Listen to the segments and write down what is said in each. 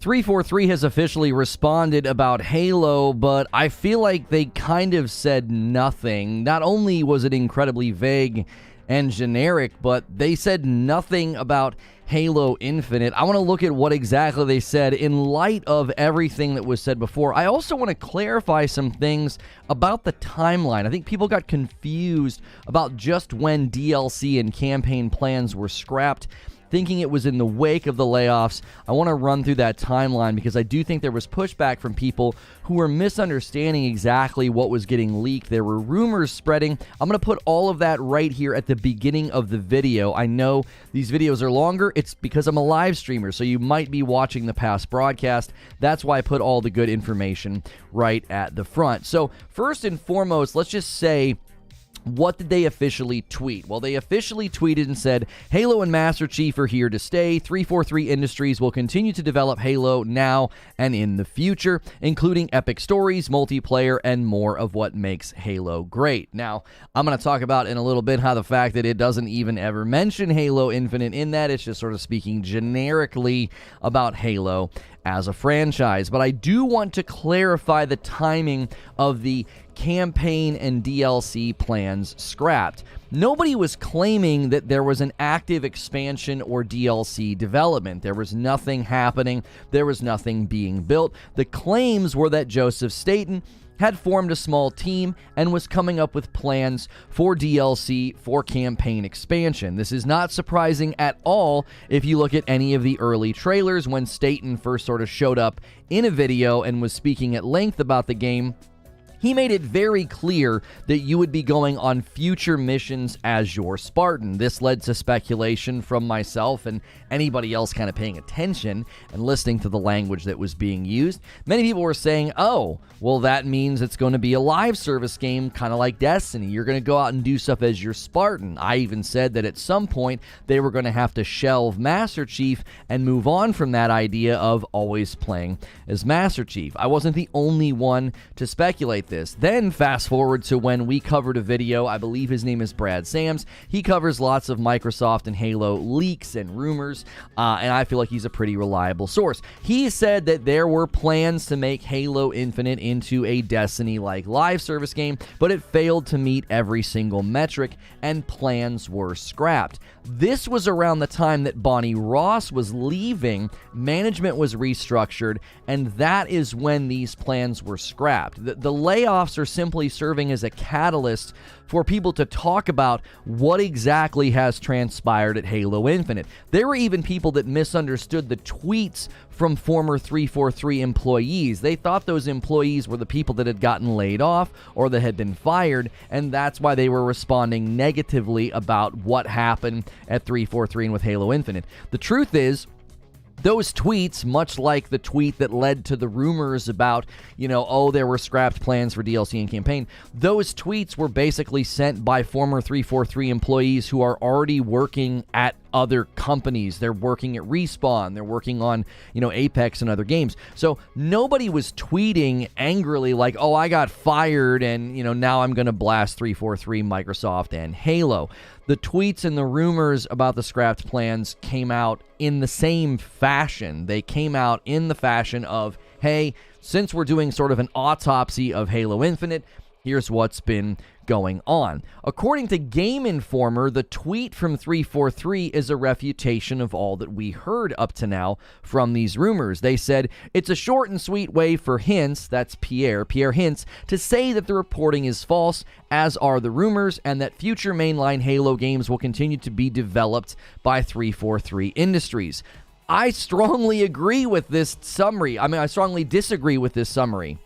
343 has officially responded about Halo, but I feel like they kind of said nothing. Not only was it incredibly vague and generic, but they said nothing about Halo Infinite. I want to look at what exactly they said in light of everything that was said before. I also want to clarify some things about the timeline. I think people got confused about just when DLC and campaign plans were scrapped, thinking it was in the wake of the layoffs. I want to run through that timeline because I do think there was pushback from people who were misunderstanding exactly what was getting leaked. There were rumors spreading. I'm going to put all of that right here at the beginning of the video. I know these videos are longer. It's because I'm a live streamer, so you might be watching the past broadcast. That's why I put all the good information right at the front. So first and foremost, let's just say, what did they officially tweet? Well, they officially tweeted and said, Halo and Master Chief are here to stay. 343 Industries will continue to develop Halo now and in the future, including epic stories, multiplayer, and more of what makes Halo great. Now, I'm going to talk about in a little bit how the fact that it doesn't even ever mention Halo Infinite in that, it's just sort of speaking generically about Halo as a franchise. But I do want to clarify the timing of the campaign and DLC plans scrapped. Nobody was claiming that there was an active expansion or DLC development. There was nothing happening. There was nothing being built. The claims were that Joseph Staten had formed a small team and was coming up with plans for DLC for campaign expansion. This is not surprising at all if you look at any of the early trailers when Staten first sort of showed up in a video and was speaking at length about the game. He made it very clear that you would be going on future missions as your Spartan. This led to speculation from myself and anybody else kind of paying attention and listening to the language that was being used. Many people were saying, oh, well, that means it's going to be a live service game, kind of like Destiny. You're going to go out and do stuff as your Spartan. I even said that at some point they were going to have to shelve Master Chief and move on from that idea of always playing as Master Chief. I wasn't the only one to speculate this. Then fast forward to when we covered a video. I believe his name is Brad Sams. He covers lots of Microsoft and Halo leaks and rumors, and I feel like he's a pretty reliable source. He said that there were plans to make Halo Infinite into a Destiny-like live service game, but it failed to meet every single metric, and plans were scrapped. This was around the time that Bonnie Ross was leaving, management was restructured, and that is when these plans were scrapped. The layoffs are simply serving as a catalyst for people to talk about what exactly has transpired at Halo Infinite. There were even people that misunderstood the tweets from former 343 employees. They thought those employees were the people that had gotten laid off or that had been fired, and that's why they were responding negatively about what happened at 343 and with Halo Infinite. The truth is, those tweets, much like the tweet that led to the rumors about, there were scrapped plans for DLC and campaign, those tweets were basically sent by former 343 employees who are already working at other companies. They're working at Respawn. They're working on, Apex and other games. So nobody was tweeting angrily like, oh, I got fired and, now I'm going to blast 343, Microsoft, and Halo. The tweets and the rumors about the scrapped plans came out in the same fashion. They came out in the fashion of, hey, since we're doing sort of an autopsy of Halo Infinite, here's what's been going on. According to Game Informer, the tweet from 343 is a refutation of all that we heard up to now from these rumors. They said, it's a short and sweet way for Hintz, that's Pierre Hintz, to say that the reporting is false, as are the rumors, and that future mainline Halo games will continue to be developed by 343 Industries. I strongly agree with this summary. I strongly disagree with this summary.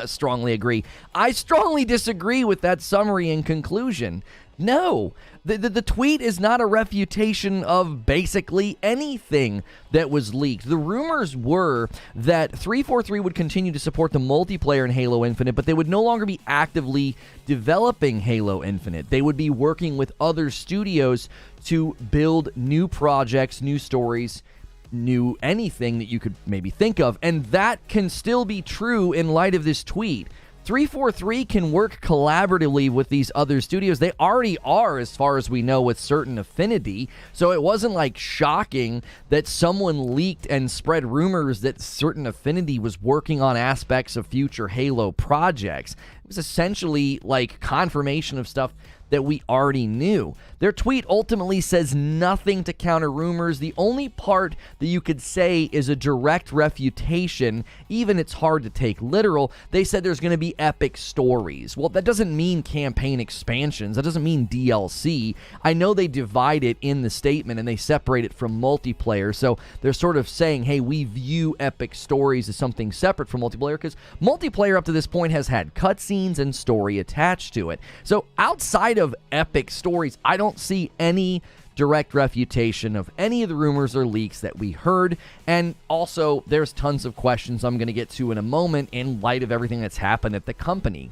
Strongly agree. I strongly disagree with that summary and conclusion. No, the tweet is not a refutation of basically anything that was leaked. The rumors were that 343 would continue to support the multiplayer in Halo Infinite, but they would no longer be actively developing Halo Infinite. They would be working with other studios to build new projects, new stories, new anything that you could maybe think of, and that can still be true in light of this tweet. 343 can work collaboratively with these other studios. They already are, as far as we know, with Certain Affinity. So it wasn't like shocking that someone leaked and spread rumors that Certain Affinity was working on aspects of future Halo projects. It was essentially like confirmation of stuff that we already knew. Their tweet ultimately says nothing to counter rumors. The only part that you could say is a direct refutation, even it's hard to take literal. They said there's going to be epic stories. Well, that doesn't mean campaign expansions. That doesn't mean DLC. I know they divide it in the statement and they separate it from multiplayer. So they're sort of saying, hey, we view epic stories as something separate from multiplayer, because multiplayer up to this point has had cutscenes and story attached to it. So outside of epic stories, I don't see any direct refutation of any of the rumors or leaks that we heard. And also, there's tons of questions I'm going to get to in a moment in light of everything that's happened at the company.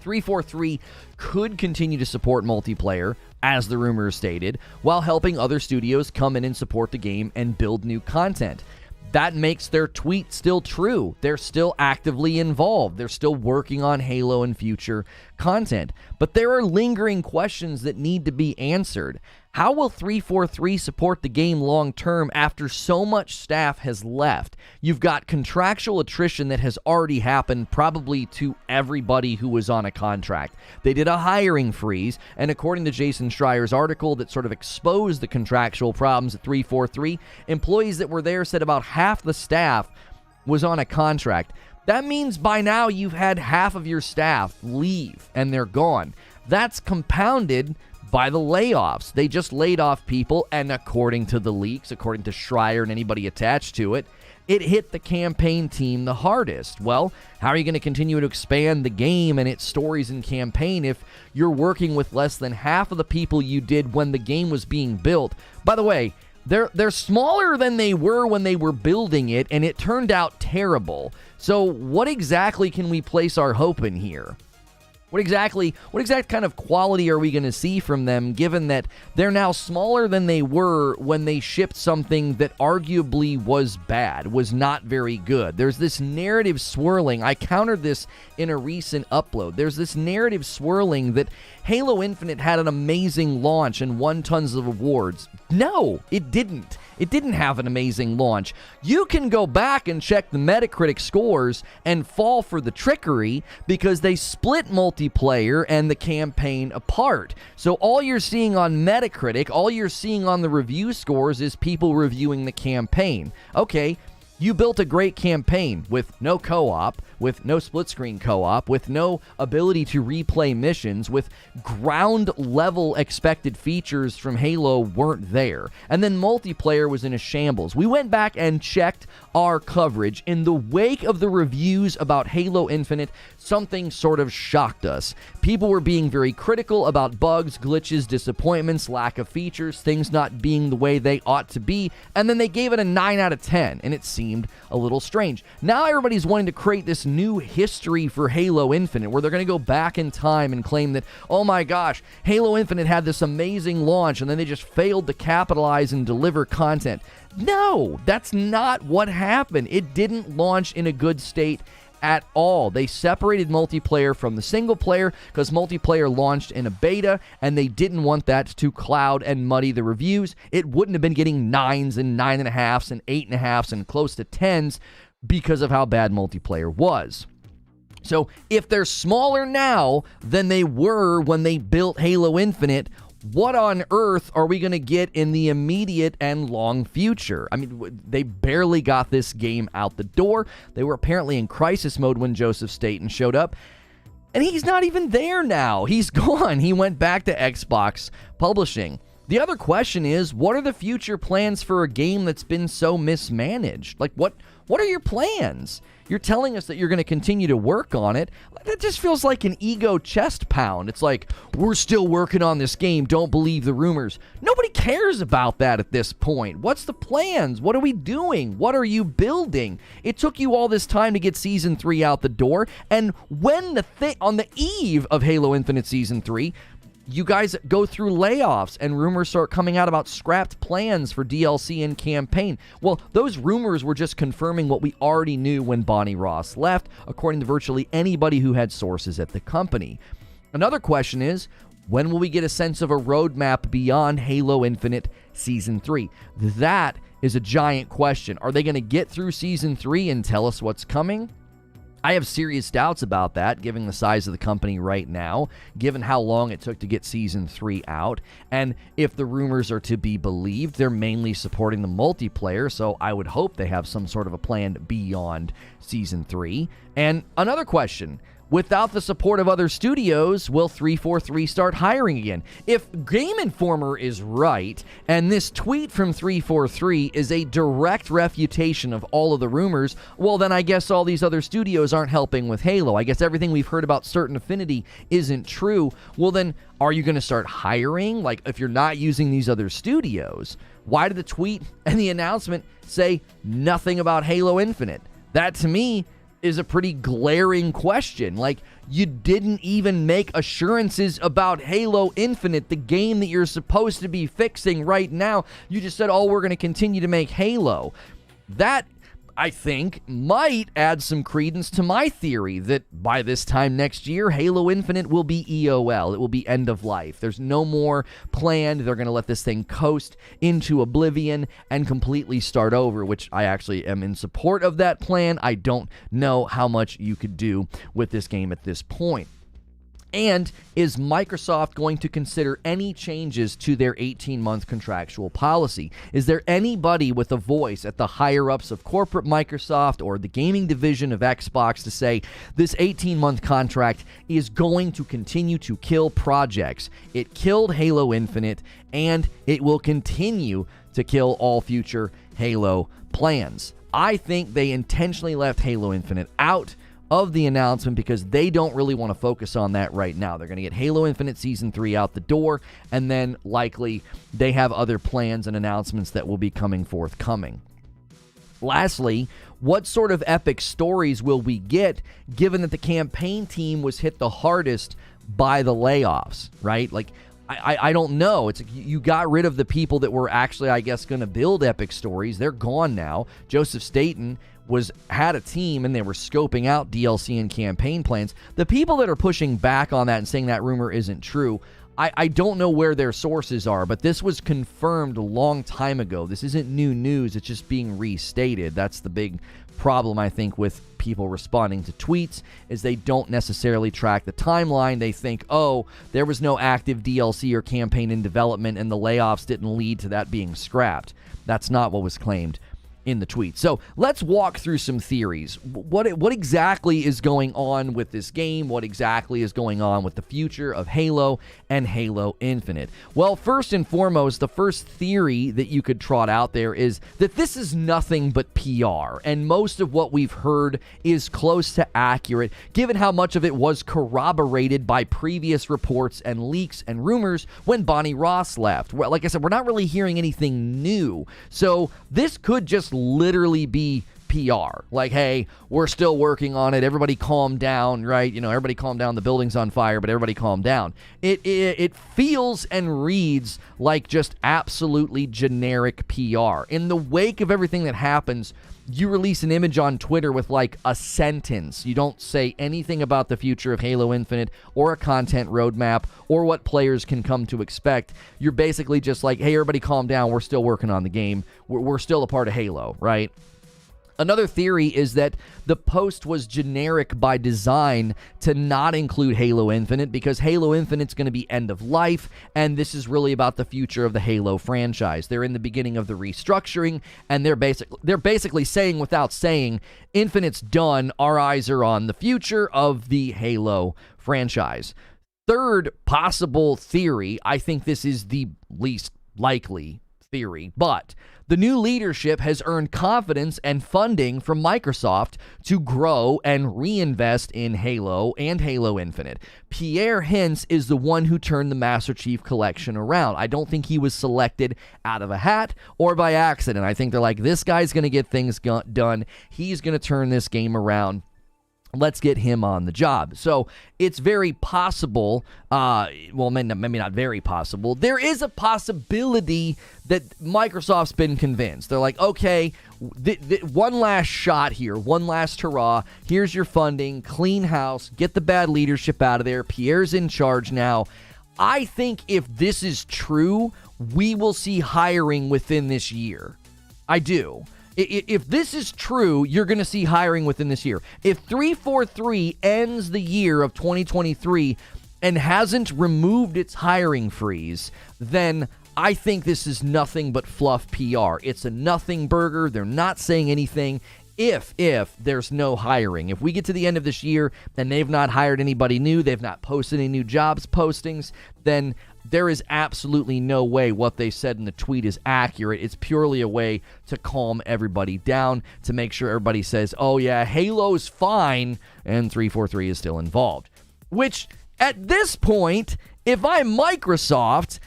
343 could continue to support multiplayer, as the rumors stated, while helping other studios come in and support the game and build new content. That makes their tweet still true. They're still actively involved. They're still working on Halo and future content. But there are lingering questions that need to be answered. How will 343 support the game long term after so much staff has left? You've got contractual attrition that has already happened probably to everybody who was on a contract. They did a hiring freeze, and according to Jason Schreier's article that sort of exposed the contractual problems at 343, employees that were there said about half the staff was on a contract. That means by now you've had half of your staff leave and they're gone. That's compounded by the layoffs. They just laid off people, and according to the leaks, according to Schreier and anybody attached to it, it hit the campaign team the hardest. Well, how are you going to continue to expand the game and its stories and campaign if you're working with less than half of the people you did when the game was being built? By the way, they're smaller than they were when they were building it, and it turned out terrible. So what exactly can we place our hope in here? What exact kind of quality are we going to see from them, given that they're now smaller than they were when they shipped something that arguably was bad, was not very good? There's this narrative swirling. I countered this in a recent upload. There's this narrative swirling that Halo Infinite had an amazing launch and won tons of awards. No, it didn't. It didn't have an amazing launch. You can go back and check the Metacritic scores and fall for the trickery, because they split multiplayer and the campaign apart. So all you're seeing on Metacritic, all you're seeing on the review scores is people reviewing the campaign. Okay, you built a great campaign with no co-op, with no split-screen co-op, with no ability to replay missions, with ground-level expected features from Halo weren't there. And then multiplayer was in a shambles. We went back and checked our coverage. In the wake of the reviews about Halo Infinite, something sort of shocked us. People were being very critical about bugs, glitches, disappointments, lack of features, things not being the way they ought to be, and then they gave it a 9 out of 10, and it seemed a little strange. Now everybody's wanting to create this new history for Halo Infinite, where they're going to go back in time and claim that, oh my gosh, Halo Infinite had this amazing launch and then they just failed to capitalize and deliver content. No, that's not what happened. It didn't launch in a good state at all. They separated multiplayer from the single player because multiplayer launched in a beta, and they didn't want that to cloud and muddy the reviews. It wouldn't have been getting 9s and 9.5s and 8.5s and close to 10s because of how bad multiplayer was. So if they're smaller now than they were when they built Halo Infinite, what on earth are we going to get in the immediate and long future? I mean, they barely got this game out the door. They were apparently in crisis mode when Joseph Staten showed up, and he's not even there now. He's gone. He went back to Xbox Publishing. The other question is, what are the future plans for a game that's been so mismanaged? Like, what are your plans? You're telling us that you're going to continue to work on it. That just feels like an ego chest pound. It's like, we're still working on this game. Don't believe the rumors. Nobody cares about that at this point. What's the plans? What are we doing? What are you building? It took you all this time to get Season 3 out the door, and when on the eve of Halo Infinite Season 3, you guys go through layoffs and rumors start coming out about scrapped plans for DLC and campaign. Well, those rumors were just confirming what we already knew when Bonnie Ross left, according to virtually anybody who had sources at the company. Another question is, when will we get a sense of a roadmap beyond Halo Infinite Season 3? That is a giant question. Are they going to get through Season 3 and tell us what's coming? I have serious doubts about that, given the size of the company right now, given how long it took to get Season 3 out, and if the rumors are to be believed, they're mainly supporting the multiplayer, so I would hope they have some sort of a plan beyond Season 3. And another question, without the support of other studios, will 343 start hiring again? If Game Informer is right, and this tweet from 343 is a direct refutation of all of the rumors, well, then I guess all these other studios aren't helping with Halo. I guess everything we've heard about Certain Affinity isn't true. Well, then, are you going to start hiring? Like, if you're not using these other studios, why did the tweet and the announcement say nothing about Halo Infinite? That, to me, is a pretty glaring question. Like, you didn't even make assurances about Halo Infinite, the game that you're supposed to be fixing right now. You just said, oh, we're going to continue to make Halo. That, I think, might add some credence to my theory that by this time next year, Halo Infinite will be EOL. It will be end of life. There's no more planned. They're going to let this thing coast into oblivion and completely start over, which I actually am in support of that plan. I don't know how much you could do with this game at this point. And is Microsoft going to consider any changes to their 18-month contractual policy? Is there anybody with a voice at the higher-ups of corporate Microsoft or the gaming division of Xbox to say this 18-month contract is going to continue to kill projects? It killed Halo Infinite, and it will continue to kill all future Halo plans. I think they intentionally left Halo Infinite out of the announcement because they don't really want to focus on that right now. They're going to get Halo Infinite Season 3 out the door, and then likely they have other plans and announcements that will be coming forthcoming. Lastly, what sort of epic stories will we get given that the campaign team was hit the hardest by the layoffs, right? Like, I don't know. It's you got rid of the people that were actually, I guess, going to build epic stories. They're gone now. Joseph Staten had a team and they were scoping out DLC and campaign plans. The people that are pushing back on that and saying that rumor isn't true, I don't know where their sources are, but this was confirmed a long time ago. This isn't new news. It's just being restated. That's the big problem, I think, with people responding to tweets, is they don't necessarily track the timeline. They think, oh, there was no active DLC or campaign in development and the layoffs didn't lead to that being scrapped. That's not what was claimed in the tweet. So let's walk through some theories. What exactly is going on with this game? What exactly is going on with the future of Halo and Halo Infinite? Well, first and foremost, the first theory that you could trot out there is that this is nothing but PR, and most of what we've heard is close to accurate, given how much of it was corroborated by previous reports and leaks and rumors when Bonnie Ross left. Well, like I said, we're not really hearing anything new, so this could just literally be PR. Like, hey, we're still working on it. Everybody calm down, right? You know, everybody calm down. The building's on fire, but everybody calm down. It feels and reads like just absolutely generic PR. In the wake of everything that happens, you release an image on Twitter with like a sentence. You don't say anything about the future of Halo Infinite or a content roadmap or what players can come to expect. You're basically just like, hey, everybody calm down. We're still working on the game. We're still a part of Halo, right? Another theory is that the post was generic by design to not include Halo Infinite because Halo Infinite's going to be end of life, and this is really about the future of the Halo franchise. They're in the beginning of the restructuring, and they're basically saying without saying, Infinite's done, our eyes are on the future of the Halo franchise. Third possible theory, I think this is the least likely theory, but the new leadership has earned confidence and funding from Microsoft to grow and reinvest in Halo and Halo Infinite. Pierre Hintz is the one who turned the Master Chief Collection around. I don't think he was selected out of a hat or by accident. I think they're like, this guy's going to get things done. He's going to turn this game around. Let's get him on the job. So it's very possible, well, maybe not very possible. There is a possibility that Microsoft's been convinced. They're like, okay, one last shot here, one last hurrah. Here's your funding, clean house, get the bad leadership out of there. Pierre's in charge now. I think if this is true, we will see hiring within this year. I do. If this is true, you're going to see hiring within this year. If 343 ends the year of 2023 and hasn't removed its hiring freeze, then I think this is nothing but fluff PR. It's a nothing burger. They're not saying anything. If there's no hiring, if we get to the end of this year and they've not hired anybody new, they've not posted any new jobs postings, then there is absolutely no way what they said in the tweet is accurate. It's purely a way to calm everybody down, to make sure everybody says, oh yeah, Halo's fine, and 343 is still involved. Which, at this point, if I'm Microsoft,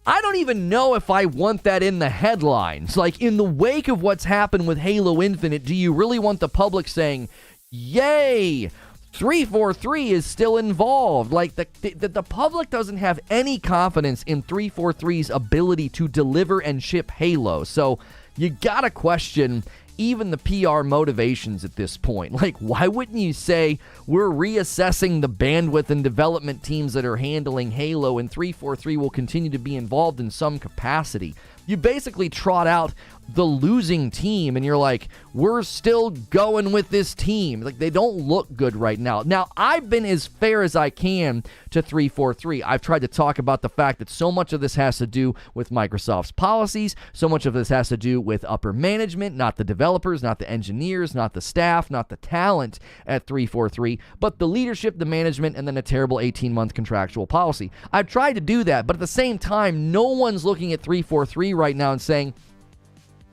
I don't even know if I want that in the headlines. Like, in the wake of what's happened with Halo Infinite, do you really want the public saying, yay, 343 is still involved? Like, the public doesn't have any confidence in 343's ability to deliver and ship Halo. So you gotta question even the PR motivations at this point. Like, why wouldn't you say we're reassessing the bandwidth and development teams that are handling Halo, and 343 will continue to be involved in some capacity? You basically trot out the losing team, and you're like, we're still going with this team. Like, they don't look good right now. Now, I've been as fair as I can to 343. I've tried to talk about the fact that so much of this has to do with Microsoft's policies. So much of this has to do with upper management, not the developers, not the engineers, not the staff, not the talent at 343, but the leadership, the management, and then a terrible 18-month contractual policy. I've tried to do that, but at the same time, no one's looking at 343 right now and saying,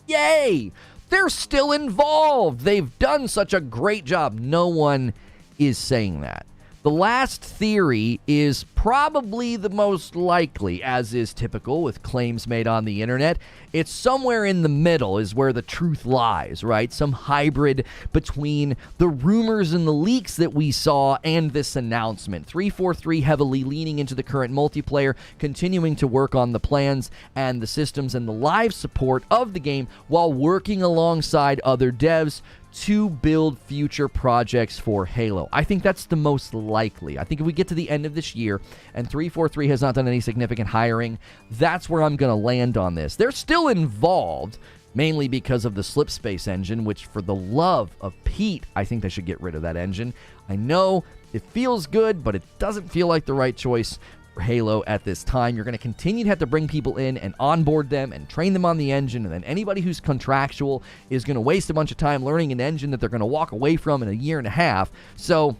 yay, they're still involved. They've done such a great job. No one is saying that. The last theory is probably the most likely, as is typical with claims made on the internet. It's somewhere in the middle is where the truth lies, right? Some hybrid between the rumors and the leaks that we saw and this announcement. 343 heavily leaning into the current multiplayer, continuing to work on the plans and the systems and the live support of the game while working alongside other devs to build future projects for Halo. I think that's the most likely. I think if we get to the end of this year and 343 has not done any significant hiring, that's where I'm going to land on this. They're still involved, mainly because of the Slipspace engine, which, for the love of Pete, I think they should get rid of that engine. I know it feels good, but it doesn't feel like the right choice for Halo at this time. You're going to continue to have to bring people in and onboard them and train them on the engine, and then anybody who's contractual is going to waste a bunch of time learning an engine that they're going to walk away from in a year and a half. So,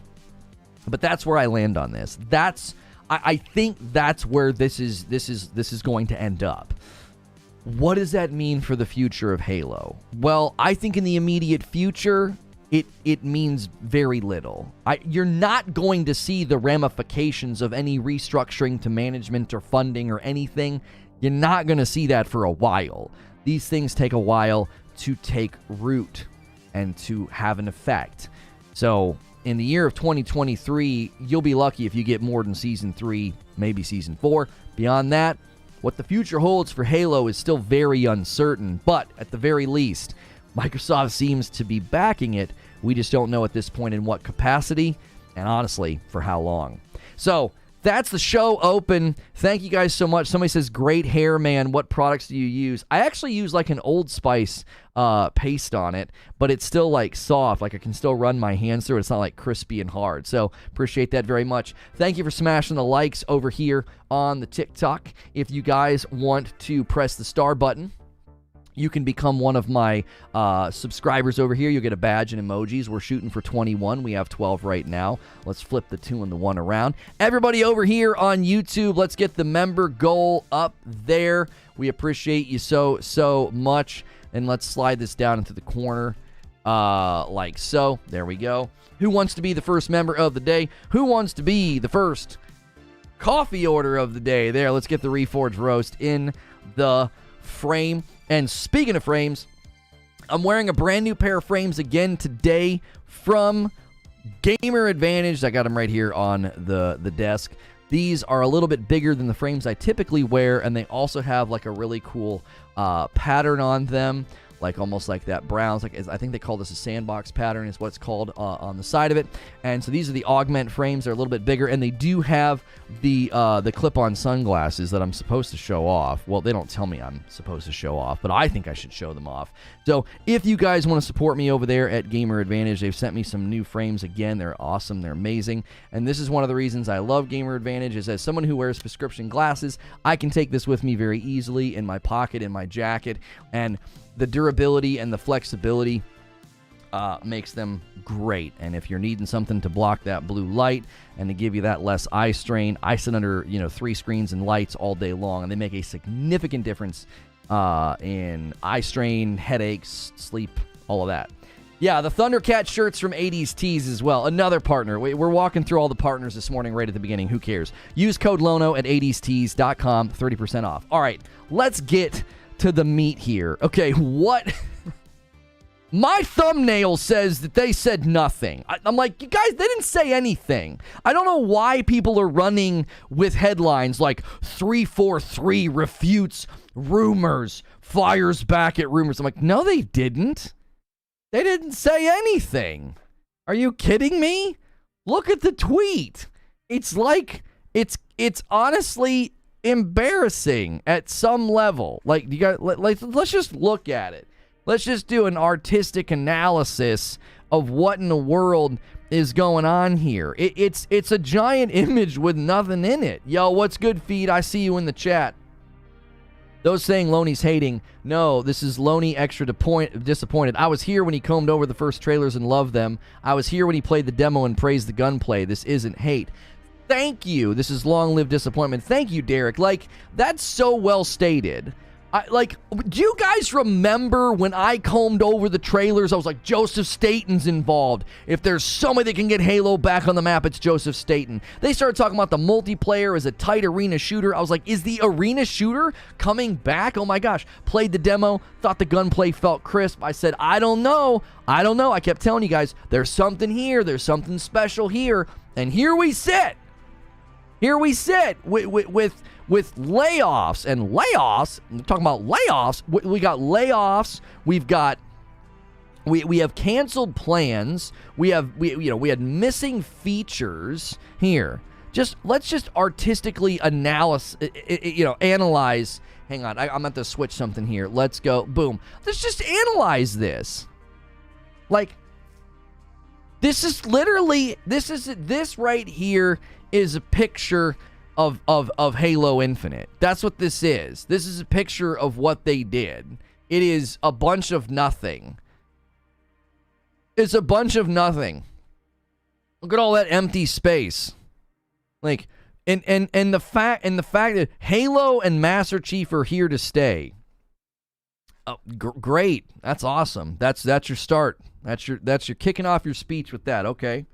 but that's where I land on this. I think that's where this is going to end up. What does that mean for the future of Halo? Well, I think in the immediate future, it means very little. You're not going to see the ramifications of any restructuring to management or funding or anything. You're not going to see that for a while. These things take a while to take root and to have an effect. So in the year of 2023, you'll be lucky if you get more than Season 3, maybe Season 4. Beyond that, what the future holds for Halo is still very uncertain, but at the very least, Microsoft seems to be backing it. We just don't know at this point in what capacity, and honestly, for how long. So that's the show open. Thank you guys so much. Somebody says, great hair, man. What products do you use? I actually use like an Old Spice paste on it, but it's still like soft. Like I can still run my hands through it. It's not like crispy and hard. So appreciate that very much. Thank you for smashing the likes over here on the TikTok. If you guys want to press the star button, you can become one of my subscribers over here. You'll get a badge and emojis. We're shooting for 21. We have 12 right now. Let's flip the 2 and the 1 around. Everybody over here on YouTube, let's get the member goal up there. We appreciate you so much. And let's slide this down into the corner like so. There we go. Who wants to be the first member of the day? Who wants to be the first coffee order of the day? There, let's get the Reforge roast in the frame. And speaking of frames, I'm wearing a brand new pair of frames again today from Gamer Advantage, I got them right here on the desk. These are a little bit bigger than the frames I typically wear, and they also have like a really cool pattern on them, like almost like that brown. I think they call this a sandbox pattern is what it's called on the side of it. And so these are the augment frames. They're a little bit bigger, and they do have the clip-on sunglasses that I'm supposed to show off. Well, they don't tell me I'm supposed to show off, but I think I should show them off. So if you guys want to support me over there at Gamer Advantage, they've sent me some new frames again. They're awesome. They're amazing. And this is one of the reasons I love Gamer Advantage is as someone who wears prescription glasses, I can take this with me very easily in my pocket, in my jacket, and the durability and the flexibility makes them great. And if you're needing something to block that blue light and to give you that less eye strain, I sit under 3 screens and lights all day long, and they make a significant difference in eye strain, headaches, sleep, all of that. Yeah, the Thundercat shirts from 80s Tees as well. Another partner. We're walking through all the partners this morning right at the beginning. Who cares? Use code Lono at 80stees.com, 30% off. All right, let's get to the meat here. Okay, what? My thumbnail says that they said nothing. I'm like, you guys, they didn't say anything. I don't know why people are running with headlines like 343 refutes rumors, fires back at rumors. I'm like, no, they didn't. They didn't say anything. Are you kidding me? Look at the tweet. It's like, it's honestly embarrassing at some level. Like, you got, let's just look at it. Let's just do an artistic analysis of what in the world is going on here. It's a giant image with nothing in it. Yo, what's good, Feed? I see you in the chat. Those saying Loney's hating, no, this is Loney extra disappointed. I was here when he combed over the first trailers and loved them. I was here when he played the demo and praised the gunplay. This isn't hate. Thank you. This is long-lived disappointment. Thank you, Derek. Like, that's so well stated. Do you guys remember when I combed over the trailers? I was like, Joseph Staten's involved. If there's somebody that can get Halo back on the map, it's Joseph Staten. They started talking about the multiplayer as a tight arena shooter. I was like, is the arena shooter coming back? Oh my gosh. Played the demo, thought the gunplay felt crisp. I said, I don't know. I kept telling you guys, there's something here. There's something special here. And here we sit. With layoffs and layoffs. I'm talking about layoffs. We got layoffs. We have canceled plans. We had missing features here. Let's just artistically analyze. Hang on, I'm going to switch something here. Let's go. Boom. Let's just analyze this. Like, this right here is a picture of Halo Infinite. That's what this is. This is a picture of what they did. It is a bunch of nothing. It's a bunch of nothing. Look at all that empty space. Like, and the fact that Halo and Master Chief are here to stay. Oh, great. That's awesome. That's your start. That's your kicking off your speech with that. Okay.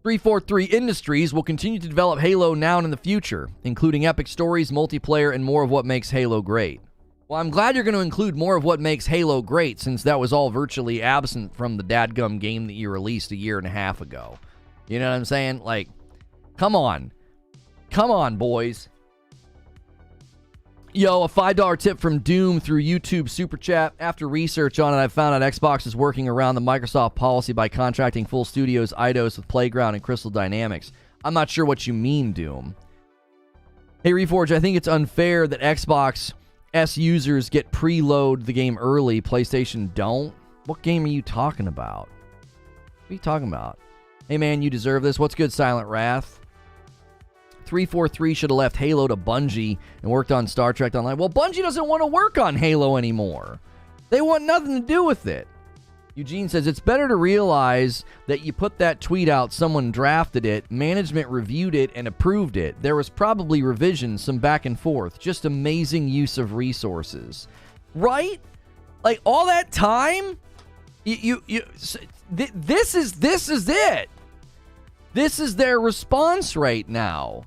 343 Industries will continue to develop Halo now and in the future, including epic stories, multiplayer, and more of what makes Halo great. Well, I'm glad you're going to include more of what makes Halo great, since that was all virtually absent from the dadgum game that you released a year and a half ago. You know what I'm saying? Like, come on. Come on, boys. Yo, a $5 tip from Doom through YouTube Super Chat. After research on it, I found out Xbox is working around the Microsoft policy by contracting full studios Eidos with Playground and Crystal Dynamics. I'm not sure what you mean, Doom. Hey, Reforge, I think it's unfair that Xbox S users get preload the game early. PlayStation don't. What game are you talking about? What are you talking about? Hey, man, you deserve this. What's good, Silent Wrath? 343 should have left Halo to Bungie and worked on Star Trek Online. Well, Bungie doesn't want to work on Halo anymore. They want nothing to do with it. Eugene says, it's better to realize that you put that tweet out, someone drafted it, management reviewed it, and approved it. There was probably revisions, some back and forth. Just amazing use of resources. Right? Like, all that time? This is it. This is their response right now.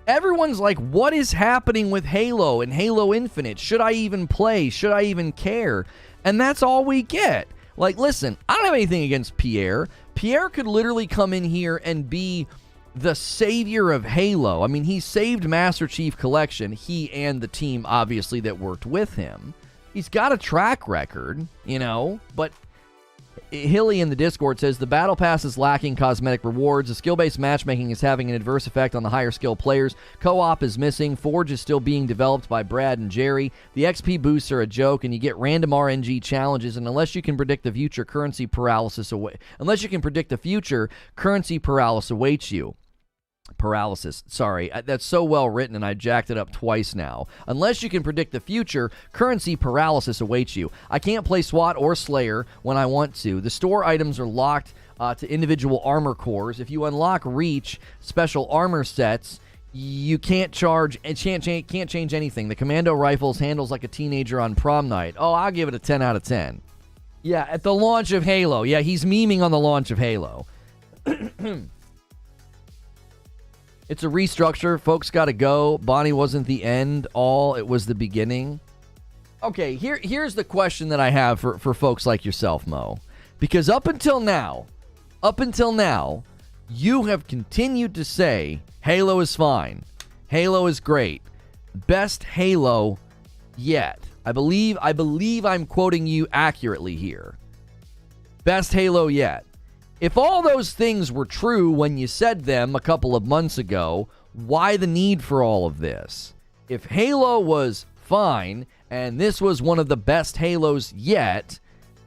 Everyone's like, what is happening with Halo and Halo Infinite? Should I even play? Should I even care? And that's all we get. Like, listen, I don't have anything against Pierre. Pierre could literally come in here and be the savior of Halo. I mean, he saved Master Chief Collection, he and the team, obviously, that worked with him. He's got a track record, you know, but Hilly in the Discord says, the Battle Pass is lacking cosmetic rewards. The skill-based matchmaking is having an adverse effect on the higher skill players. Co-op is missing. Forge is still being developed by Brad and Jerry. The XP boosts are a joke, and you get random RNG challenges, and unless you can predict the future, currency paralysis awaits you. Paralysis. Sorry, that's so well written, and I jacked it up twice now. Unless you can predict the future, currency paralysis awaits you. I can't play SWAT or Slayer when I want to. The store items are locked to individual armor cores. If you unlock Reach special armor sets, you can't change anything. The commando rifles handles like a teenager on prom night. Oh, I'll give it a 10 out of 10. Yeah, at the launch of Halo. Yeah, he's memeing on the launch of Halo. It's a restructure. Folks got to go. Bonnie wasn't the end all. It was the beginning. Okay, here's the question that I have for folks like yourself, Mo. Because up until now, you have continued to say Halo is fine. Halo is great. Best Halo yet. I believe I'm quoting you accurately here. Best Halo yet. If all those things were true when you said them a couple of months ago, why the need for all of this? If Halo was fine and this was one of the best Halos yet,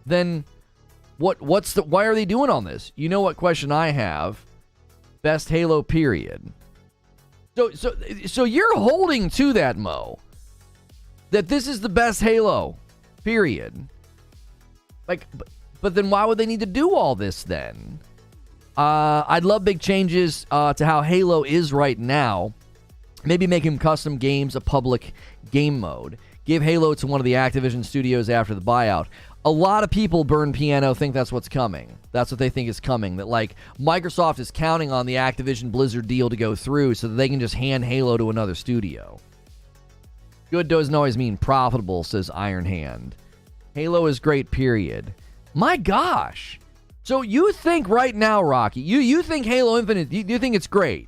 then why are they doing all this? You know what question I have? Best Halo period. So you're holding to that, Mo. That this is the best Halo period. Like, but then why would they need to do all this then? I'd love big changes to how Halo is right now. Maybe make him custom games a public game mode. Give Halo to one of the Activision studios after the buyout. A lot of people, Burn Piano, think that's what's coming. That's what they think is coming. That, like, Microsoft is counting on the Activision Blizzard deal to go through so that they can just hand Halo to another studio. Good doesn't always mean profitable, says Iron Hand. Halo is great, period. My gosh. So you think right now, Rocky, you think Halo Infinite, you think it's great.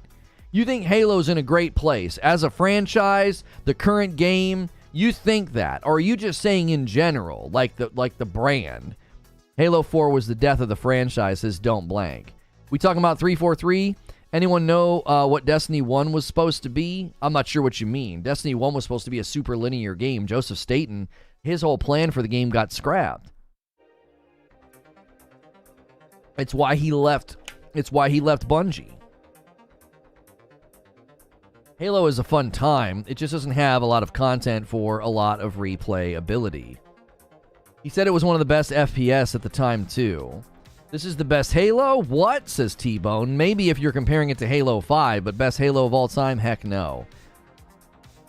You think Halo's in a great place. As a franchise, the current game, you think that. Or are you just saying in general, like the brand? Halo 4 was the death of the franchise, says Don't Blank. We talking about 343? Anyone know what Destiny 1 was supposed to be? I'm not sure what you mean. Destiny 1 was supposed to be a super linear game. Joseph Staten, his whole plan for the game got scrapped. It's why he left Bungie. Halo is a fun time. It just doesn't have a lot of content for a lot of replayability. He said it was one of the best FPS at the time, too. This is the best Halo? What? Says T-Bone. Maybe if you're comparing it to Halo 5, but best Halo of all time? Heck no.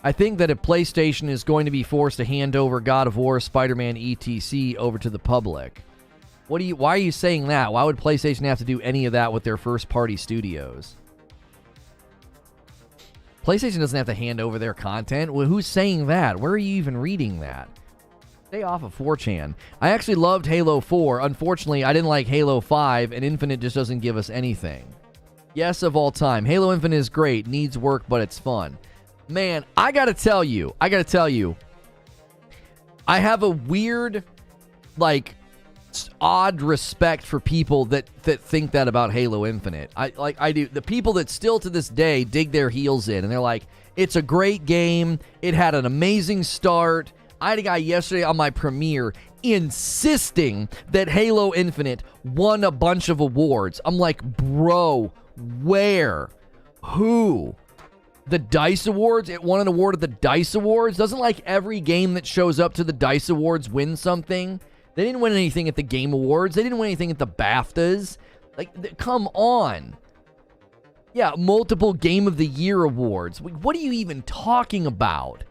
I think that if PlayStation is going to be forced to hand over God of War, Spider-Man, etc. over to the public. Why are you saying that? Why would PlayStation have to do any of that with their first-party studios? PlayStation doesn't have to hand over their content. Well, who's saying that? Where are you even reading that? Stay off of 4chan. I actually loved Halo 4. Unfortunately, I didn't like Halo 5, and Infinite just doesn't give us anything. Yes, of all time. Halo Infinite is great. Needs work, but it's fun. Man, I gotta tell you. I have a weird, odd respect for people that think that about Halo Infinite. I do. The people that still to this day dig their heels in, and they're like, it's a great game. It had an amazing start. I had a guy yesterday on my premiere insisting that Halo Infinite won a bunch of awards. I'm like, bro, where? Who? The DICE Awards? It won an award at the DICE Awards? Doesn't every game that shows up to the DICE Awards win something? They didn't win anything at the Game Awards. They didn't win anything at the BAFTAs. Come on. Yeah, multiple Game of the Year awards. What are you even talking about?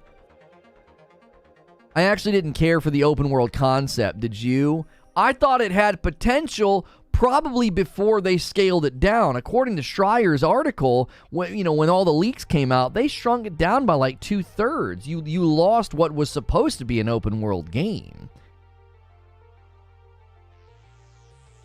I actually didn't care for the open world concept, did you? I thought it had potential probably before they scaled it down. According to Schreier's article, when all the leaks came out, they shrunk it down by 2/3. You lost what was supposed to be an open world game.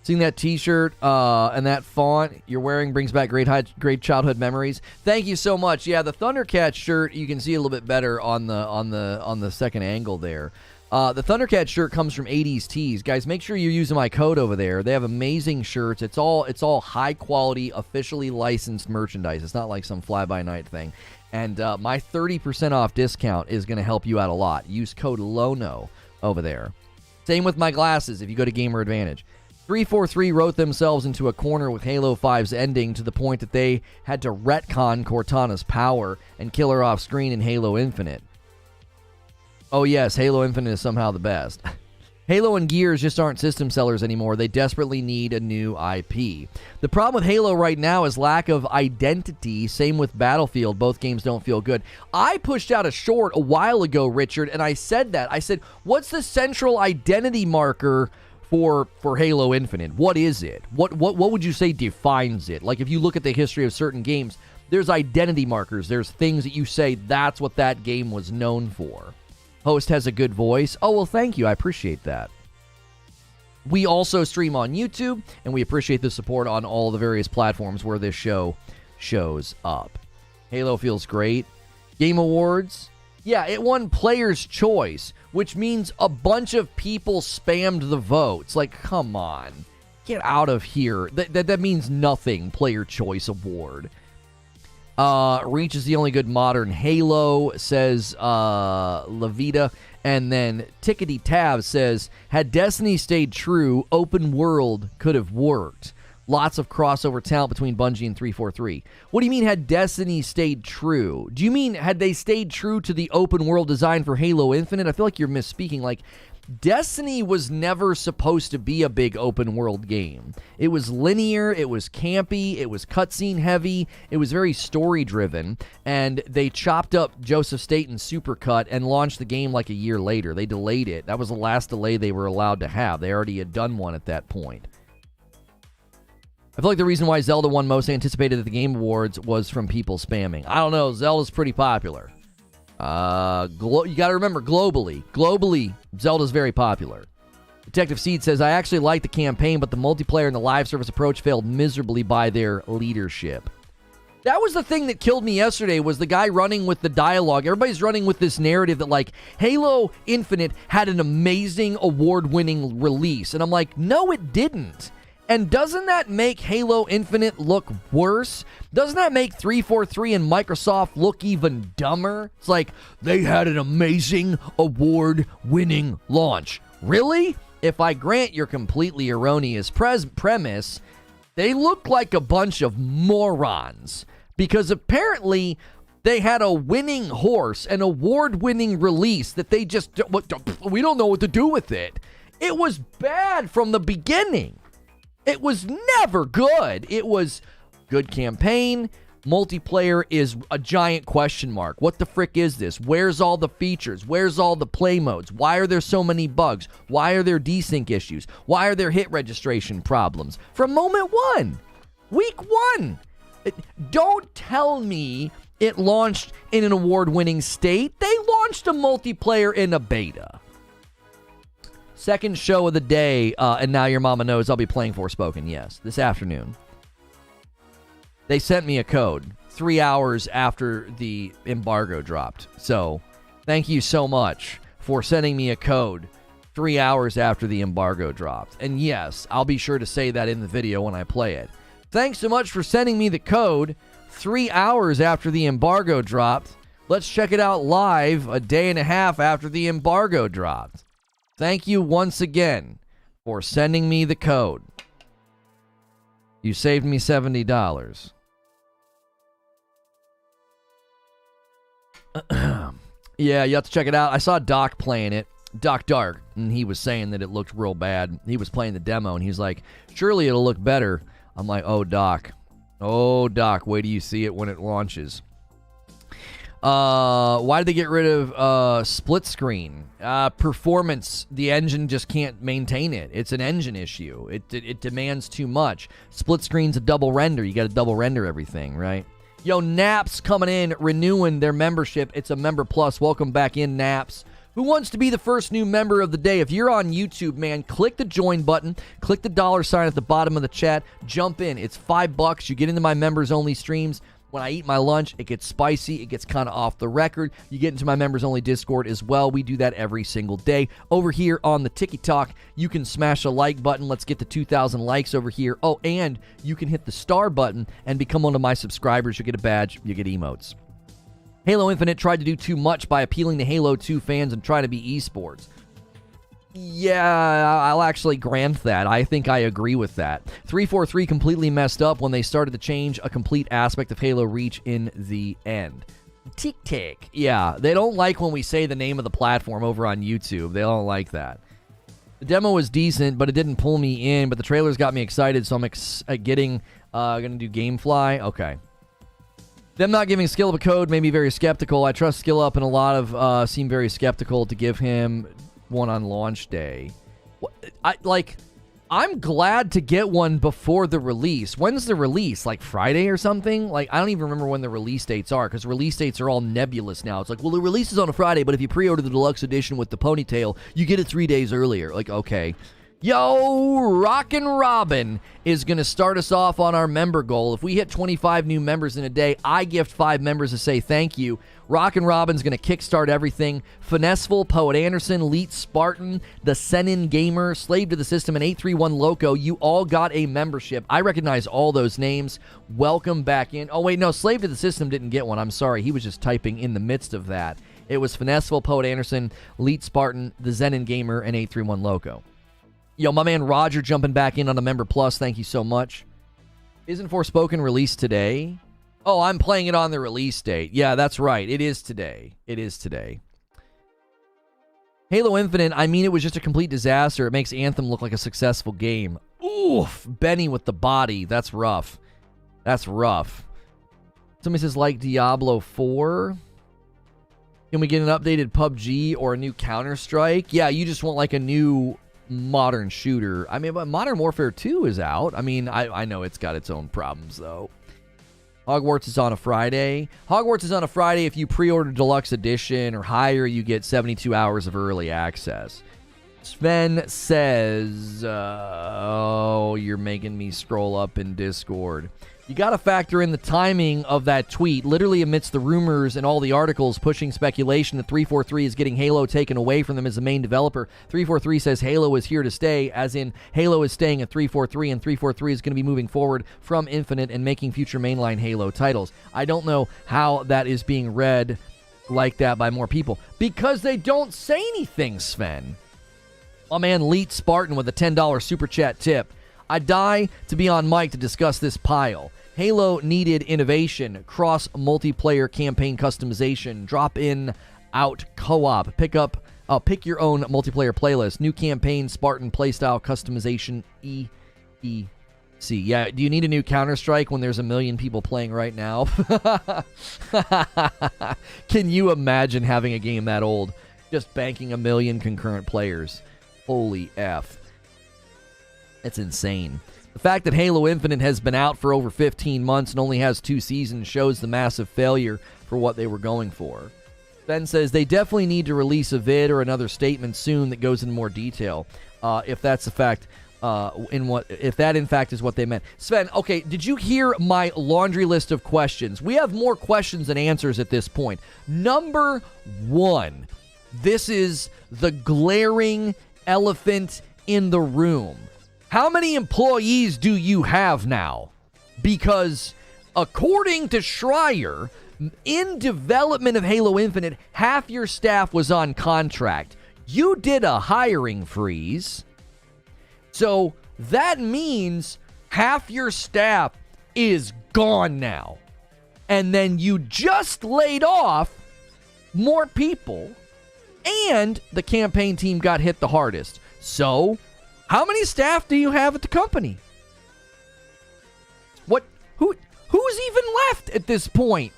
Seeing that T-shirt and that font you're wearing brings back great childhood memories. Thank you so much. Yeah, the Thundercat shirt you can see a little bit better on the second angle there. The Thundercat shirt comes from 80s Tees. Guys, make sure you're using my code over there. They have amazing shirts. It's all high quality, officially licensed merchandise. It's not like some fly-by-night thing. And my 30% off discount is going to help you out a lot. Use code LONO over there. Same with my glasses if you go to Gamer Advantage. 343 wrote themselves into a corner with Halo 5's ending to the point that they had to retcon Cortana's power and kill her off screen in Halo Infinite. Oh yes, Halo Infinite is somehow the best. Halo and Gears just aren't system sellers anymore. They desperately need a new IP. The problem with Halo right now is lack of identity. Same with Battlefield. Both games don't feel good. I pushed out a short a while ago, Richard, and I said that. I said, what's the central identity marker for Halo Infinite? What is it? What would you say defines it? Like if you look at the history of certain games, there's identity markers. There's things that you say that's what that game was known for. Host has a good voice. Oh, well, thank you. I appreciate that. We also stream on YouTube, and we appreciate the support on all the various platforms where this show shows up. Halo feels great. Game Awards. Yeah, it won Player's Choice, which means a bunch of people spammed the votes. Like, come on. Get out of here. That means nothing, Player Choice Award. Reach is the only good modern Halo, says Levita. And then Tickety Tab says, had Destiny stayed true, open world could have worked. Lots of crossover talent between Bungie and 343. What do you mean had Destiny stayed true? Do you mean had they stayed true to the open world design for Halo Infinite? I feel like you're misspeaking. Like, Destiny was never supposed to be a big open world game. It was linear, it was campy, it was cutscene heavy, it was very story driven, and they chopped up Joseph Staten's supercut and launched the game like a year later. They delayed it. That was the last delay they were allowed to have. They already had done one at that point. I feel like the reason why Zelda won most anticipated at the Game Awards was from people spamming. I don't know. Zelda's pretty popular. You got to remember, globally, Zelda's very popular. Detective Seed says, I actually like the campaign, but the multiplayer and the live service approach failed miserably by their leadership. That was the thing that killed me yesterday, was the guy running with the dialogue. Everybody's running with this narrative that, like, Halo Infinite had an amazing award-winning release. And I'm like, no, it didn't. And doesn't that make Halo Infinite look worse? Doesn't that make 343 and Microsoft look even dumber? It's like, they had an amazing award-winning launch. Really? If I grant your completely erroneous premise, they look like a bunch of morons. Because apparently, they had a winning horse, an award-winning release that they just, we don't know what to do with it. It was bad from the beginning. It was never good. It was good campaign. Multiplayer is a giant question mark. What the frick is this? Where's all the features? Where's all the play modes? Why are there so many bugs? Why are there desync issues? Why are there hit registration problems? From moment one, week one. Don't tell me it launched in an award-winning state. They launched a multiplayer in a beta. Second show of the day, and now your mama knows I'll be playing Forspoken, yes, this afternoon. They sent me a code 3 hours after the embargo dropped. So, thank you so much for sending me a code 3 hours after the embargo dropped. And yes, I'll be sure to say that in the video when I play it. Thanks so much for sending me the code 3 hours after the embargo dropped. Let's check it out live a day and a half after the embargo dropped. Thank you once again for sending me the code. You saved me $70. Yeah, you have to check it out. I saw Doc playing it, Doc Dark, and he was saying that it looked real bad. He was playing the demo, and he's like, surely it'll look better. I'm like, oh, Doc, wait till you see it when it launches. Why did they get rid of split screen? Performance. The engine just can't maintain it. It's an engine issue. It demands too much. Split screen's a double render. You got to double render everything, right? Yo, Naps coming in, renewing their membership. It's a member plus. Welcome back in, Naps. Who wants to be the first new member of the day? If you're on YouTube, man, click the join button, click the $ at the bottom of the chat, jump in. It's $5. You get into my members-only streams. When I eat my lunch, it gets spicy. It gets kind of off the record. You get into my members-only Discord as well. We do that every single day. Over here on the TikTok, you can smash a like button. Let's get to 2,000 likes over here. Oh, and you can hit the star button and become one of my subscribers. You get a badge. You get emotes. Halo Infinite tried to do too much by appealing to Halo 2 fans and try to be esports. Yeah, I'll actually grant that. I think I agree with that. 343 completely messed up when they started to change a complete aspect of Halo Reach in the end. Tic-tac. Yeah, they don't like when we say the name of the platform over on YouTube. They don't like that. The demo was decent, but it didn't pull me in. But the trailers got me excited, so I'm going to do Gamefly. Okay. Them not giving Skill Up a code made me very skeptical. I trust Skill Up, and a lot of seem very skeptical to give him one on launch day. I'm glad to get one before the release. When's the release? Like Friday or something? Like, I don't even remember when the release dates are, because release dates are all nebulous now. It's like, well, the release is on a Friday, but if you pre-order the deluxe edition with the ponytail, you get it 3 days earlier. Like, okay. Yo, Rockin' Robin is going to start us off on our member goal. If we hit 25 new members in a day, I gift 5 members to say thank you. Rockin' Robin's going to kickstart everything. Finessful, Poet Anderson, Leet Spartan, The Senin Gamer, Slave to the System, and 831 Loco. You all got a membership. I recognize all those names. Welcome back in. Oh, wait, no, Slave to the System didn't get one. I'm sorry. He was just typing in the midst of that. It was Finessful, Poet Anderson, Leet Spartan, The Zenin Gamer, and 831 Loco. Yo, my man Roger jumping back in on a Member Plus. Thank you so much. Isn't Forspoken released today? Oh, I'm playing it on the release date. Yeah, that's right. It is today. It is today. Halo Infinite, I mean, it was just a complete disaster. It makes Anthem look like a successful game. Oof, Benny with the body. That's rough. That's rough. Somebody says, like Diablo 4. Can we get an updated PUBG or a new Counter-Strike? Yeah, you just want like a new modern shooter. I mean, but Modern Warfare 2 is out. I mean, I know it's got its own problems, though. Hogwarts is on a Friday. Hogwarts is on a Friday. If you pre-order Deluxe Edition or higher, you get 72 hours of early access. Sven says, oh, you're making me scroll up in Discord. You got to factor in the timing of that tweet. Literally amidst the rumors and all the articles pushing speculation that 343 is getting Halo taken away from them as the main developer. 343 says Halo is here to stay, as in Halo is staying at 343, and 343 is going to be moving forward from Infinite and making future mainline Halo titles. I don't know how that is being read like that by more people, because they don't say anything, Sven. My man Leet Spartan with a $10 super chat tip. I die to be on mic to discuss this pile. Halo needed innovation, cross-multiplayer campaign customization, drop-in, out co-op, pick your own multiplayer playlist, new campaign, Spartan playstyle customization, EEC. Yeah, do you need a new Counter-Strike when there's 1 million people playing right now? Can you imagine having a game that old, just banking 1 million concurrent players? Holy F. It's insane. The fact that Halo Infinite has been out for over 15 months and only has 2 seasons shows the massive failure for what they were going for. Ben says they definitely need to release a vid or another statement soon that goes into more detail. If that's the fact, if that in fact is what they meant. Sven, okay, did you hear my laundry list of questions? We have more questions than answers at this point. Number 1, this is the glaring elephant in the room. How many employees do you have now? Because according to Schreier, in development of Halo Infinite, half your staff was on contract. You did a hiring freeze. So that means half your staff is gone now. And then you just laid off more people, and the campaign team got hit the hardest. So how many staff do you have at the company? Who's even left at this point?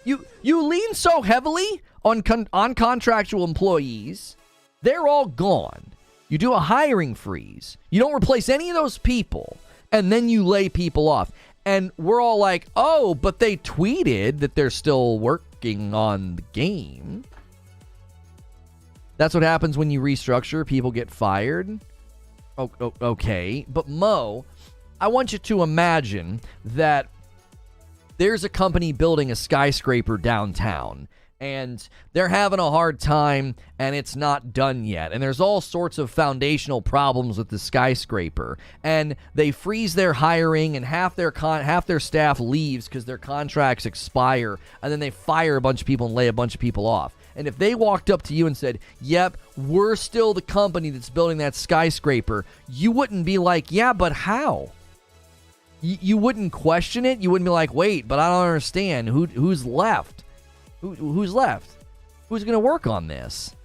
You lean so heavily on contractual employees. They're all gone. You do a hiring freeze. You don't replace any of those people, and then you lay people off. And we're all like, oh, but they tweeted that they're still working on the game. That's what happens when you restructure. People get fired. Okay. But Mo, I want you to imagine that there's a company building a skyscraper downtown, and they're having a hard time, and it's not done yet. And there's all sorts of foundational problems with the skyscraper. And they freeze their hiring, and half their staff leaves because their contracts expire, and then they fire a bunch of people and lay a bunch of people off. And if they walked up to you and said, yep, we're still the company that's building that skyscraper, you wouldn't be like, yeah, but how? You wouldn't question it. You wouldn't be like, wait, but I don't understand. Who's left? Who's left? Who's going to work on this?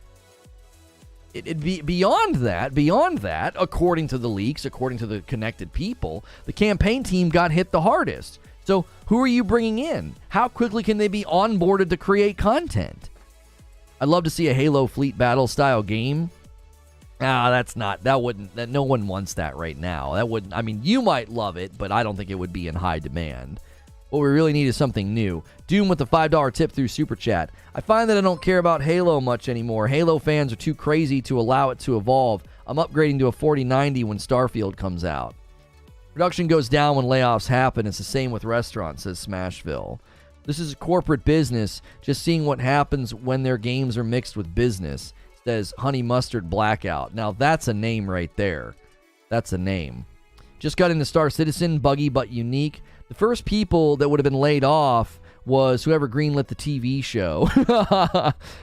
It'd be beyond that, according to the leaks, according to the connected people, the campaign team got hit the hardest. So who are you bringing in? How quickly can they be onboarded to create content? I'd love to see a Halo Fleet Battle style game. No one wants that right now. You might love it, but I don't think it would be in high demand. What we really need is something new. Doom with the $5 tip through Super Chat. I find that I don't care about Halo much anymore. Halo fans are too crazy to allow it to evolve. I'm upgrading to a 4090 when Starfield comes out. Production goes down when layoffs happen. It's the same with restaurants, says Smashville. This is a corporate business. Just seeing what happens when their games are mixed with business, says Honey Mustard Blackout. Now that's a name right there. That's a name. Just got into Star Citizen, buggy but unique. The first people that would have been laid off was whoever greenlit the TV show.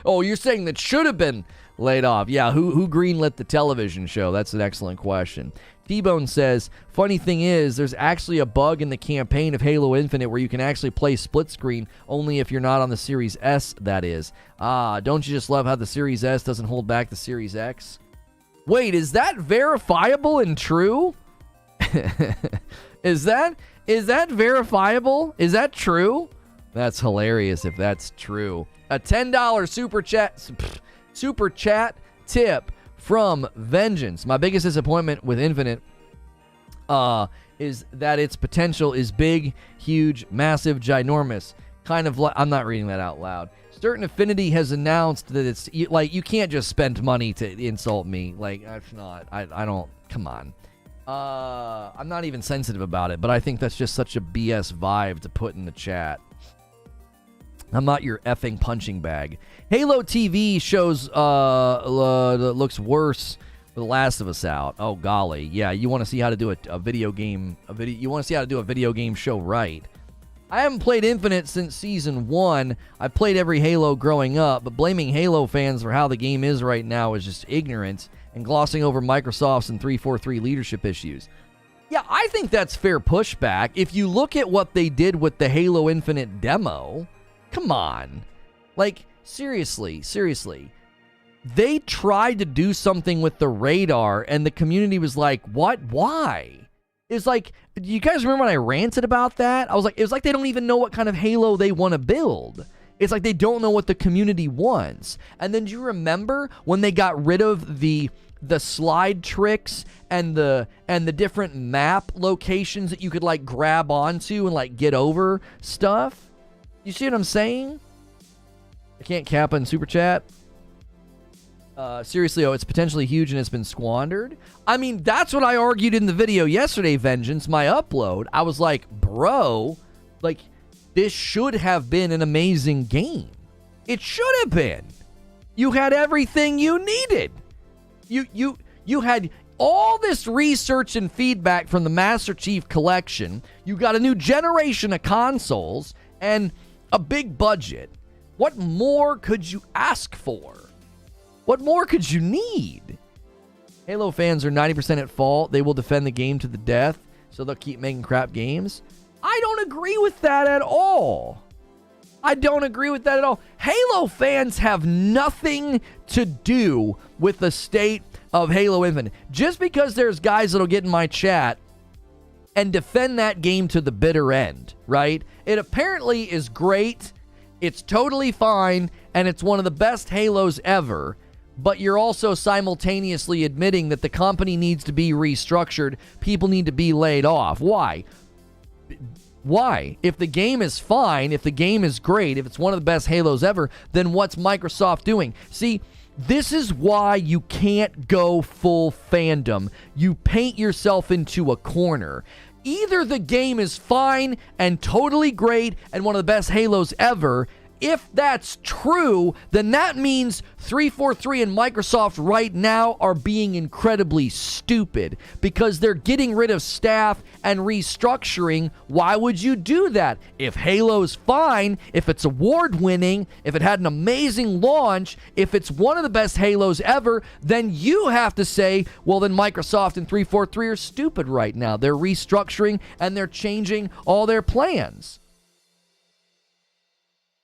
Oh, you're saying that should have been laid off. Yeah, who greenlit the television show? That's an excellent question. T-Bone says, funny thing is, there's actually a bug in the campaign of Halo Infinite where you can actually play split screen, only if you're not on the Series S, that is. Don't you just love how the Series S doesn't hold back the Series X? Wait, is that verifiable and true? Is that verifiable? Is that true? That's hilarious if that's true. A $10 super chat tip from Vengeance. My biggest disappointment with Infinite is that its potential is big, huge, massive, ginormous. Kind of like, I'm not reading that out loud. Certain Affinity has announced that it's like, you can't just spend money to insult me. Like, that's not, I don't, come on. I'm not even sensitive about it, but I think that's just such a BS vibe to put in the chat. I'm not your effing punching bag. Halo TV shows looks worse with The Last of Us out. Oh golly, yeah. You want to see how to do a video game? You want to see how to do a video game show right? I haven't played Infinite since Season 1. I played every Halo growing up, but blaming Halo fans for how the game is right now is just ignorance and glossing over Microsoft's and 343 leadership issues. Yeah, I think that's fair pushback. If you look at what they did with the Halo Infinite demo, come on. Like, seriously. They tried to do something with the radar, and the community was like, what? Why? It's like, do you guys remember when I ranted about that? I was like, it was like they don't even know what kind of Halo they want to build. It's like they don't know what the community wants. And then do you remember when they got rid of the slide tricks and the different map locations that you could like grab onto and like get over stuff? You see what I'm saying? I can't cap on Super Chat. Seriously, it's potentially huge and it's been squandered. I mean, that's what I argued in the video yesterday, Vengeance, my upload. I was like, bro, like, this should have been an amazing game. It should have been. You had everything you needed. You had all this research and feedback from the Master Chief Collection. You got a new generation of consoles and a big budget. What more could you ask for? What more could you need? Halo fans are 90% at fault. They will defend the game to the death, so they'll keep making crap games. I don't agree with that at all. Halo fans have nothing to do with the state of Halo Infinite. Just because there's guys that'll get in my chat and defend that game to the bitter end, right? It apparently is great. It's totally fine, and it's one of the best Halos ever. But you're also simultaneously admitting that the company needs to be restructured. People need to be laid off. Why? If the game is fine, if the game is great, if it's one of the best Halos ever, then what's Microsoft doing? See, This is why you can't go full fandom. You paint yourself into a corner. Either the game is fine and totally great and one of the best Halos ever. If that's true, then that means 343 and Microsoft right now are being incredibly stupid because they're getting rid of staff and restructuring. Why would you do that? If Halo's fine, if it's award-winning, if it had an amazing launch, if it's one of the best Halos ever, then you have to say, well, then Microsoft and 343 are stupid right now. They're restructuring and they're changing all their plans.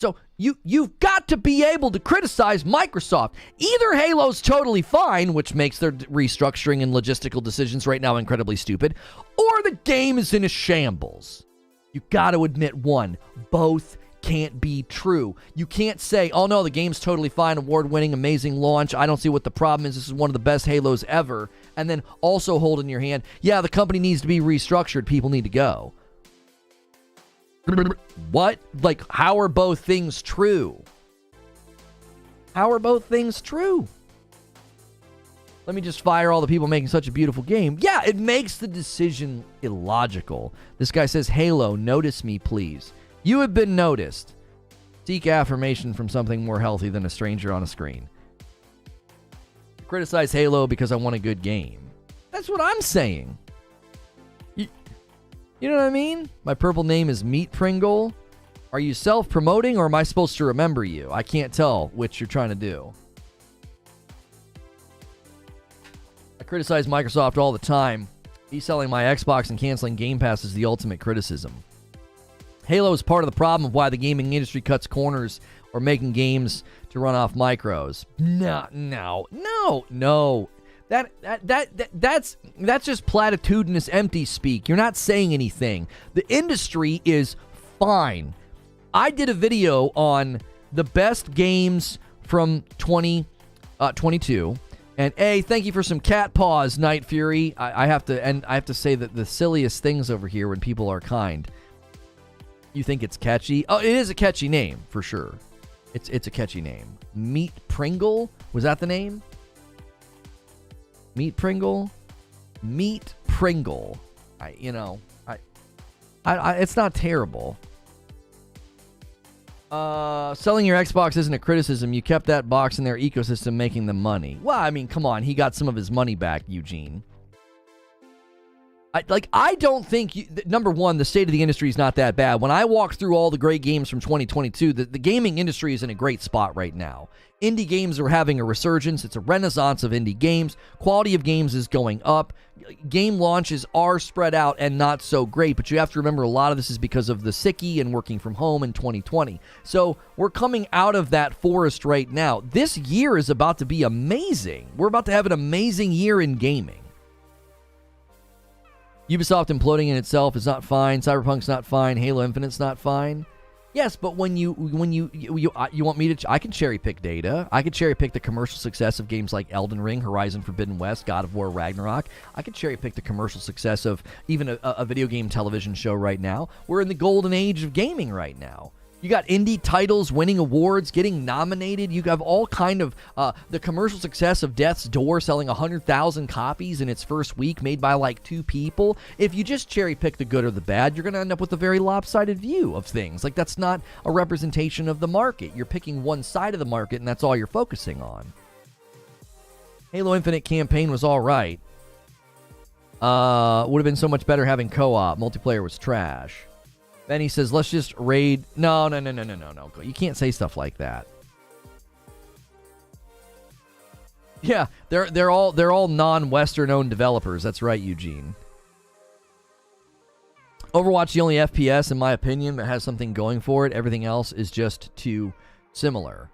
So you've got to be able to criticize Microsoft. Either Halo's totally fine, which makes their restructuring and logistical decisions right now incredibly stupid, or the game is in a shambles. You got to admit one. Both can't be true. You can't say, oh no, the game's totally fine, award-winning, amazing launch. I don't see what the problem is. This is one of the best Halos ever. And then also hold in your hand, yeah, the company needs to be restructured. People need to go. What? Like, how are both things true? How are both things true? Let me just fire all the people making such a beautiful game. Yeah, it makes the decision illogical. This guy says, Halo, notice me, please. You have been noticed. Seek affirmation from something more healthy than a stranger on a screen. Criticize Halo because I want a good game. That's what I'm saying. You know what I mean? My purple name is Meat Pringle. Are you self-promoting or am I supposed to remember you? I can't tell which you're trying to do. I criticize Microsoft all the time. Selling my Xbox and canceling Game Pass is the ultimate criticism. Halo is part of the problem of why the gaming industry cuts corners or making games to run off micros. No. That's just platitudinous empty speak. You're not saying anything. The industry is fine. I did a video on the best games from 2022. And thank you for some cat paws, Night Fury. I have to say that the silliest things over here when people are kind. You think it's catchy? Oh, it is a catchy name for sure. It's a catchy name. Meat Pringle? Was that the name? Meat Pringle? Meat Pringle. It's not terrible. Selling your Xbox isn't a criticism. You kept that box in their ecosystem making them money. Well, I mean, come on. He got some of his money back, Eugene. I don't think, number one, the state of the industry is not that bad. When I walk through all the great games from 2022, the gaming industry is in a great spot right now. Indie games are having a resurgence. It's a renaissance of indie games. Quality of games is going up. Game launches are spread out and not so great, but you have to remember a lot of this is because of the sickie and working from home in 2020. So we're coming out of that forest right now. This year is about to be amazing. We're about to have an amazing year in gaming. Ubisoft imploding in itself is not fine. Cyberpunk's not fine. Halo Infinite's not fine. Yes, but when you want me to, I can cherry pick data. I could cherry pick the commercial success of games like Elden Ring, Horizon Forbidden West, God of War, Ragnarok. I could cherry pick the commercial success of even a video game television show right now. We're in the golden age of gaming right now. You got indie titles winning awards, getting nominated. You have all kind of the commercial success of Death's Door selling 100,000 copies in its first week, made by like 2 people. If you just cherry pick the good or the bad, you're going to end up with a very lopsided view of things. Like, that's not a representation of the market. You're picking one side of the market, and that's all you're focusing on. Halo Infinite campaign was all right. Would have been so much better having co-op. Multiplayer was trash. Then he says, let's just raid. No. You can't say stuff like that. Yeah, they're all non-Western owned developers. That's right, Eugene. Overwatch, the only FPS, in my opinion, that has something going for it. Everything else is just too similar.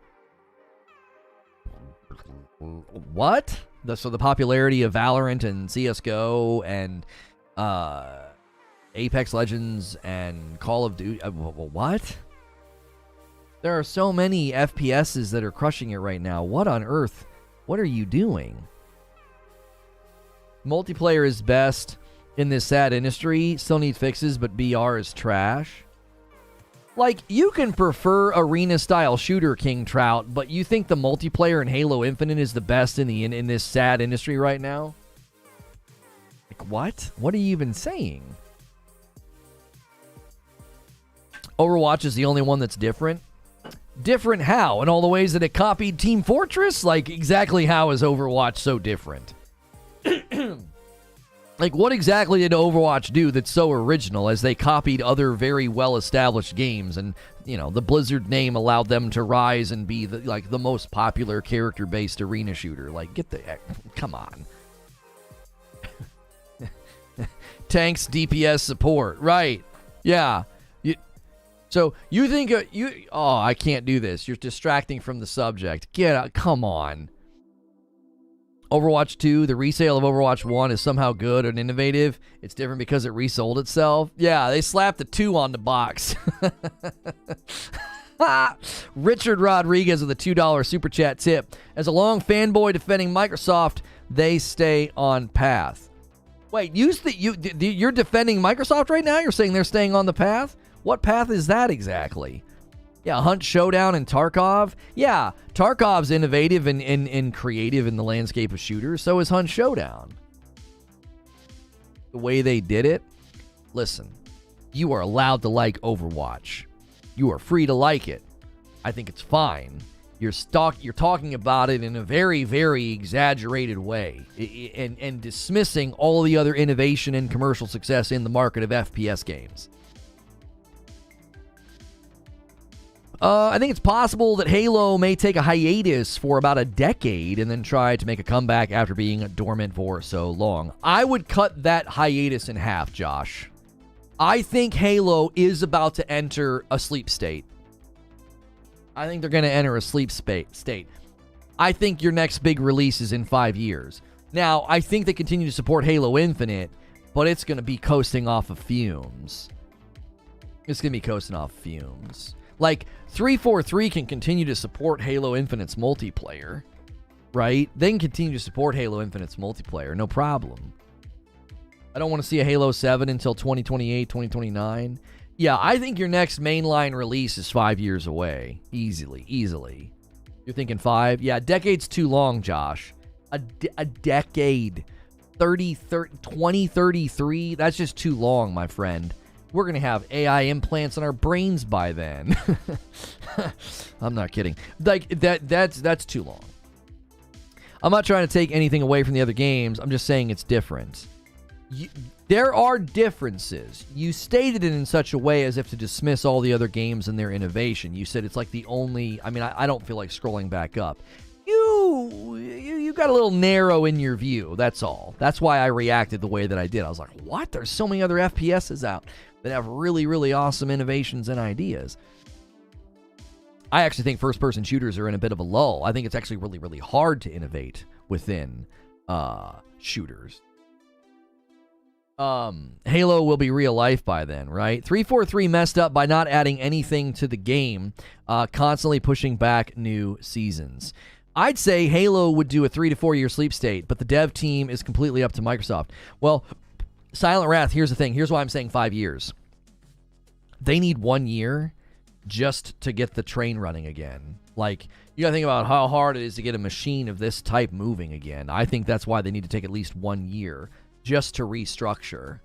What? So the popularity of Valorant and CSGO and Apex Legends and Call of Duty. What? There are so many FPSs that are crushing it right now. What on earth? What are you doing? Multiplayer is best in this sad industry. Still needs fixes, but BR is trash. Like, you can prefer arena-style shooter, King Trout, but you think the multiplayer in Halo Infinite is the best in this sad industry right now? Like, what? What are you even saying? Overwatch is the only one that's different? Different how? In all the ways that it copied Team Fortress? Like, exactly how is Overwatch so different? Like, what exactly did Overwatch do that's so original as they copied other very well-established games and, you know, the Blizzard name allowed them to rise and be, the most popular character-based arena shooter? Like, get the heck, come on. Tanks, DPS support, right. Yeah. So, you think, oh, I can't do this. You're distracting from the subject. Get out, come on. Overwatch 2, the resale of Overwatch 1 is somehow good and innovative. It's different because it resold itself. Yeah, they slapped the 2 on the box. Richard Rodriguez with a $2 super chat tip. As a long fanboy defending Microsoft, they stay on path. Wait, you're defending Microsoft right now? You're saying they're staying on the path? What path is that exactly? Yeah, Hunt Showdown and Tarkov. Yeah, Tarkov's innovative and creative in the landscape of shooters. So is Hunt Showdown. The way they did it. Listen, you are allowed to like Overwatch. You are free to like it. I think it's fine. You're talking about it in a very, very exaggerated way and dismissing all the other innovation and commercial success in the market of FPS games. I think it's possible that Halo may take a hiatus for about a decade and then try to make a comeback after being dormant for so long. I would cut that hiatus in half, Josh. I think Halo is about to enter a sleep state. I think they're going to enter a sleep state. I think your next big release is in 5 years. Now, I think they continue to support Halo Infinite, but it's going to be coasting off of fumes. It's going to be coasting off fumes. Like, 343 can continue to support Halo Infinite's multiplayer, right? They can continue to support Halo Infinite's multiplayer, no problem. I don't want to see a Halo 7 until 2028, 2029. Yeah, I think your next mainline release is 5 years away. Easily. You're thinking 5? Yeah, a decade's too long, Josh. A decade. 2033? That's just too long, my friend. We're going to have AI implants in our brains by then. I'm not kidding. Like, that's too long. I'm not trying to take anything away from the other games. I'm just saying it's different. There are differences. You stated it in such a way as if to dismiss all the other games and their innovation. You said it's like the only... I mean, I don't feel like scrolling back up. You got a little narrow in your view. That's all. That's why I reacted the way that I did. I was like, what? There's so many other FPSs out that have really, really awesome innovations and ideas. I actually think first-person shooters are in a bit of a lull. I think it's actually really, really hard to innovate within shooters. Halo will be real life by then, right? 343 messed up by not adding anything to the game, constantly pushing back new seasons. I'd say Halo would do a 3 to 4 year sleep state, but the dev team is completely up to Microsoft. Well, Silent Wrath, here's the thing. Here's why I'm saying 5 years. They need 1 year just to get the train running again. Like, you gotta think about how hard it is to get a machine of this type moving again. I think that's why they need to take at least 1 year just to restructure.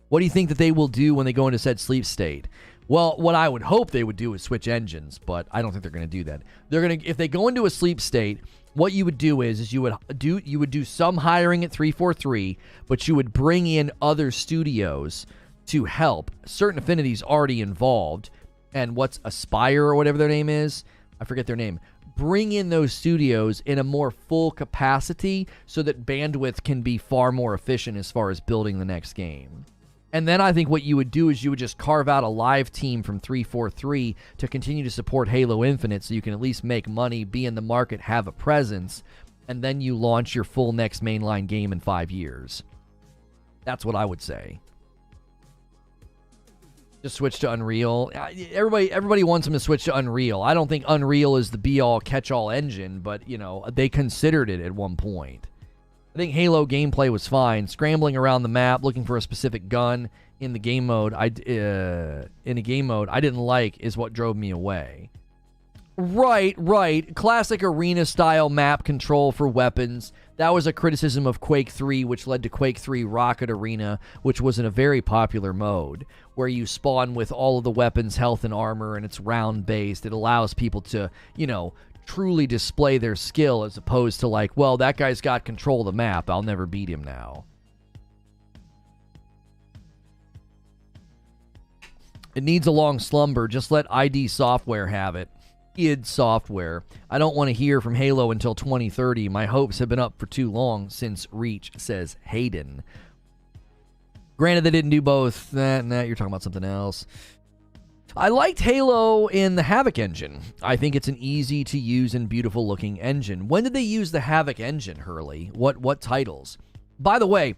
What do you think that they will do when they go into said sleep state? Well, what I would hope they would do is switch engines, but I don't think they're going to do that. They're going to, if they go into a sleep state, what you would do is you would do some hiring at 343, but you would bring in other studios to help. Certain Affinity's already involved, and what's Aspire or whatever their name is, I forget their name. Bring in those studios in a more full capacity so that bandwidth can be far more efficient as far as building the next game. And then I think what you would do is you would just carve out a live team from 343 to continue to support Halo Infinite so you can at least make money, be in the market, have a presence, and then you launch your full next mainline game in 5 years. That's what I would say. Just switch to Unreal. Everybody wants them to switch to Unreal. I don't think Unreal is the be-all, catch-all engine, but, you know, they considered it at one point. I think Halo gameplay was fine. Scrambling around the map, looking for a specific gun in the game mode, I didn't like is what drove me away. Right. Classic arena-style map control for weapons. That was a criticism of Quake 3, which led to Quake 3 Rocket Arena, which was in a very popular mode, where you spawn with all of the weapons, health, and armor, and it's round-based. It allows people to, truly display their skill, as opposed to like, well, that guy's got control of the map, I'll never beat him now. It needs a long slumber. Just let ID Software have it. id Software. I don't want to hear from Halo until 2030. My hopes have been up for too long since Reach, says Hayden. Granted, they didn't do both. Nah, you're talking about something else. I liked Halo in the Havoc engine. I think it's an easy to use and beautiful looking engine. When did they use the Havoc engine, Hurley? What titles? By the way,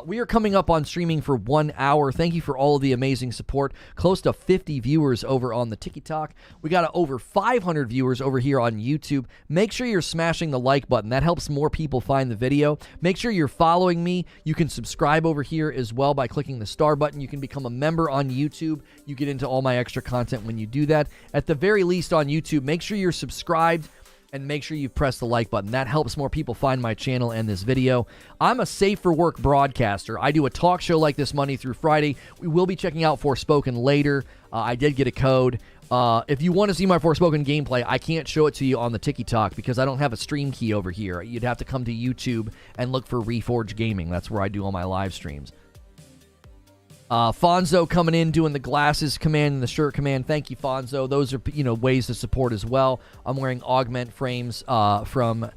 we are coming up on streaming for 1 hour. Thank you for all of the amazing support. Close to 50 viewers over on the TikTok. We got over 500 viewers over here on YouTube. Make sure you're smashing the like button. That helps more people find the video. Make sure you're following me. You can subscribe over here as well by clicking the star button. You can become a member on YouTube. You get into all my extra content when you do that. At the very least on YouTube, make sure you're subscribed. And make sure you press the like button. That helps more people find my channel and this video. I'm a safe for work broadcaster. I do a talk show like this Monday through Friday. We will be checking out Forspoken later. I did get a code. If you want to see my Forspoken gameplay, I can't show it to you on the TikTok because I don't have a stream key over here. You'd have to come to YouTube and look for Reforge Gaming. That's where I do all my live streams. Fonzo coming in, doing the glasses command and the shirt command. Thank you, Fonzo. Those are, ways to support as well. I'm wearing augment frames from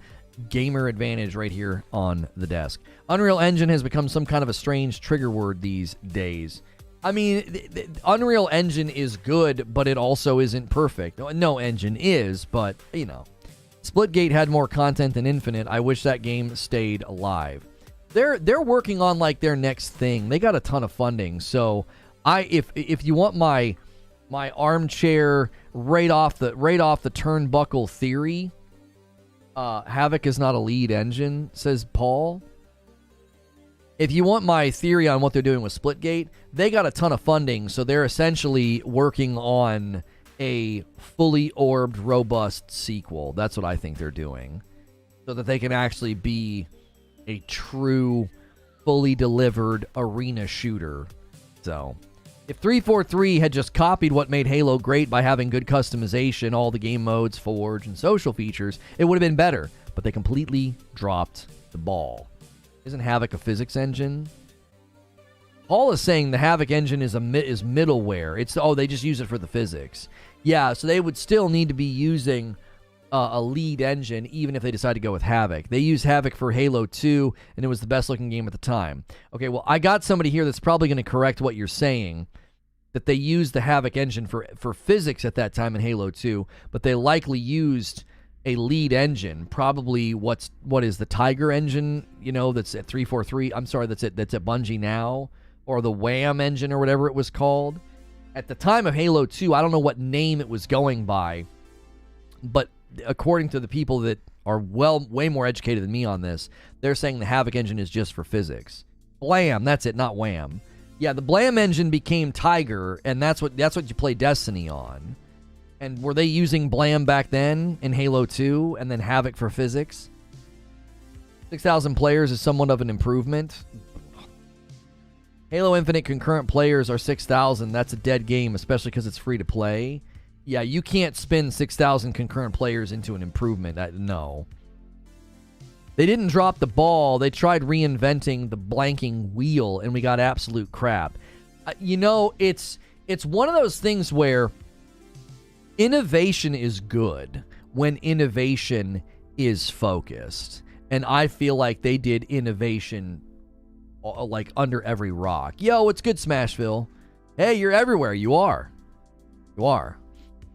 Gamer Advantage right here on the desk. Unreal Engine has become some kind of a strange trigger word these days. I mean, the Unreal Engine is good, but it also isn't perfect. No engine is, but, Splitgate had more content than Infinite. I wish that game stayed alive. They're working on like their next thing. They got a ton of funding. So if you want my armchair right off the turnbuckle theory, Havoc is not a lead engine, says Paul. If you want my theory on what they're doing with Splitgate, they got a ton of funding, so they're essentially working on a fully orbed, robust sequel. That's what I think they're doing, so that they can actually be a true, fully delivered arena shooter. So, if 343 had just copied what made Halo great by having good customization, all the game modes, Forge, and social features, it would have been better. But they completely dropped the ball. Isn't Havoc a physics engine? Paul is saying the Havoc engine is middleware. They just use it for the physics. Yeah, so they would still need to be using a lead engine, even if they decide to go with Havoc. They used Havoc for Halo 2, and it was the best-looking game at the time. Okay, well, I got somebody here that's probably going to correct what you're saying, that they used the Havoc engine for physics at that time in Halo 2, but they likely used a lead engine, probably what is the Tiger engine, that's at 343. I'm sorry, that's at Bungie now, or the WAM engine or whatever it was called. At the time of Halo 2, I don't know what name it was going by, but according to the people that are way more educated than me on this, they're saying the Havoc engine is just for physics. Blam, that's it, not Wham. Yeah, the Blam engine became Tiger, and that's what you play Destiny on. And were they using Blam back then in Halo 2, and then Havoc for physics? 6,000 players is somewhat of an improvement. Halo Infinite concurrent players are 6,000. That's a dead game, especially because it's free to play. Yeah, you can't spin 6,000 concurrent players into an improvement. No. They didn't drop the ball. They tried reinventing the blanking wheel, and we got absolute crap. It's one of those things where innovation is good when innovation is focused. And I feel like they did innovation like under every rock. Yo, it's good, Smashville. Hey, you're everywhere. You are.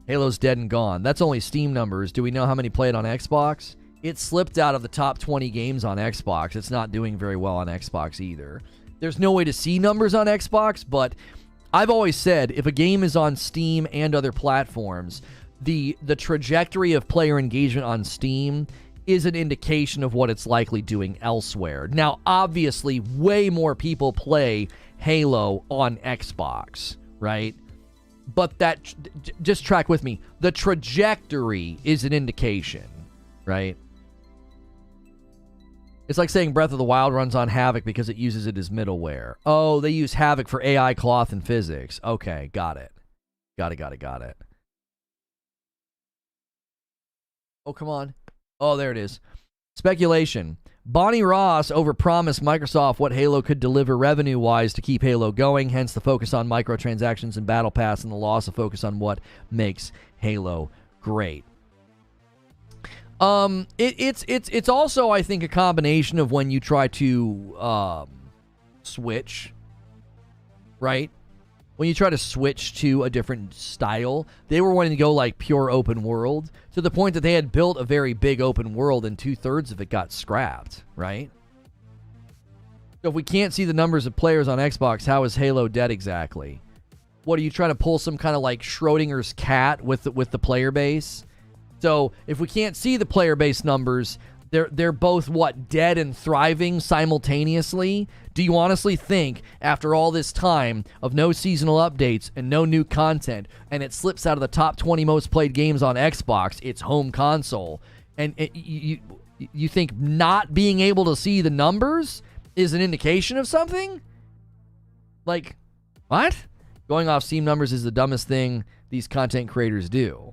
Halo's dead and gone. That's only Steam numbers. Do we know how many play it on Xbox? It slipped out of the top 20 games on Xbox. It's not doing very well on Xbox either. There's no way to see numbers on Xbox, but I've always said if a game is on Steam and other platforms, the trajectory of player engagement on Steam is an indication of what it's likely doing elsewhere. Now, obviously, way more people play Halo on Xbox, right? But that, just track with me, the trajectory is an indication, right? It's like saying Breath of the Wild runs on Havok because it uses it as middleware. Oh, they use Havok for AI, cloth, and physics. Okay, got it. Got it. Oh, come on. Oh, there it is. Speculation. Bonnie Ross overpromised Microsoft what Halo could deliver revenue-wise to keep Halo going, hence the focus on microtransactions and Battle Pass and the loss of focus on what makes Halo great. It's also, I think, a combination of when you try to switch, right? When you try to switch to a different style, they were wanting to go like pure open world to the point that they had built a very big open world and 2/3 of it got scrapped, right? So if we can't see the numbers of players on Xbox, how is Halo dead exactly? What, are you trying to pull some kind of like Schrodinger's cat with the player base? So if we can't see the player base numbers, they're both what, dead and thriving simultaneously? Do you honestly think after all this time of no seasonal updates and no new content, and it slips out of the top 20 most played games on Xbox, its home console, and you think not being able to see the numbers is an indication of something? Like, what? Going off Steam numbers is the dumbest thing these content creators do.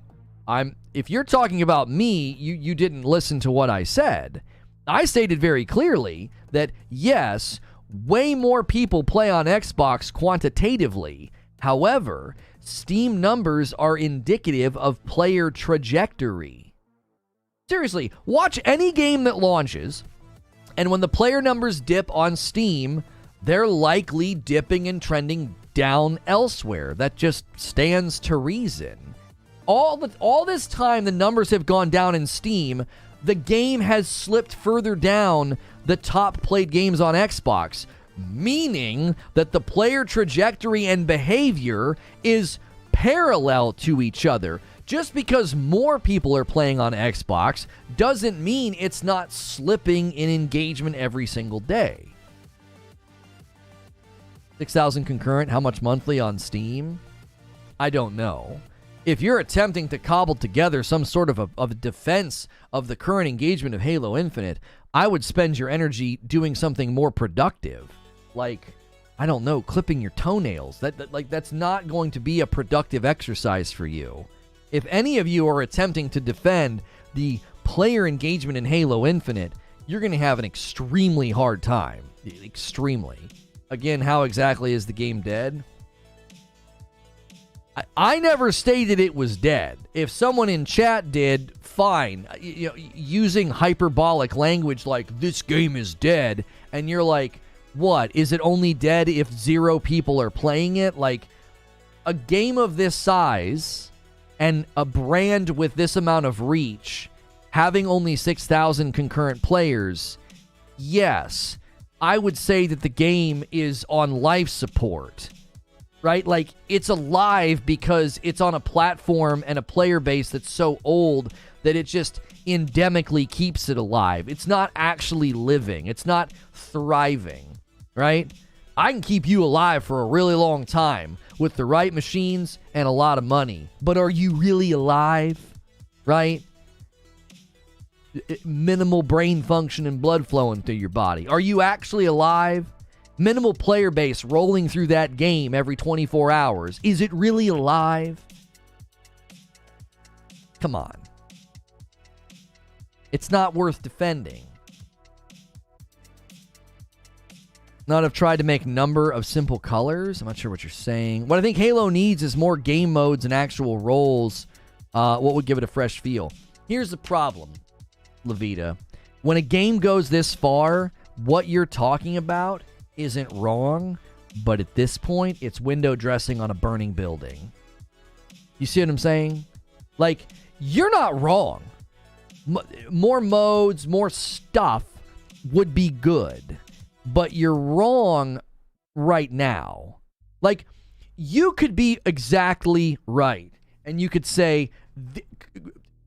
If you're talking about me, you didn't listen to what I said. I stated very clearly that, yes, way more people play on Xbox quantitatively. However, Steam numbers are indicative of player trajectory. Seriously, watch any game that launches, and when the player numbers dip on Steam, they're likely dipping and trending down elsewhere. That just stands to reason. All this time, the numbers have gone down in Steam. The game has slipped further down the top played games on Xbox, meaning that the player trajectory and behavior is parallel to each other. Just because more people are playing on Xbox doesn't mean it's not slipping in engagement every single day. 6,000 concurrent, how much monthly on Steam? I don't know. If you're attempting to cobble together some sort of a defense of the current engagement of Halo Infinite, I would spend your energy doing something more productive. Like, I don't know, clipping your toenails. That's not going to be a productive exercise for you. If any of you are attempting to defend the player engagement in Halo Infinite, you're going to have an extremely hard time. Extremely. Again, how exactly is the game dead? I never stated it was dead. If someone in chat did, fine. Using hyperbolic language like, this game is dead, and you're like, what? Is it only dead if 0 people are playing it? Like, a game of this size and a brand with this amount of reach, having only 6,000 concurrent players, yes, I would say that the game is on life support. Right? Like, it's alive because it's on a platform and a player base that's so old that it just endemically keeps it alive. It's not actually living. It's not thriving, right? I can keep you alive for a really long time with the right machines and a lot of money. But are you really alive? Right? Minimal brain function and blood flowing through your body. Are you actually alive? Minimal player base rolling through that game every 24 hours. Is it really alive? Come on. It's not worth defending. Not have tried to make number of simple colors. I'm not sure what you're saying. What I think Halo needs is more game modes and actual roles. What would give it a fresh feel? Here's the problem, Levita. When a game goes this far, what you're talking about isn't wrong, but at this point, it's window dressing on a burning building. You see what I'm saying? Like, you're not wrong. More modes, more stuff would be good, but you're wrong right now. Like, you could be exactly right, and you could say,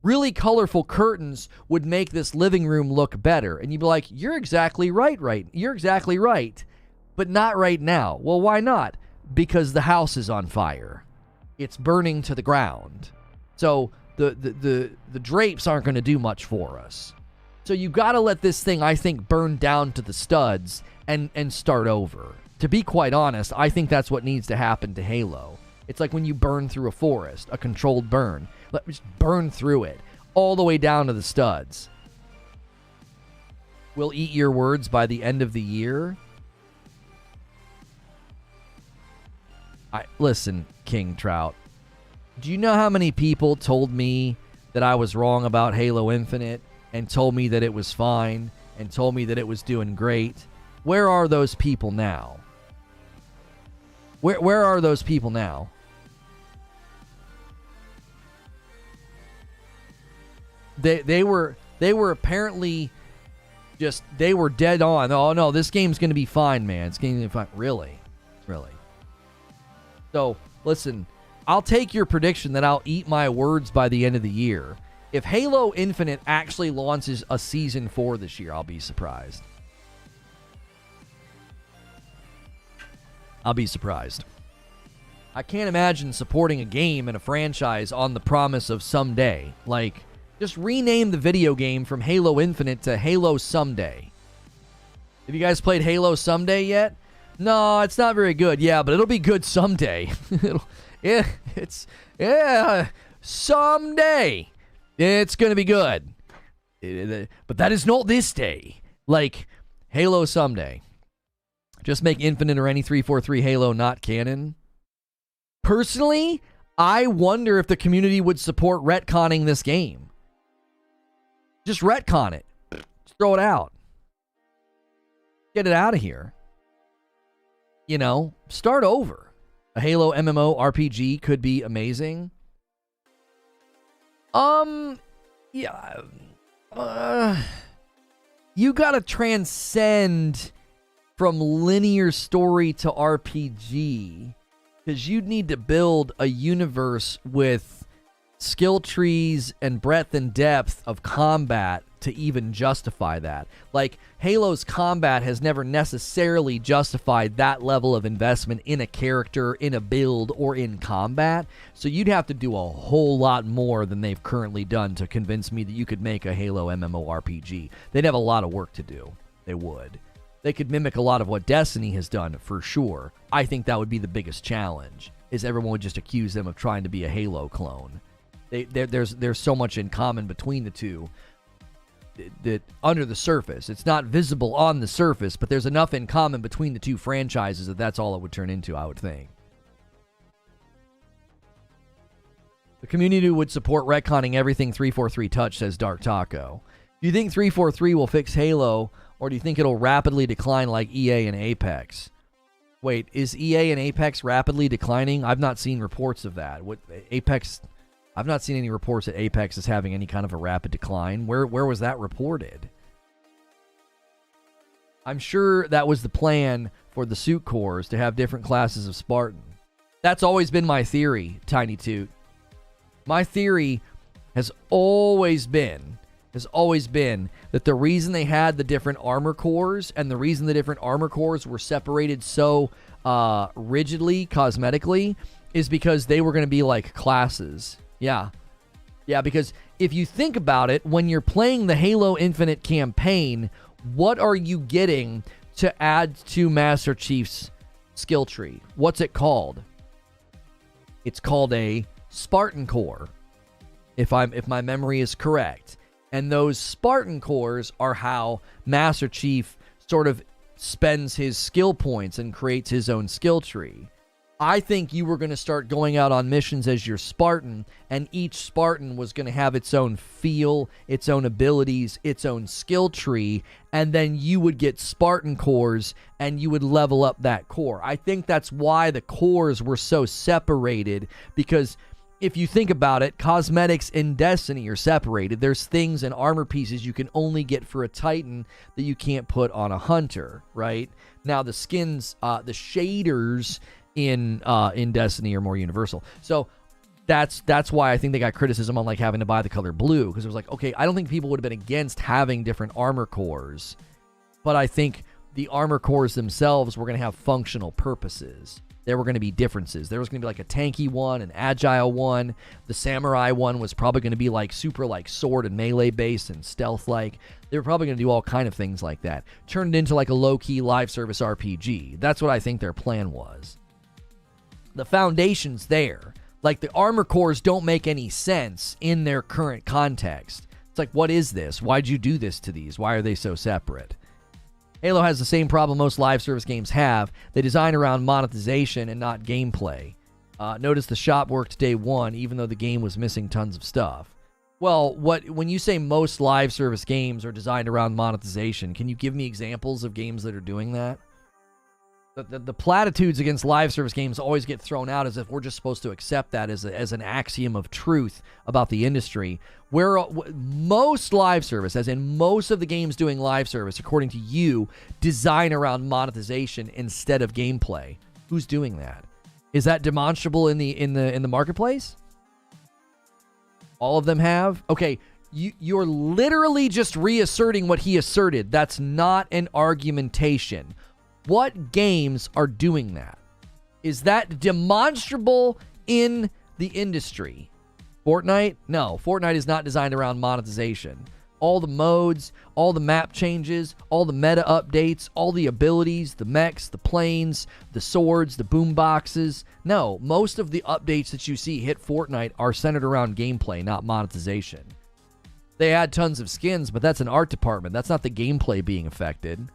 Really colorful curtains would make this living room look better. And you'd be like, you're exactly right. You're exactly right. But not right now. Well, why not? Because the house is on fire. It's burning to the ground. So the drapes aren't going to do much for us. So you got to let this thing, I think, burn down to the studs and start over. To be quite honest, I think that's what needs to happen to Halo. It's like when you burn through a forest, a controlled burn. Let me just burn through it all the way down to the studs. We'll eat your words by the end of the year. Listen, King Trout. Do you know how many people told me that I was wrong about Halo Infinite and told me that it was fine and told me that it was doing great? Where are those people now? Where are those people now? They were apparently just, they were dead on. Oh no, this game's gonna be fine, man. It's gonna be fine. Really? So, listen, I'll take your prediction that I'll eat my words by the end of the year. If Halo Infinite actually launches a Season 4 this year, I'll be surprised. I can't imagine supporting a game and a franchise on the promise of someday. Like, just rename the video game from Halo Infinite to Halo Someday. Have you guys played Halo Someday yet? No, it's not very good. Yeah, but it'll be good someday. Someday. It's going to be good. But that is not this day. Like, Halo Someday. Just make Infinite or any 343 Halo not canon. Personally, I wonder if the community would support retconning this game. Just retcon it. Just throw it out. Get it out of here. You know, start over. A Halo MMO RPG could be amazing. You gotta transcend from linear story to RPG, because you'd need to build a universe with skill trees and breadth and depth of combat to even justify that. Like, Halo's combat has never necessarily justified that level of investment in a character, in a build, or in combat. So you'd have to do a whole lot more than they've currently done to convince me that you could make a Halo MMORPG. They'd have a lot of work to do. They would. They could mimic a lot of what Destiny has done, for sure. I think that would be the biggest challenge, is everyone would just accuse them of trying to be a Halo clone. There's so much in common between the two that under the surface, it's not visible on the surface, but there's enough in common between the two franchises that that's all it would turn into, I would think. The community would support retconning everything 343 touch, says Dark Taco. Do you think 343 will fix Halo, or do you think it'll rapidly decline like EA and Apex? Wait, is EA and Apex rapidly declining? I've not seen reports of that. What Apex... I've not seen any reports that Apex is having any kind of a rapid decline. Where was that reported? I'm sure that was the plan for the suit cores, to have different classes of Spartan. That's always been my theory, Tiny Toot. My theory has always been that the reason they had the different armor cores and the reason the different armor cores were separated so rigidly, cosmetically, is because they were going to be like classes. Yeah, because if you think about it, when you're playing the Halo Infinite campaign, what are you getting to add to Master Chief's skill tree? What's it called? It's called a Spartan Core, if my memory is correct. And those Spartan Cores are how Master Chief sort of spends his skill points and creates his own skill tree. I think you were going to start going out on missions as your Spartan, and each Spartan was going to have its own feel, its own abilities, its own skill tree, and then you would get Spartan cores, and you would level up that core. I think that's why the cores were so separated, because if you think about it, cosmetics in Destiny are separated. There's things and armor pieces you can only get for a Titan that you can't put on a Hunter, right? Now, the skins, the shaders in Destiny are more universal. So that's why I think they got criticism on like having to buy the color blue, because it was like, okay, I don't think people would have been against having different armor cores, but I think the armor cores themselves were going to have functional purposes. There were going to be differences. There was going to be like a tanky one, an agile one. The samurai one was probably going to be like super like sword and melee based and stealth like. They were probably going to do all kind of things like that. Turned it into like a low-key live service RPG. That's what I think their plan was. The foundation's there. Like, the armor cores don't make any sense in their current context. It's like, what is this? Why'd you do this to these? Why are they so separate? Halo has the same problem most live service games have. They design around monetization and not gameplay. Notice the shop worked day one, even though the game was missing tons of stuff. Well, when you say most live service games are designed around monetization, can you give me examples of games that are doing that? The platitudes against live service games always get thrown out as if we're just supposed to accept that as an axiom of truth about the industry. Where most live service, as in most of the games doing live service, according to you, design around monetization instead of gameplay. Who's doing that? Is that demonstrable in the marketplace? All of them have? Okay, you're literally just reasserting what he asserted. That's not an argumentation. What games are doing that? Is that demonstrable in the industry? Fortnite? No, Fortnite is not designed around monetization. All the modes, all the map changes, all the meta updates, all the abilities, the mechs, the planes, the swords, the boom boxes. No, most of the updates that you see hit Fortnite are centered around gameplay, not monetization. They add tons of skins, but that's an art department. That's not the gameplay being affected.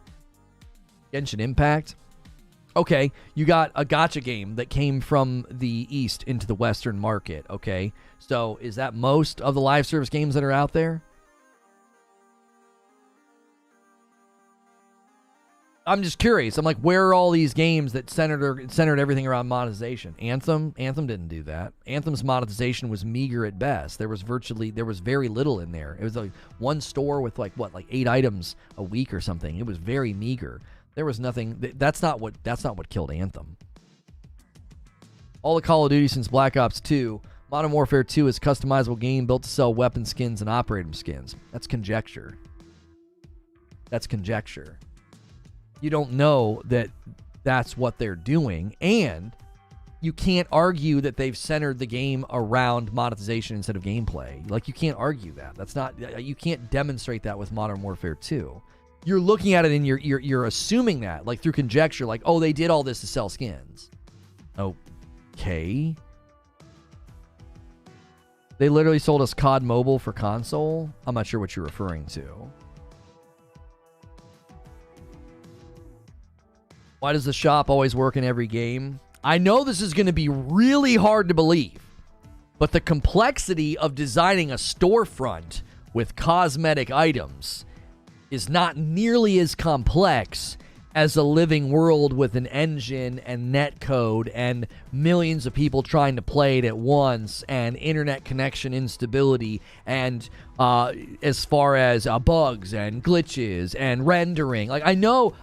Genshin Impact. Okay, you got a gacha game that came from the East into the Western market, okay? So is that most of the live service games that are out there? I'm just curious. I'm like, where are all these games that centered everything around monetization? Anthem didn't do that. Anthem's monetization was meager at best. There was very little in there. It was like one store with like 8 items a week or something. It was very meager. There was nothing. That's not what killed Anthem. All the Call of Duty since Black Ops 2, Modern Warfare 2 is a customizable game built to sell weapon skins and operating skins. That's conjecture. That's conjecture. You don't know that that's what they're doing, and you can't argue that they've centered the game around monetization instead of gameplay. Like, you can't argue that. That's not. You can't demonstrate that with Modern Warfare 2. You're looking at it and you're assuming that, like, through conjecture, like, oh, they did all this to sell skins. Okay. They literally sold us COD Mobile for console? I'm not sure what you're referring to. Why does the shop always work in every game? I know this is going to be really hard to believe, but the complexity of designing a storefront with cosmetic items is not nearly as complex as a living world with an engine and netcode and millions of people trying to play it at once and internet connection instability and as far as bugs and glitches and rendering. Like, I know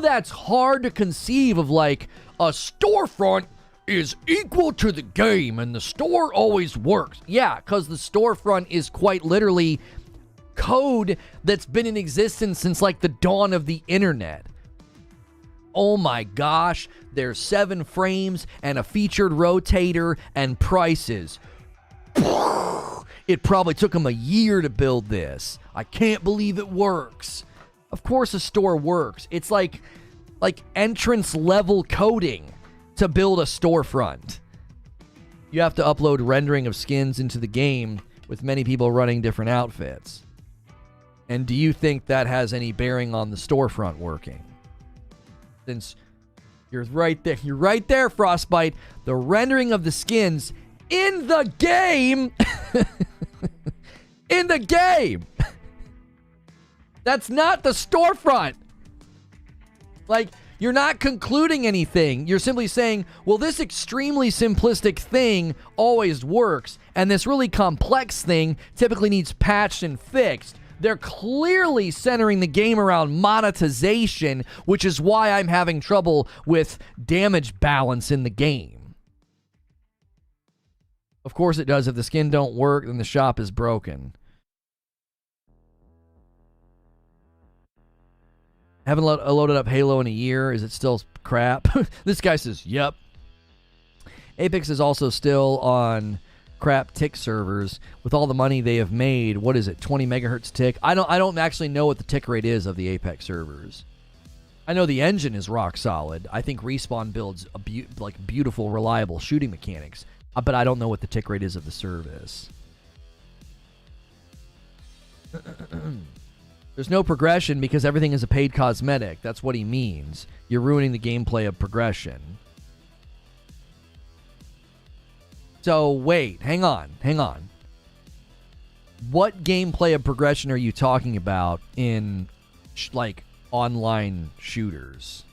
that's hard to conceive of, like, a storefront is equal to the game and the store always works. Yeah, because the storefront is quite literally code that's been in existence since like the dawn of the internet. Oh my gosh, there's 7 frames and a featured rotator and prices. It probably took them a year to build this. I can't believe it works. Of course a store works. It's like entrance level coding to build a storefront. You have to upload rendering of skins into the game with many people running different outfits. And do you think that has any bearing on the storefront working? Since you're right there, Frostbite. The rendering of the skins in the game, in the game. That's not the storefront. Like, you're not concluding anything. You're simply saying, well, this extremely simplistic thing always works, and this really complex thing typically needs patched and fixed. They're clearly centering the game around monetization, which is why I'm having trouble with damage balance in the game. Of course it does. If the skin don't work, then the shop is broken. Haven't loaded up Halo in a year. Is it still crap? This guy says, yep. Apex is also still on crap tick servers. With all the money they have made, what is it, 20 megahertz tick? I don't actually know what the tick rate is of the Apex servers. I know the engine is rock solid. I think Respawn builds beautiful, reliable shooting mechanics. But I don't know what the tick rate is of the service. There's no progression because everything is a paid cosmetic. That's what he means. You're ruining the gameplay of progression. So, wait. Hang on. What gameplay of progression are you talking about in, online shooters?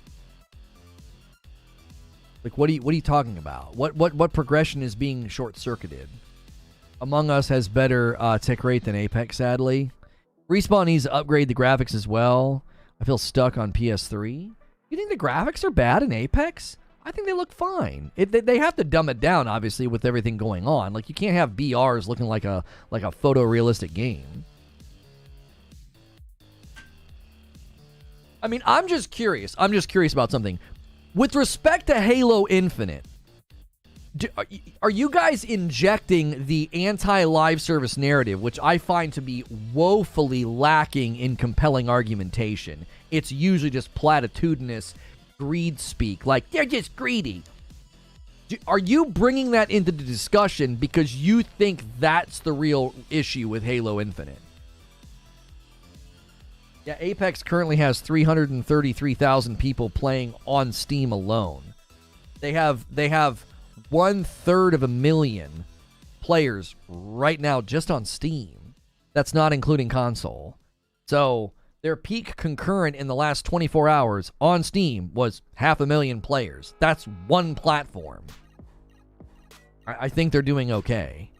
What are you talking about? What progression is being short-circuited? Among Us has better tick rate than Apex, sadly. Respawn needs to upgrade the graphics as well. I feel stuck on PS3. You think the graphics are bad in Apex? I think they look fine. They have to dumb it down, obviously, with everything going on. You can't have BRs looking like a photorealistic game. I mean, I'm just curious about something. With respect to Halo Infinite, are you guys injecting the anti-live service narrative, which I find to be woefully lacking in compelling argumentation? It's usually just platitudinous greed speak, they're just greedy. Are you bringing that into the discussion because you think that's the real issue with Halo Infinite? Yeah, Apex currently has 333,000 people playing on Steam alone. They have 1/3 of a million players right now just on Steam. That's not including console. So their peak concurrent in the last 24 hours on Steam was 500,000 players. That's one platform. I think they're doing okay.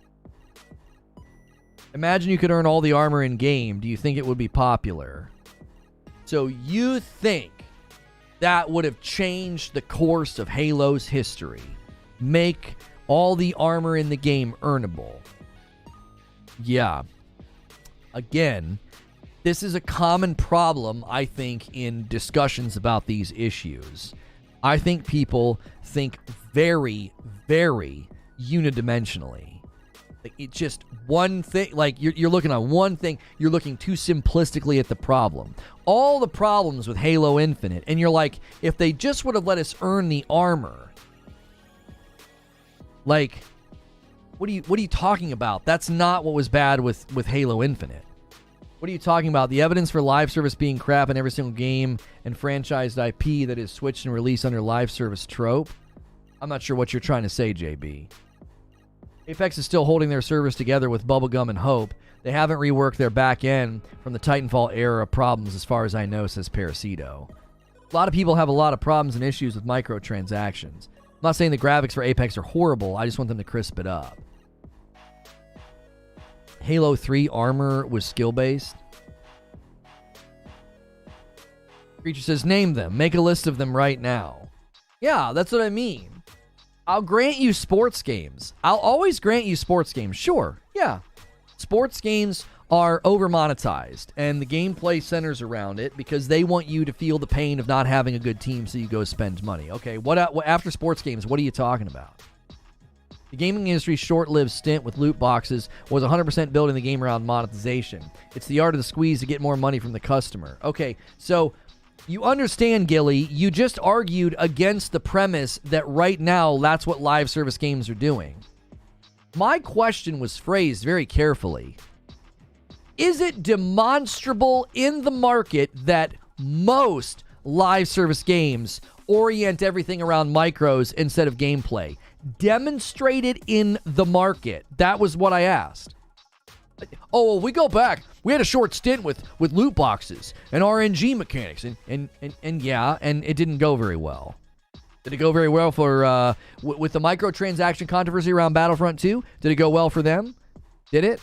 Imagine you could earn all the armor in game. Do you think it would be popular? So you think that would have changed the course of Halo's history? Make all the armor in the game earnable? Yeah. Again, this is a common problem, I think, in discussions about these issues. I think people think very, very unidimensionally. It's just one thing. You're looking at one thing. You're looking too simplistically at the problem. All the problems with Halo Infinite, and you're like, if they just would have let us earn the armor. What are you talking about? That's not what was bad with Halo Infinite. What are you talking about? The evidence for live service being crap in every single game and franchised IP that is switched and released under live service trope? I'm not sure what you're trying to say, JB. Apex is still holding their servers together with Bubblegum and Hope. They haven't reworked their back end from the Titanfall era problems as far as I know, says Parasito. A lot of people have a lot of problems and issues with microtransactions. I'm not saying the graphics for Apex are horrible. I just want them to crisp it up. Halo 3 armor was skill-based. Creature says, name them. Make a list of them right now. Yeah, that's what I mean. I'll grant you sports games. I'll always grant you sports games. Sure, yeah. Sports games are over-monetized, and the gameplay centers around it because they want you to feel the pain of not having a good team, so you go spend money. Okay, what after sports games, what are you talking about? The gaming industry's short-lived stint with loot boxes was 100% building the game around monetization. It's the art of the squeeze to get more money from the customer. Okay, so you understand, Gilly, you just argued against the premise that right now that's what live service games are doing. My question was phrased very carefully. Is it demonstrable in the market that most live service games orient everything around micros instead of gameplay? Demonstrated in the market. That was what I asked. Oh, well, we go back. We had a short stint with loot boxes and RNG mechanics, and yeah, and it didn't go very well. Did it go very well for with the microtransaction controversy around Battlefront 2? Did it go well for them? Did it?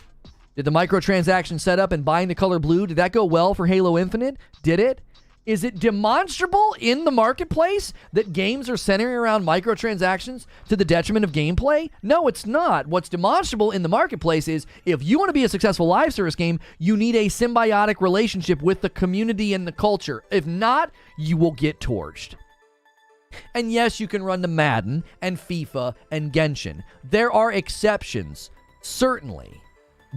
Did the microtransaction setup and buying the color blue, did that go well for Halo Infinite? Did it? Is it demonstrable in the marketplace that games are centering around microtransactions to the detriment of gameplay? No, it's not. What's demonstrable in the marketplace is if you want to be a successful live service game, you need a symbiotic relationship with the community and the culture. If not, you will get torched. And yes, you can run to Madden and FIFA and Genshin. There are exceptions, certainly.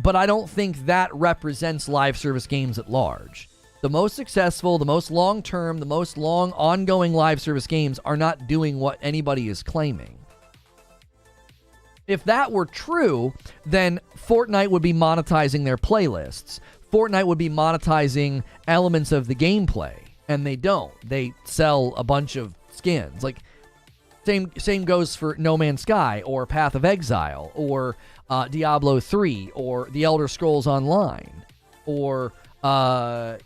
But I don't think that represents live service games at large. The most successful, the most long-term, the most long ongoing live service games are not doing what anybody is claiming. If that were true, then Fortnite would be monetizing their playlists. Fortnite would be monetizing elements of the gameplay, and they don't. They sell a bunch of skins. Like, same goes for No Man's Sky or Path of Exile or Diablo 3 or The Elder Scrolls Online or CSGO.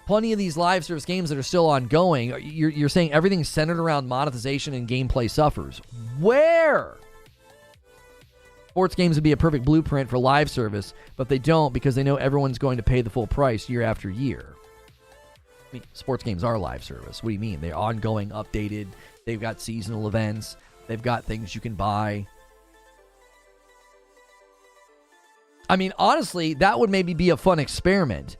Plenty of these live service games that are still ongoing. You're saying everything's centered around monetization and gameplay suffers. Where? Sports games would be a perfect blueprint for live service, but they don't because they know everyone's going to pay the full price year after year. I mean, sports games are live service. What do you mean? They're ongoing, updated. They've got seasonal events. They've got things you can buy. I mean, honestly, that would maybe be a fun experiment.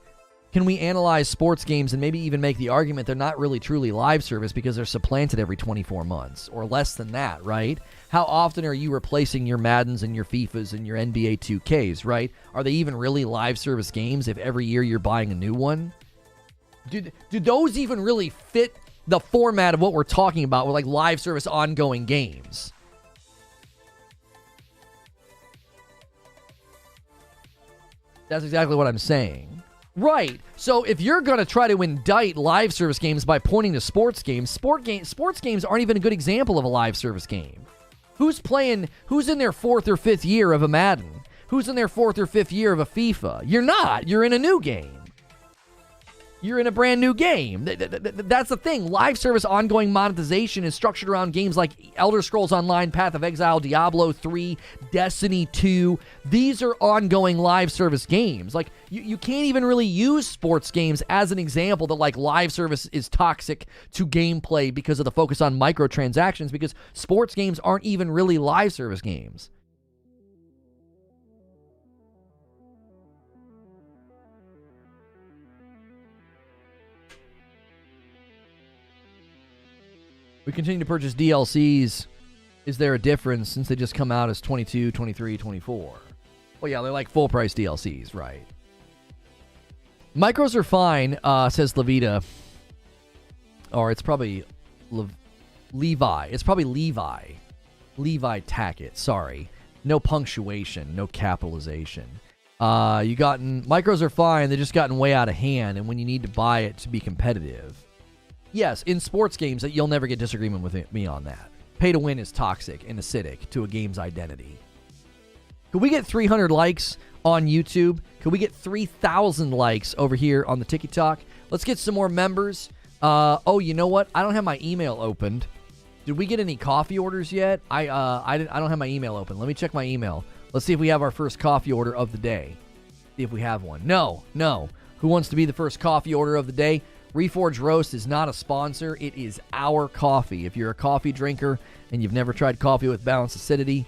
Can we analyze sports games and maybe even make the argument they're not really truly live service because they're supplanted every 24 months or less than that, right? How often are you replacing your Maddens and your FIFAs and your NBA 2Ks, right? Are they even really live service games if every year you're buying a new one? Do those even really fit the format of what we're talking about with like live service ongoing games? That's exactly what I'm saying. Right. So if you're going to try to indict live service games by pointing to sports games, sports games aren't even a good example of a live service game. Who's in their 4th or 5th year of a Madden? Who's in their 4th or 5th year of a FIFA? You're not. You're in a new game. You're in a brand new game. That's the thing. Live service ongoing monetization is structured around games like Elder Scrolls Online, Path of Exile, Diablo 3, Destiny 2. These are ongoing live service games. Like, you can't even really use sports games as an example that, like, live service is toxic to gameplay because of the focus on microtransactions, because sports games aren't even really live service games. We continue to purchase DLCs. Is there a difference since they just come out as 22, 23, 24? Well, yeah, they're like full-price DLCs, right? Micros are fine, says Levita. Or it's probably Levi. It's probably Levi. Levi Tackett, sorry. No punctuation, no capitalization. Micros are fine, they've just gotten way out of hand, and when you need to buy it to be competitive. Yes, in sports games, you'll never get disagreement with me on that. Pay to win is toxic and acidic to a game's identity. Could we get 300 likes on YouTube? Could we get 3,000 likes over here on the TikTok? Let's get some more members. Oh, you know what? I don't have my email opened. Did we get any coffee orders yet? I don't have my email open. Let me check my email. Let's see if we have our first coffee order of the day. See if we have one. No. Who wants to be the first coffee order of the day? Reforge Roast is not a sponsor. It is our coffee. If you're a coffee drinker and you've never tried coffee with balanced acidity,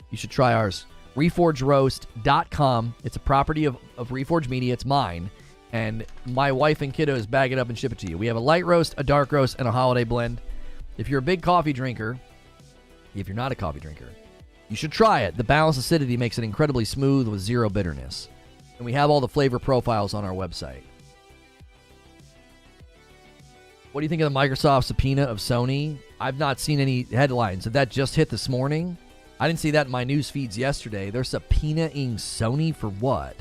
you should try ours. ReforgeRoast.com. It's a property of Reforge Media. It's mine. And my wife and kiddos bag it up and ship it to you. We have a light roast, a dark roast, and a holiday blend. If you're a big coffee drinker, if you're not a coffee drinker, you should try it. The balanced acidity makes it incredibly smooth with zero bitterness. And we have all the flavor profiles on our website. What do you think of the Microsoft subpoena of Sony? I've not seen any headlines. Did that just hit this morning? I didn't see that in my news feeds yesterday. They're subpoenaing Sony for what?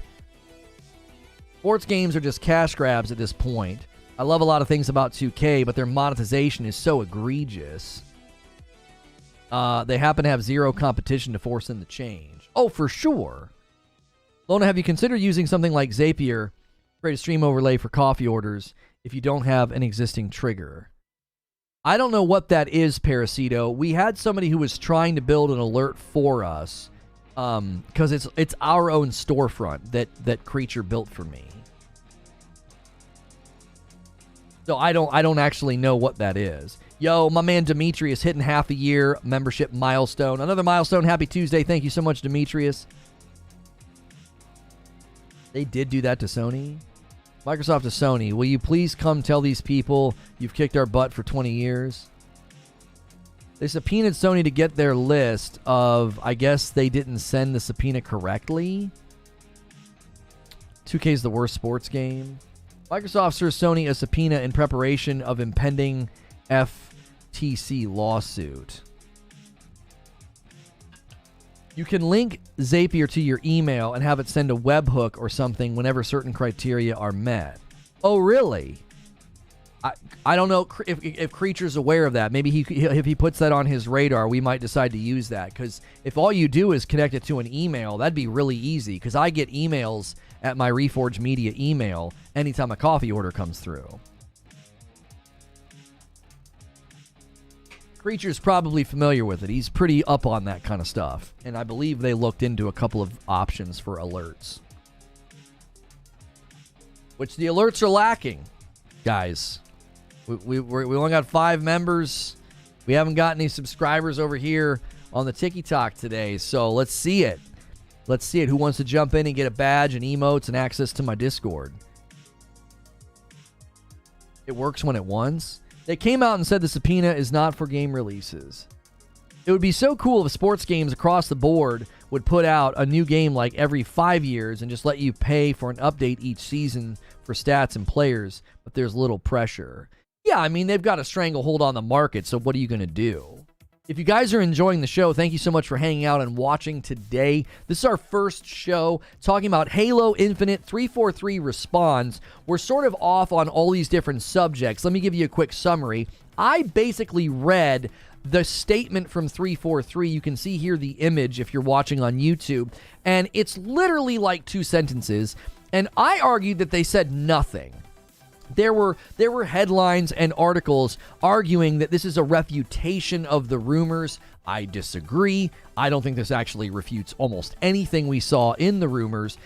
Sports games are just cash grabs at this point. I love a lot of things about 2K, but their monetization is so egregious. They happen to have zero competition to force them to change. Oh, for sure. Lono, have you considered using something like Zapier, create a stream overlay for coffee orders, if you don't have an existing trigger? I don't know what that is, Parasito. We had somebody who was trying to build an alert for us because it's our own storefront that Creature built for me. So I don't actually know what that is. Yo, my man Demetrius hitting half a year membership milestone. Another milestone. Happy Tuesday. Thank you so much, Demetrius. They did do that to Sony. Microsoft to Sony. Will you please come tell these people you've kicked our butt for 20 years? They subpoenaed Sony to get their list of, I guess they didn't send the subpoena correctly. 2K is the worst sports game. Microsoft serves Sony a subpoena in preparation of impending FTC lawsuit. You can link Zapier to your email and have it send a webhook or something whenever certain criteria are met. Oh, really? I don't know if Creature's aware of that. Maybe if he puts that on his radar, we might decide to use that. Because if all you do is connect it to an email, that'd be really easy. Because I get emails at my Reforge Media email anytime a coffee order comes through. Creature's probably familiar with it. He's pretty up on that kind of stuff. And I believe they looked into a couple of options for alerts. Which the alerts are lacking, guys. We only got 5 members. We haven't got any subscribers over here on the TikTok today. So let's see it. Let's see it. Who wants to jump in and get a badge and emotes and access to my Discord? It works when it wants. They came out and said the subpoena is not for game releases. It would be so cool if sports games across the board would put out a new game like every 5 years and just let you pay for an update each season for stats and players, but there's little pressure. Yeah, I mean, they've got a stranglehold on the market, so what are you going to do? If you guys are enjoying the show, thank you so much for hanging out and watching today. This is our first show talking about Halo Infinite. 343 responds. We're sort of off on all these different subjects. Let me give you a quick summary. I basically read the statement from 343. You can see here the image if you're watching on YouTube, and it's literally like 2 sentences, and I argued that they said nothing. There were headlines and articles arguing that this is a refutation of the rumors. I disagree. I don't think this actually refutes almost anything we saw in the rumors,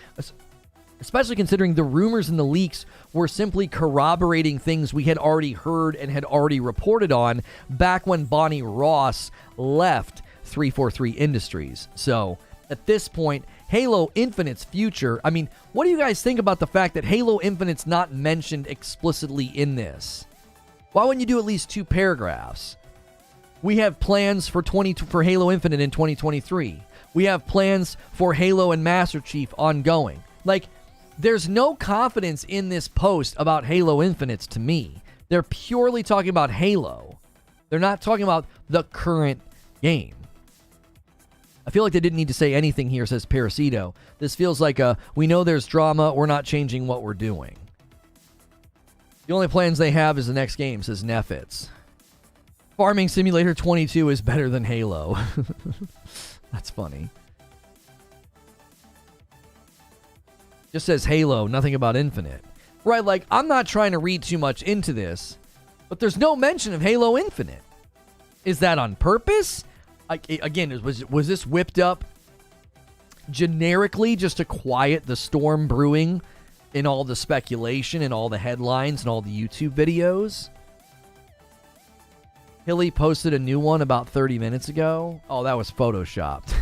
especially considering the rumors and the leaks were simply corroborating things we had already heard and had already reported on back when Bonnie Ross left 343 Industries. So at this point, Halo Infinite's future, I mean, what do you guys think about the fact that Halo Infinite's not mentioned explicitly in this? Why wouldn't you do at least 2 paragraphs? We have plans for Halo Infinite in 2023. We have plans for Halo and Master Chief ongoing. Like, there's no confidence in this post about Halo Infinite to me. They're purely talking about Halo. They're not talking about the current game. I feel like they didn't need to say anything here, says Parasito. This feels like we know there's drama, we're not changing what we're doing. The only plans they have is the next game, says Nefitz. Farming Simulator 22 is better than Halo. That's funny. Just says Halo, nothing about Infinite. Right, like, I'm not trying to read too much into this, but there's no mention of Halo Infinite. Is that on purpose? Again, was this whipped up generically just to quiet the storm brewing in all the speculation and all the headlines and all the YouTube videos? Hilly posted a new one about 30 minutes ago. Oh, that was photoshopped.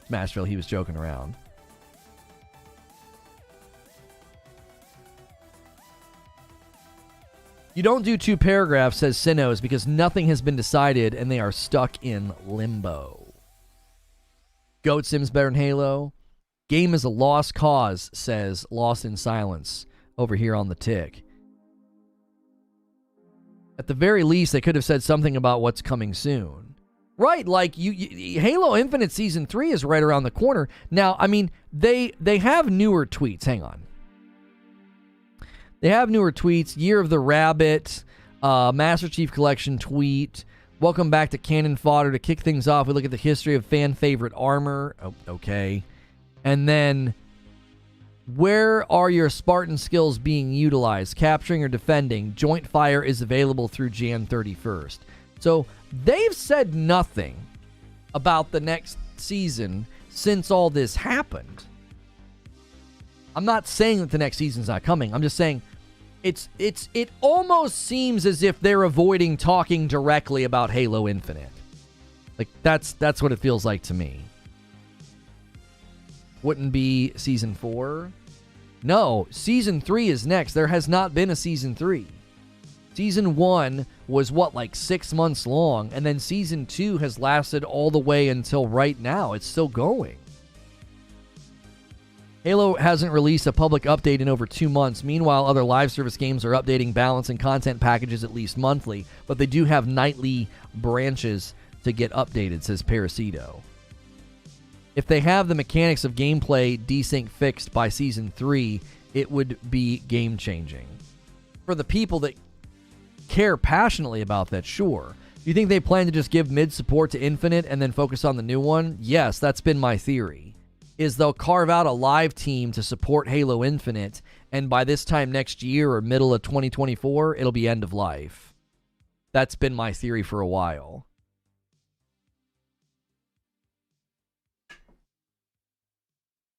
Smashville, he was joking around. You don't do 2 paragraphs, says Sinos, because nothing has been decided and they are stuck in limbo. Goat Sim's better than Halo. Game is a lost cause, says Lost in Silence over here on the tick. At the very least, they could have said something about what's coming soon. Right, like Halo Infinite Season 3 is right around the corner. Now, I mean, they have newer tweets. Hang on. They have newer tweets. Year of the Rabbit, Master Chief Collection tweet. Welcome back to Cannon Fodder. To kick things off, we look at the history of fan favorite armor. Oh, okay. And then, where are your Spartan skills being utilized? Capturing or defending? Joint fire is available through Jan 31st. So they've said nothing about the next season since all this happened. I'm not saying that the next season's not coming. I'm just saying it almost seems as if they're avoiding talking directly about Halo Infinite. Like, that's what it feels like to me. Wouldn't be Season 4? No, Season 3 is next. There has not been a Season 3. Season 1 was, like 6 months long, and then Season 2 has lasted all the way until right now. It's still going. Halo hasn't released a public update in over 2 months. Meanwhile, other live service games are updating balance and content packages at least monthly, but they do have nightly branches to get updated, says Parasito. If they have the mechanics of gameplay desync fixed by Season 3, it would be game-changing. For the people that care passionately about that, sure. Do you think they plan to just give mid-support to Infinite and then focus on the new one? Yes, that's been my theory. Is they'll carve out a live team to support Halo Infinite, and by this time next year or middle of 2024, it'll be end of life. That's been my theory for a while.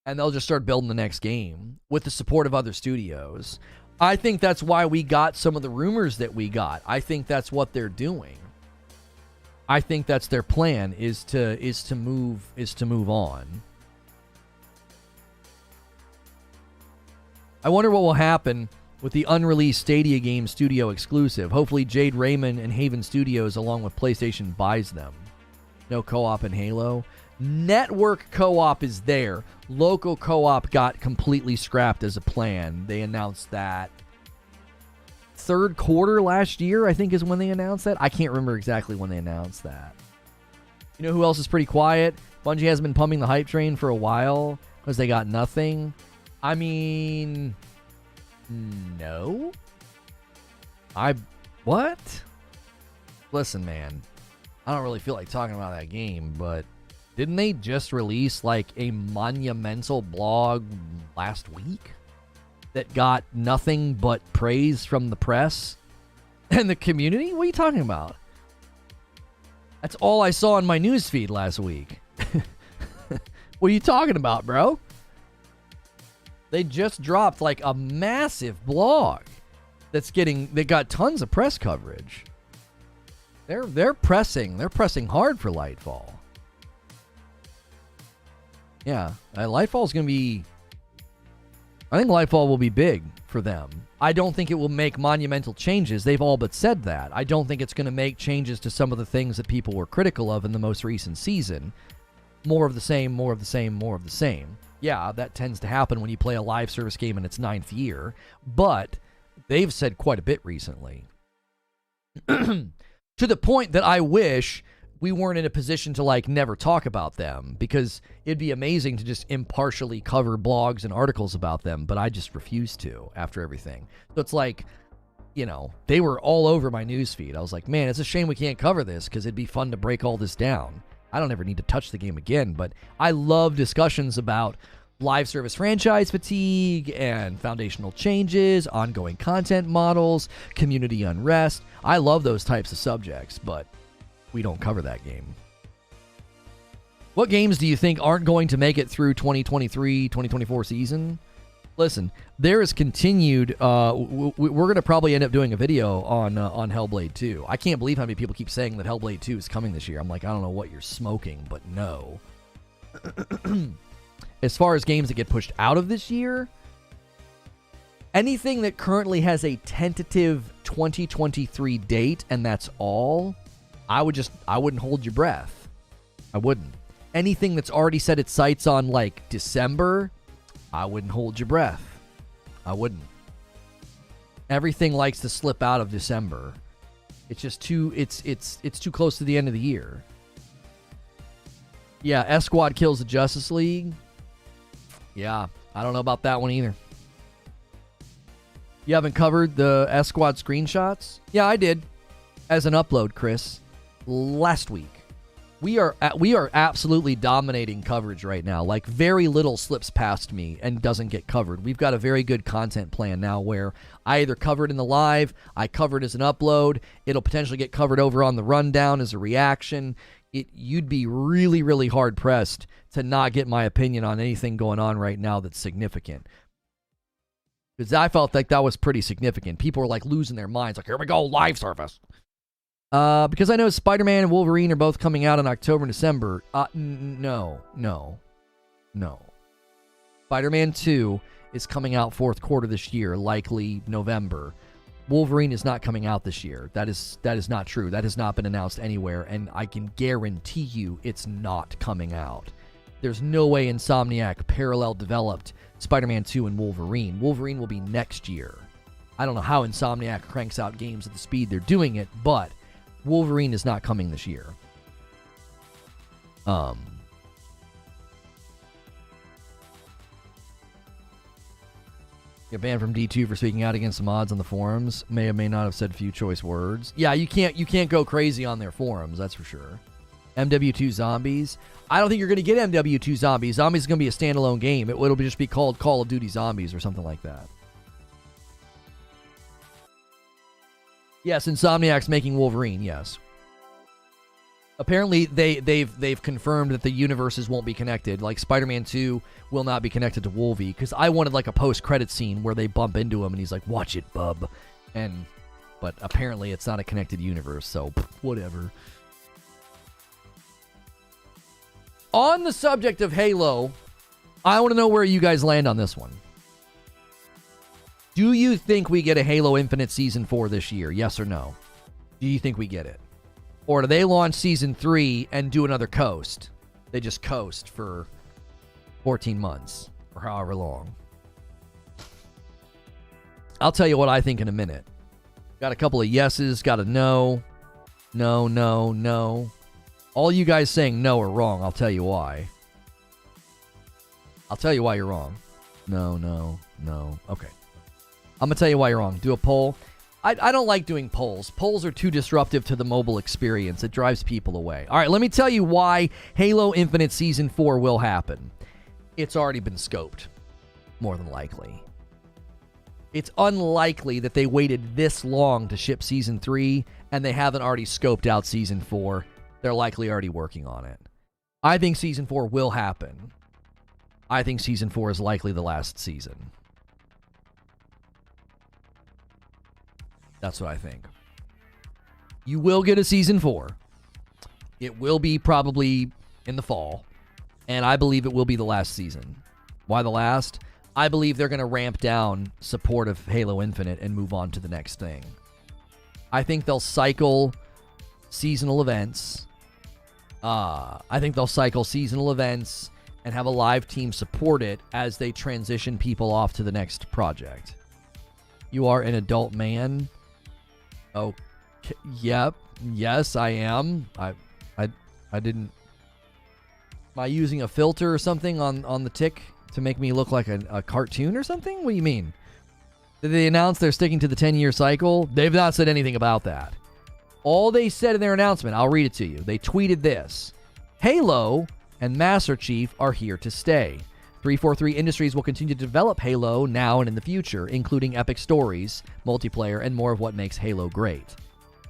And they'll just start building the next game with the support of other studios. I think that's why we got some of the rumors that we got. I think that's what they're doing. I think that's their plan is to move on. I wonder what will happen with the unreleased Stadia game studio exclusive. Hopefully Jade Raymond and Haven Studios along with PlayStation buys them. No co-op in Halo. Network co-op is there. Local co-op got completely scrapped as a plan. They announced that third quarter last year, I think, is when they announced that. I can't remember exactly when they announced that. You know who else is pretty quiet? Bungie has been pumping the hype train for a while because they got nothing. I mean, no. What? Listen, man, I don't really feel like talking about that game, but didn't they just release like a monumental blog last week that got nothing but praise from the press and the community? What are you talking about? That's all I saw in my newsfeed last week. What are you talking about, bro? They just dropped like a massive blog that got tons of press coverage. They're pressing hard for Lightfall. Yeah, Lightfall's going to be... I think Lightfall will be big for them. I don't think it will make monumental changes. They've all but said that. I don't think it's going to make changes to some of the things that people were critical of in the most recent season. More of the same, more of the same, more of the same. Yeah, that tends to happen when you play a live service game in its 9th year, but they've said quite a bit recently. To the point that I wish we weren't in a position to like never talk about them, because it'd be amazing to just impartially cover blogs and articles about them, but I just refuse to after everything. So it's like, you know, they were all over my newsfeed. I was like, man, it's a shame we can't cover this because it'd be fun to break all this down. I don't ever need to touch the game again, but I love discussions about live service franchise fatigue and foundational changes, ongoing content models, community unrest. I love those types of subjects, but we don't cover that game. What games do you think aren't going to make it through 2023-2024 season? Listen, there is continued... we're going to probably end up doing a video on Hellblade 2. I can't believe how many people keep saying that Hellblade 2 is coming this year. I'm like, I don't know what you're smoking, but no. As far as games that get pushed out of this year, anything that currently has a tentative 2023 date, and that's all, I wouldn't hold your breath. I wouldn't. Anything that's already set its sights on, like, December... I wouldn't hold your breath. I wouldn't. Everything likes to slip out of December. It's just too too close to the end of the year. Yeah, S-Squad kills the Justice League. Yeah, I don't know about that one either. You haven't covered the S-Squad screenshots? Yeah, I did. As an upload, Chris. Last week. We are absolutely dominating coverage right now. Like, very little slips past me and doesn't get covered. We've got a very good content plan now where I either cover it in the live, I cover it as an upload, it'll potentially get covered over on the rundown as a reaction. You'd be really, really hard-pressed to not get my opinion on anything going on right now that's significant. Because I felt like that was pretty significant. People were like losing their minds. Like, here we go, live service. Because I know Spider-Man and Wolverine are both coming out in October and December. No. Spider-Man 2 is coming out fourth quarter this year, likely November. Wolverine is not coming out this year. That is not true. That has not been announced anywhere, and I can guarantee you it's not coming out. There's no way Insomniac parallel developed Spider-Man 2 and Wolverine. Wolverine will be next year. I don't know how Insomniac cranks out games at the speed they're doing it, but Wolverine is not coming this year. Get banned from D2 for speaking out against the mods on the forums. May or may not have said few choice words. Yeah, you can't go crazy on their forums, that's for sure. MW2 Zombies. I don't think you're going to get MW2 Zombies. Zombies is going to be a standalone game. It'll just be called Call of Duty Zombies or something like that. Yes, Insomniac's making Wolverine, yes. Apparently, they've confirmed that the universes won't be connected. Like, Spider-Man 2 will not be connected to Wolvie, because I wanted, like, a post-credit scene where they bump into him, and he's like, watch it, bub. But apparently, it's not a connected universe, so whatever. On the subject of Halo, I want to know where you guys land on this one. Do you think we get a Halo Infinite Season 4 this year? Yes or no? Do you think we get it? Or do they launch Season 3 and do another coast? They just coast for 14 months or however long. I'll tell you what I think in a minute. Got a couple of yeses, got a no. No, no, no. All you guys saying no are wrong. I'll tell you why. I'll tell you why you're wrong. No, no, no. Okay. I'm going to tell you why you're wrong. Do a poll. I don't like doing polls. Polls are too disruptive to the mobile experience. It drives people away. All right, let me tell you why Halo Infinite Season 4 will happen. It's already been scoped, more than likely. It's unlikely that they waited this long to ship Season 3, and they haven't already scoped out Season 4. They're likely already working on it. I think Season 4 will happen. I think Season 4 is likely the last season. That's what I think. You will get a Season 4. It will be probably in the fall. And I believe it will be the last season. Why the last? I believe they're going to ramp down support of Halo Infinite and move on to the next thing. I think they'll cycle seasonal events. And have a live team support it as they transition people off to the next project. You are an adult man. Okay. Yep. Yes, I am. I didn't. Am I using a filter or something on the tick to make me look like a cartoon or something? What do you mean? Did they announce they're sticking to the 10-year cycle? They've not said anything about that. All they said in their announcement, I'll read it to you. They tweeted this. Halo and Master Chief are here to stay. 343 Industries will continue to develop Halo now and in the future, including epic stories, multiplayer, and more of what makes Halo great.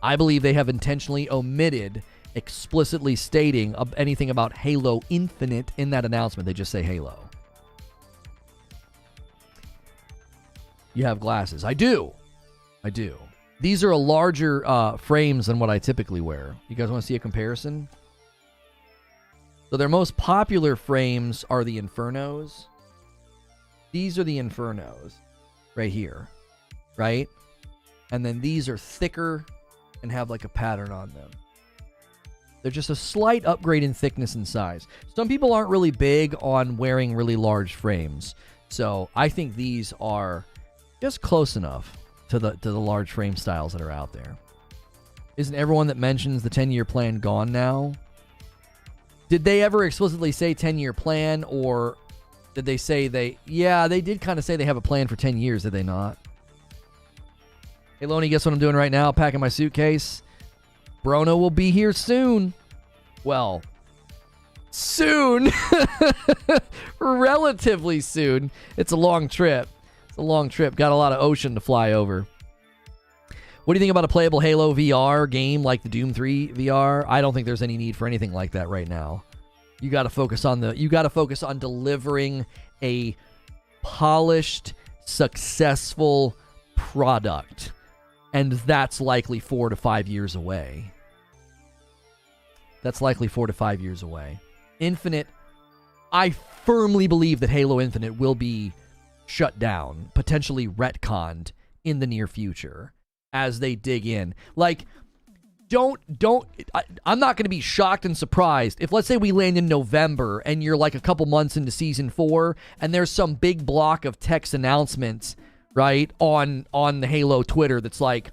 I believe they have intentionally omitted explicitly stating anything about Halo Infinite in that announcement. They just say Halo. You have glasses. I do. These are a larger frames than what I typically wear. You guys want to see a comparison? So their most popular frames are the Infernos. These are the Infernos right here, right? And then these are thicker and have like a pattern on them. They're just a slight upgrade in thickness and size. Some people aren't really big on wearing really large frames. So I think these are just close enough to the large frame styles that are out there. Isn't everyone that mentions the 10-year plan gone now? Did they ever explicitly say 10-year plan, or did they say they... Yeah, they did kind of say they have a plan for 10 years, did they not? Hey, Loney, guess what I'm doing right now? Packing my suitcase. Brono will be here soon. Well, soon. Relatively soon. It's a long trip. Got a lot of ocean to fly over. What do you think about a playable Halo VR game like the Doom 3 VR? I don't think there's any need for anything like that right now. You got to focus on delivering a polished, successful product. And that's likely 4 to 5 years away. That's likely 4 to 5 years away. Infinite, I firmly believe that Halo Infinite will be shut down, potentially retconned in the near future as they dig in. Like, I'm not going to be shocked and surprised if, let's say, we land in November and you're like a couple months into season 4 and there's some big block of text announcements, right, on the Halo Twitter that's like,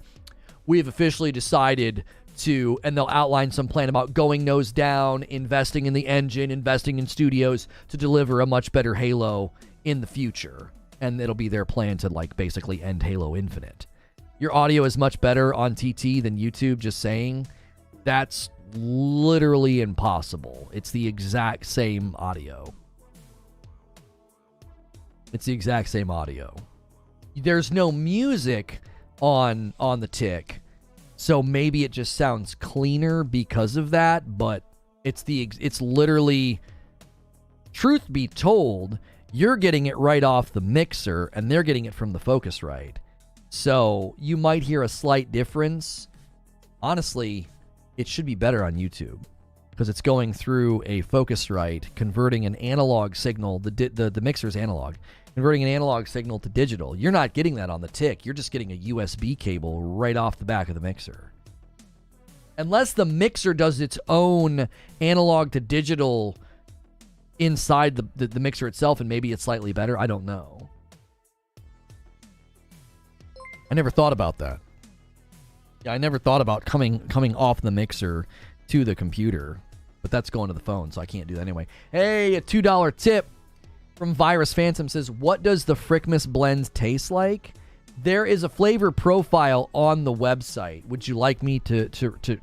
we have officially decided to, and they'll outline some plan about going nose down, investing in the engine, investing in studios to deliver a much better Halo in the future. And it'll be their plan to, like, basically end Halo Infinite. Your audio is much better on TT than YouTube, just saying. That's literally impossible. It's the exact same audio. It's the exact same audio. There's no music on the tick, so maybe it just sounds cleaner because of that, but it's literally, truth be told, you're getting it right off the mixer and they're getting it from the Focusrite. So you might hear a slight difference. Honestly, it should be better on YouTube because it's going through a Focusrite, converting an analog signal, the mixer's analog, converting an analog signal to digital. You're not getting that on the tick. You're just getting a USB cable right off the back of the mixer. Unless the mixer does its own analog to digital inside the mixer itself, and maybe it's slightly better. I don't know. I never thought about that. Yeah, I never thought about coming off the mixer to the computer, but that's going to the phone, so I can't do that anyway. Hey, a $2 tip from Virus Phantom says, what does the Frickmas blend taste like? There is a flavor profile on the website. Would you like me to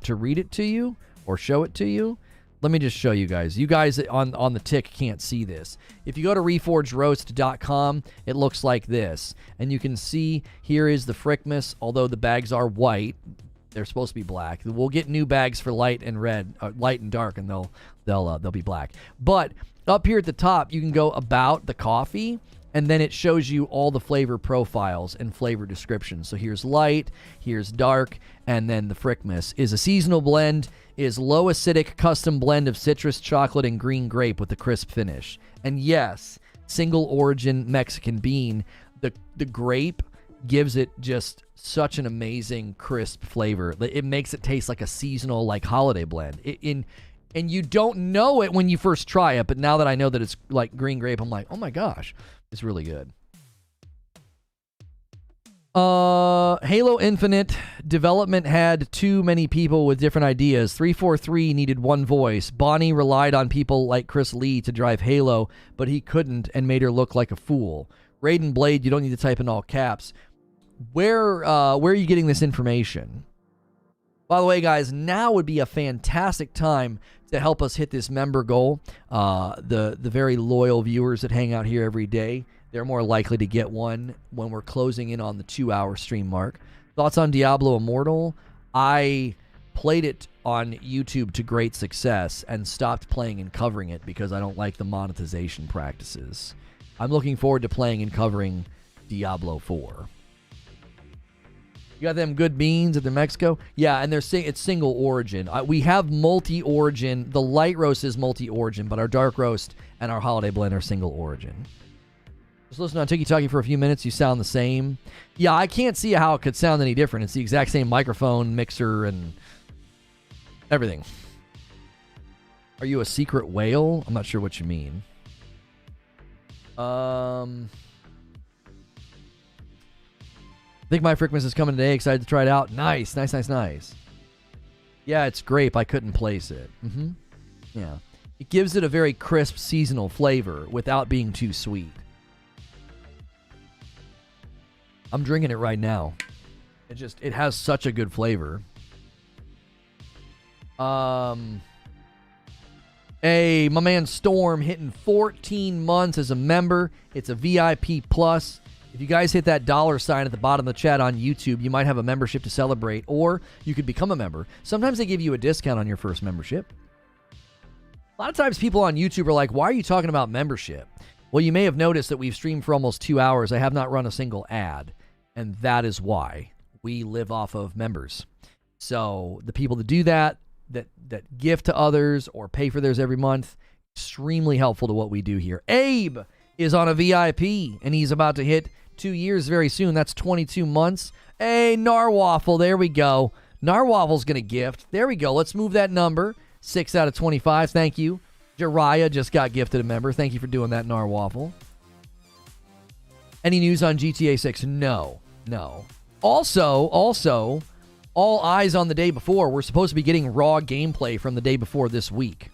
read it to you or show it to you? Let me just show you guys. You guys on the tick can't see this. If you go to reforgeroast.com, it looks like this. And you can see here is the Frickmas, although the bags are white. They're supposed to be black. We'll get new bags for light and red, light and dark, and they'll be black. But up here at the top, you can go about the coffee, and then it shows you all the flavor profiles and flavor descriptions. So here's light, here's dark, and then the Frickmas is a seasonal blend, is low acidic custom blend of citrus, chocolate, and green grape with a crisp finish. And yes, single origin Mexican bean. The grape gives it just such an amazing crisp flavor. It makes it taste like a seasonal, like holiday blend. And you don't know it when you first try it, but now that I know that it's like green grape, I'm like, oh my gosh, it's really good. Halo Infinite development had too many people with different ideas. 343 needed one voice. Bonnie relied on people like Chris Lee to drive Halo, but he couldn't and made her look like a fool. Raiden Blade, you don't need to type in all caps. Where are you getting this information? By the way, guys, now would be a fantastic time to help us hit this member goal. The very loyal viewers that hang out here every day, they're more likely to get one when we're closing in on the 2-hour stream mark. Thoughts on Diablo Immortal? I played it on YouTube to great success and stopped playing and covering it because I don't like the monetization practices. I'm looking forward to playing and covering Diablo 4. You got them good beans at the Mexico? Yeah, and it's single origin. We have multi-origin. The light roast is multi-origin, but our dark roast and our holiday blend are single origin. Just listen on Tiki Talkie for a few minutes. You sound the same. Yeah, I can't see how it could sound any different. It's the exact same microphone, mixer, and everything. Are you a secret whale? I'm not sure what you mean. I think my Frickmas is coming today. Excited to try it out. Nice. Yeah, it's grape. I couldn't place it. Yeah. It gives it a very crisp seasonal flavor without being too sweet. I'm drinking it right now. It has such a good flavor. Hey, my man Storm hitting 14 months as a member. It's a VIP plus. If you guys hit that $sign at the bottom of the chat on YouTube, you might have a membership to celebrate, or you could become a member. Sometimes they give you a discount on your first membership. A lot of times people on YouTube are like, why are you talking about membership? Well, you may have noticed that we've streamed for almost 2 hours. I have not run a single ad, and that is why. We live off of members. So the people that do that gift to others or pay for theirs every month, extremely helpful to what we do here. Abe is on a VIP, and he's about to hit 2 years very soon. That's 22 months. Hey, Narwaffle, there we go. Narwaffle's going to gift. There we go. Let's move that number. 6 out of 25. Thank you. Jariah just got gifted a member. Thank you for doing that, Narwaffle. Any news on GTA 6? No. Also, all eyes on the day before. We're supposed to be getting raw gameplay from the day before this week.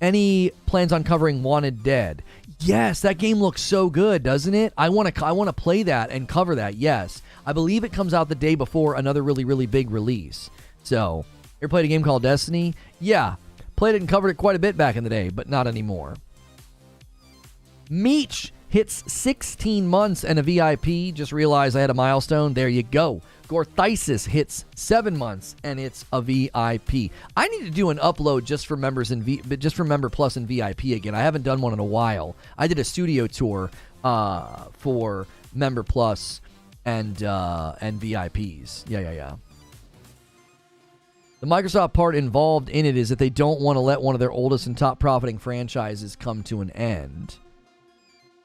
Any plans on covering Wanted Dead? Yes, that game looks so good, doesn't it? I want to play that and cover that. Yes, I believe it comes out the day before another really, really big release. So, you ever played a game called Destiny? Yeah, played it and covered it quite a bit back in the day, but not anymore. Meech hits 16 months and a VIP. Just realized I had a milestone. There you go. Gorthysis hits 7 months and it's a VIP. I need to do an upload just for members and just for Member Plus and VIP again. I haven't done one in a while. I did a studio tour for Member Plus and VIPs. Yeah. The Microsoft part involved in it is that they don't want to let one of their oldest and top profiting franchises come to an end.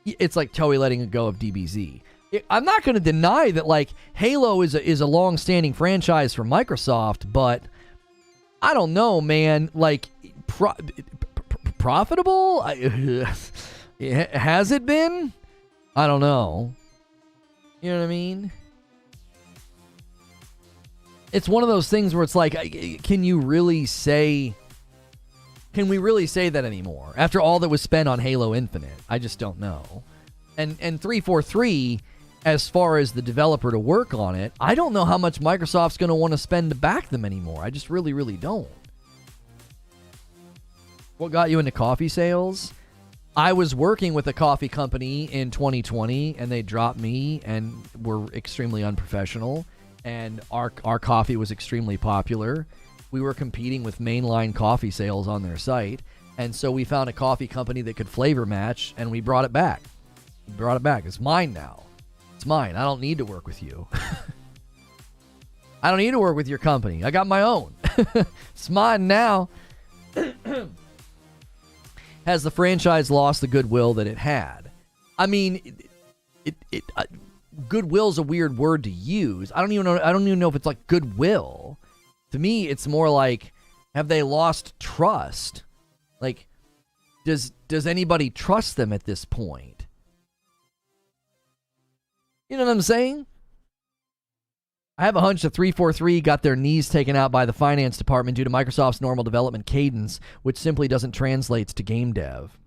It's like Toei letting go of DBZ. I'm not going to deny that, like, Halo is a long-standing franchise for Microsoft, but I don't know, man. Like, profitable? Has it been? I don't know. You know what I mean? It's one of those things where it's like, can we really say that anymore? After all that was spent on Halo Infinite, I just don't know. And 343, as far as the developer to work on it, I don't know how much Microsoft's going to want to spend to back them anymore. I just really, really don't. What got you into coffee sales? I was working with a coffee company in 2020, and they dropped me and were extremely unprofessional. And our coffee was extremely popular. We were competing with mainline coffee sales on their site. And so we found a coffee company that could flavor match, and we brought it back. It's mine now. It's mine. I don't need to work with you. I don't need to work with your company. I got my own. It's mine now. Has the franchise lost the goodwill that it had? I mean, goodwill's a weird word to use. I don't even know if it's like goodwill. To me, it's more like, have they lost trust? Like, does anybody trust them at this point? You know what I'm saying? I have a hunch that 343 got their knees taken out by the finance department due to Microsoft's normal development cadence, which simply doesn't translate to game dev.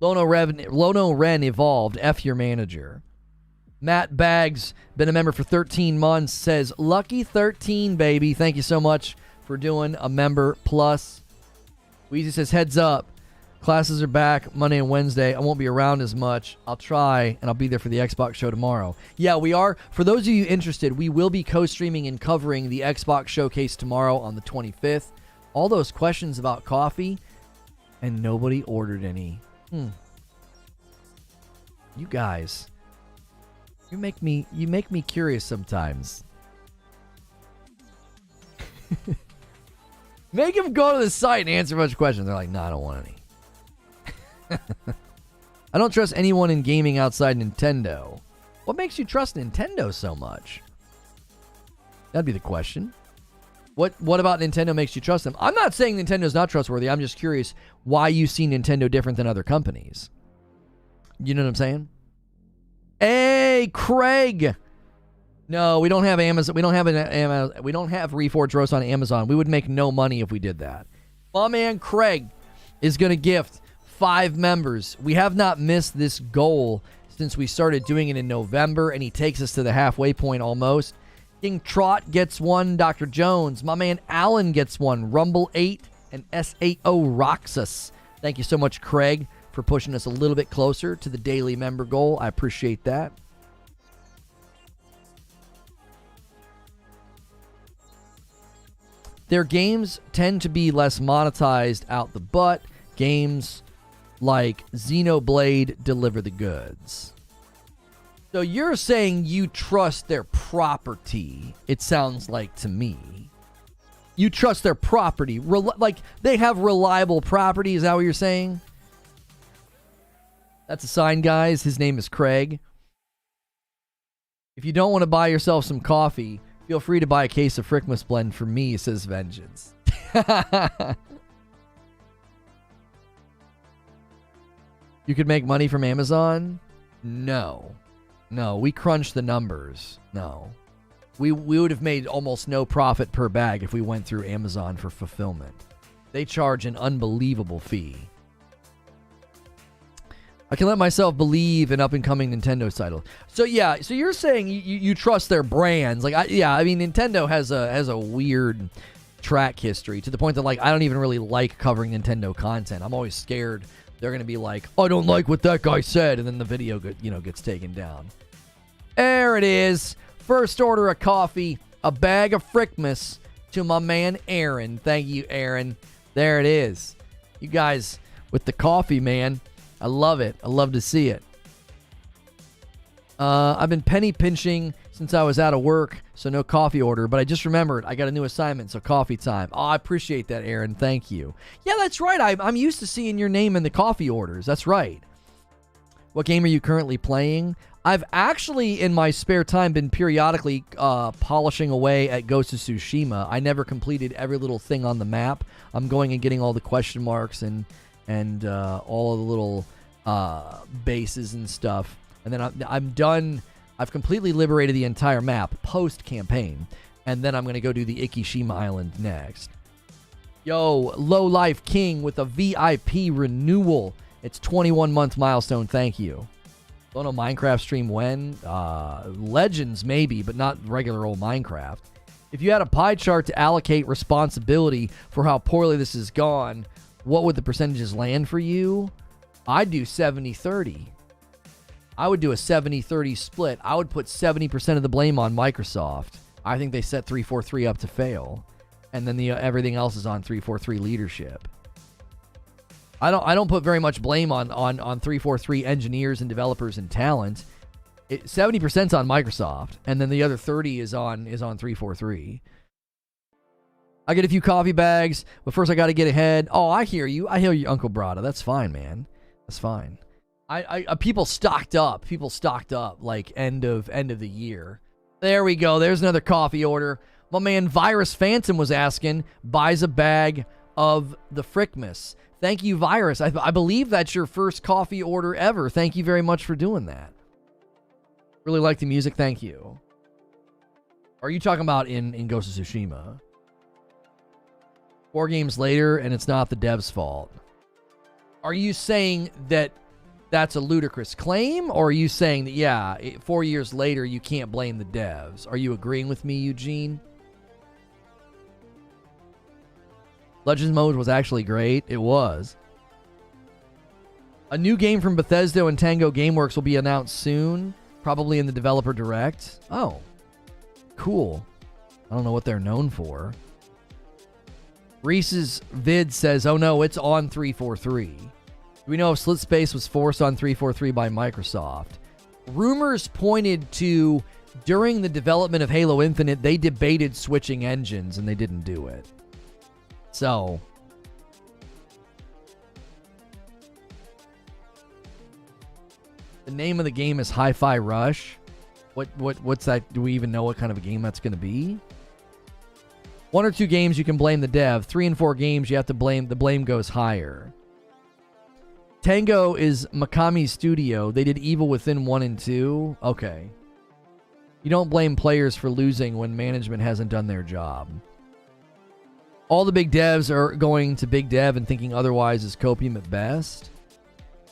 Lono Ren evolved. F your manager. Matt Baggs, been a member for 13 months, says, lucky 13, baby. Thank you so much for doing a member plus. Weezy says, heads up. Classes are back Monday and Wednesday. I won't be around as much. I'll try, and I'll be there for the Xbox show tomorrow. Yeah, we are. For those of you interested, we will be co-streaming and covering the Xbox showcase tomorrow on the 25th. All those questions about coffee, and nobody ordered any. You guys, you make me curious sometimes. Make them go to the site and answer a bunch of questions. They're like, no, I don't want any. I don't trust anyone in gaming outside Nintendo. What makes you trust Nintendo so much? That'd be the question. What about Nintendo makes you trust them? I'm not saying Nintendo's not trustworthy. I'm just curious why you see Nintendo different than other companies. You know what I'm saying? Hey, Craig. No, we don't have Amazon. We don't have Reforge Roast on Amazon. We would make no money if we did that. My man Craig is going to gift 5 members. We have not missed this goal since we started doing it in November, and he takes us to the halfway point almost. King Trot gets 1. Dr. Jones. My man Allen gets 1. Rumble 8 and SAO Roxas. Thank you so much, Craig, for pushing us a little bit closer to the daily member goal. I appreciate that. Their games tend to be less monetized out the butt. Games like Xenoblade Deliver the Goods. So you're saying you trust their property, it sounds like to me. You trust their property. Like, they have reliable property, is that what you're saying? That's a sign, guys. His name is Craig. If you don't want to buy yourself some coffee, feel free to buy a case of Frickmas Blend for me, says Vengeance. You could make money from Amazon? No. No, we crunched the numbers. No. We would have made almost no profit per bag if we went through Amazon for fulfillment. They charge an unbelievable fee. I can let myself believe in up-and-coming Nintendo titles. So yeah, so you're saying you trust their brands. Like, I mean, Nintendo has a weird track history to the point that, like, I don't even really like covering Nintendo content. I'm always scared they're going to be like, I don't like what that guy said, and then the video gets taken down. There it is. First order of coffee, a bag of Frickmas to my man Aaron. Thank you, Aaron. There it is. You guys with the coffee, man. I love it. I love to see it. I've been penny pinching since I was out of work, so no coffee order. But I just remembered I got a new assignment, so coffee time. Oh, I appreciate that, Aaron. Thank you. Yeah, that's right. I'm used to seeing your name in the coffee orders. That's right. What game are you currently playing? I've actually, in my spare time, been periodically polishing away at Ghost of Tsushima. I never completed every little thing on the map. I'm going and getting all the question marks and all of the little bases and stuff. And then I'm done. I've completely liberated the entire map post-campaign. And then I'm going to go do the Ikishima Island next. Yo, Low Life King with a VIP renewal. It's 21-month milestone. Thank you. Don't know Minecraft stream when. Legends maybe, but not regular old Minecraft. If you had a pie chart to allocate responsibility for how poorly this has gone, what would the percentages land for you? I'd do 70-30. I would do a 70-30 split. I would put 70% of the blame on Microsoft. I think they set 343 up to fail. And then everything else is on 343 leadership. I don't put very much blame on 343 engineers and developers and talent. 70%'s on Microsoft, and then the other 30 is on 343. I get a few coffee bags, but first I got to get ahead. Oh, I hear you. I hear you, Uncle Brada. That's fine, man. That's fine. People stocked up. Like end of the year. There we go. There's another coffee order. My man Virus Phantom was asking, buys a bag of the Frickmas. Thank you, Virus. I believe that's your first coffee order ever. Thank you very much for doing that. Really like the music. Thank you. Are you talking about in Ghost of Tsushima? 4 games later, and it's not the devs' fault. Are you saying that that's a ludicrous claim, or are you saying that, yeah, 4 years later, you can't blame the devs? Are you agreeing with me, Eugene? Legends mode was actually great. It was. A new game from Bethesda and Tango Gameworks will be announced soon, probably in the developer direct. Oh, cool. I don't know what they're known for. Reese's vid says, oh no, it's on 343. Do we know if Slit Space was forced on 343 by Microsoft? Rumors pointed to, during the development of Halo Infinite, they debated switching engines and they didn't do it. So, the name of the game is Hi-Fi Rush. What's that? Do we even know what kind of a game that's going to be? 1 or 2 games you can blame the dev. 3 and 4 games you have to blame. The blame goes higher. Tango is Mikami's studio. They did Evil Within 1 and 2. Okay. You don't blame players for losing when management hasn't done their job. All the big devs are going to big dev and thinking otherwise is copium at best.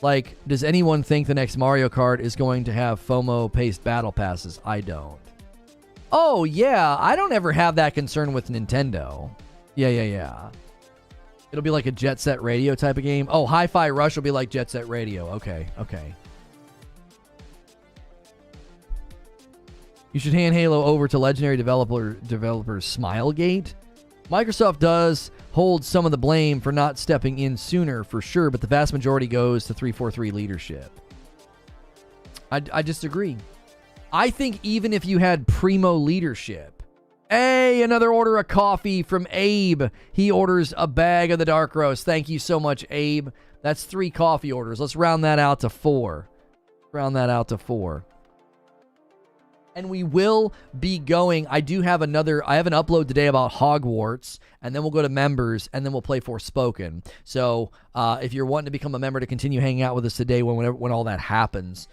Like, does anyone think the next Mario Kart is going to have FOMO-paced battle passes? I don't. Oh, yeah. I don't ever have that concern with Nintendo. Yeah. It'll be like a Jet Set Radio type of game. Oh, Hi-Fi Rush will be like Jet Set Radio. Okay. You should hand Halo over to legendary developer Smilegate. Microsoft does hold some of the blame for not stepping in sooner, for sure, but the vast majority goes to 343 leadership. I disagree. I think even if you had primo leadership, hey, another order of coffee from Abe. He orders a bag of the dark roast. Thank you so much, Abe. That's 3 coffee orders. Let's round that out to 4. And we will be going. I have an upload today about Hogwarts, and then we'll go to members, and then we'll play Forspoken. So if you're wanting to become a member to continue hanging out with us today when all that happens,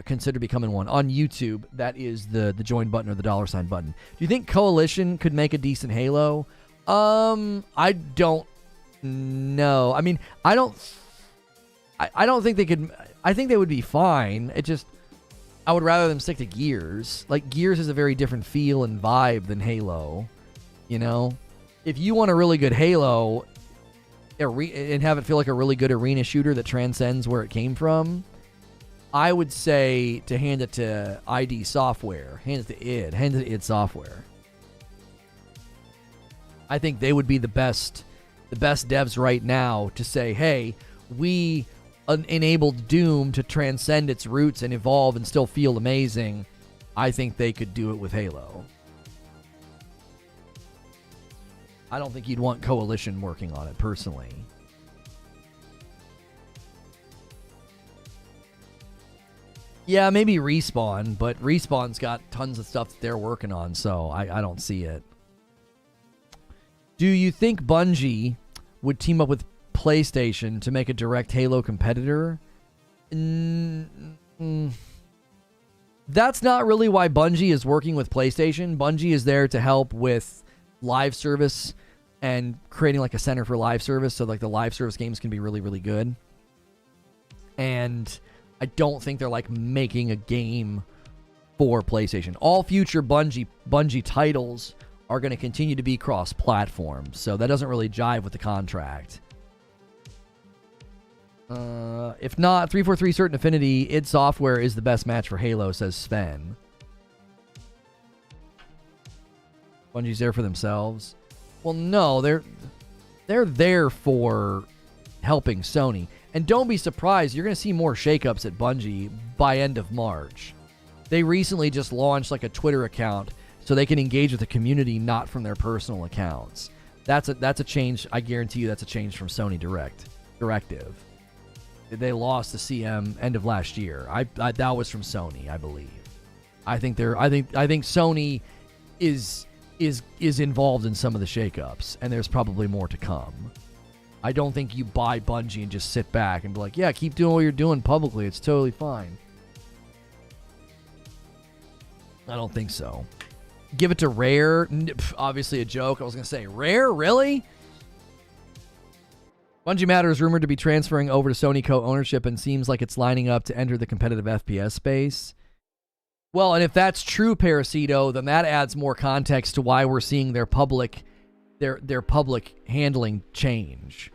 consider becoming one. On YouTube, that is the join button or the $sign button. Do you think Coalition could make a decent Halo? I don't know. I mean, I don't think they could. I think they would be fine. I would rather them stick to Gears. Like, Gears is a very different feel and vibe than Halo. You know? If you want a really good Halo and have it feel like a really good arena shooter that transcends where it came from, I would say to hand it to ID Software. Hand it to id Software. I think they would be the best devs right now to say, hey, we enabled Doom to transcend its roots and evolve and still feel amazing. I think they could do it with Halo. I don't think you'd want Coalition working on it, personally. Yeah, maybe Respawn, but Respawn's got tons of stuff that they're working on, so I don't see it. Do you think Bungie would team up with PlayStation to make a direct Halo competitor? That's not really why Bungie is working with PlayStation. Bungie is there to help with live service and creating like a center for live service, so like the live service games can be really, really good. And I don't think they're like making a game for PlayStation. All future Bungie titles are going to continue to be cross-platform, so that doesn't really jive with the contract. If not, 343 Certain Affinity, id Software is the best match for Halo, says Sven. Bungie's there for themselves. Well, no, they're there for helping Sony. And don't be surprised, you're going to see more shakeups at Bungie by end of March. They recently just launched like a Twitter account so they can engage with the community, not from their personal accounts. That's a change. I guarantee you that's a change from Sony directive. They lost the CM end of last year. That was from Sony, I believe. I think Sony is involved in some of the shakeups, and there's probably more to come. I don't think you buy Bungie and just sit back and be like, yeah, keep doing what you're doing publicly. It's totally fine. I don't think so. Give it to Rare. Obviously a joke. I was going to say, Rare? Really? Bungie Matter is rumored to be transferring over to Sony co-ownership and seems like it's lining up to enter the competitive FPS space. Well, and if that's true, Parasito, then that adds more context to why we're seeing their public handling change.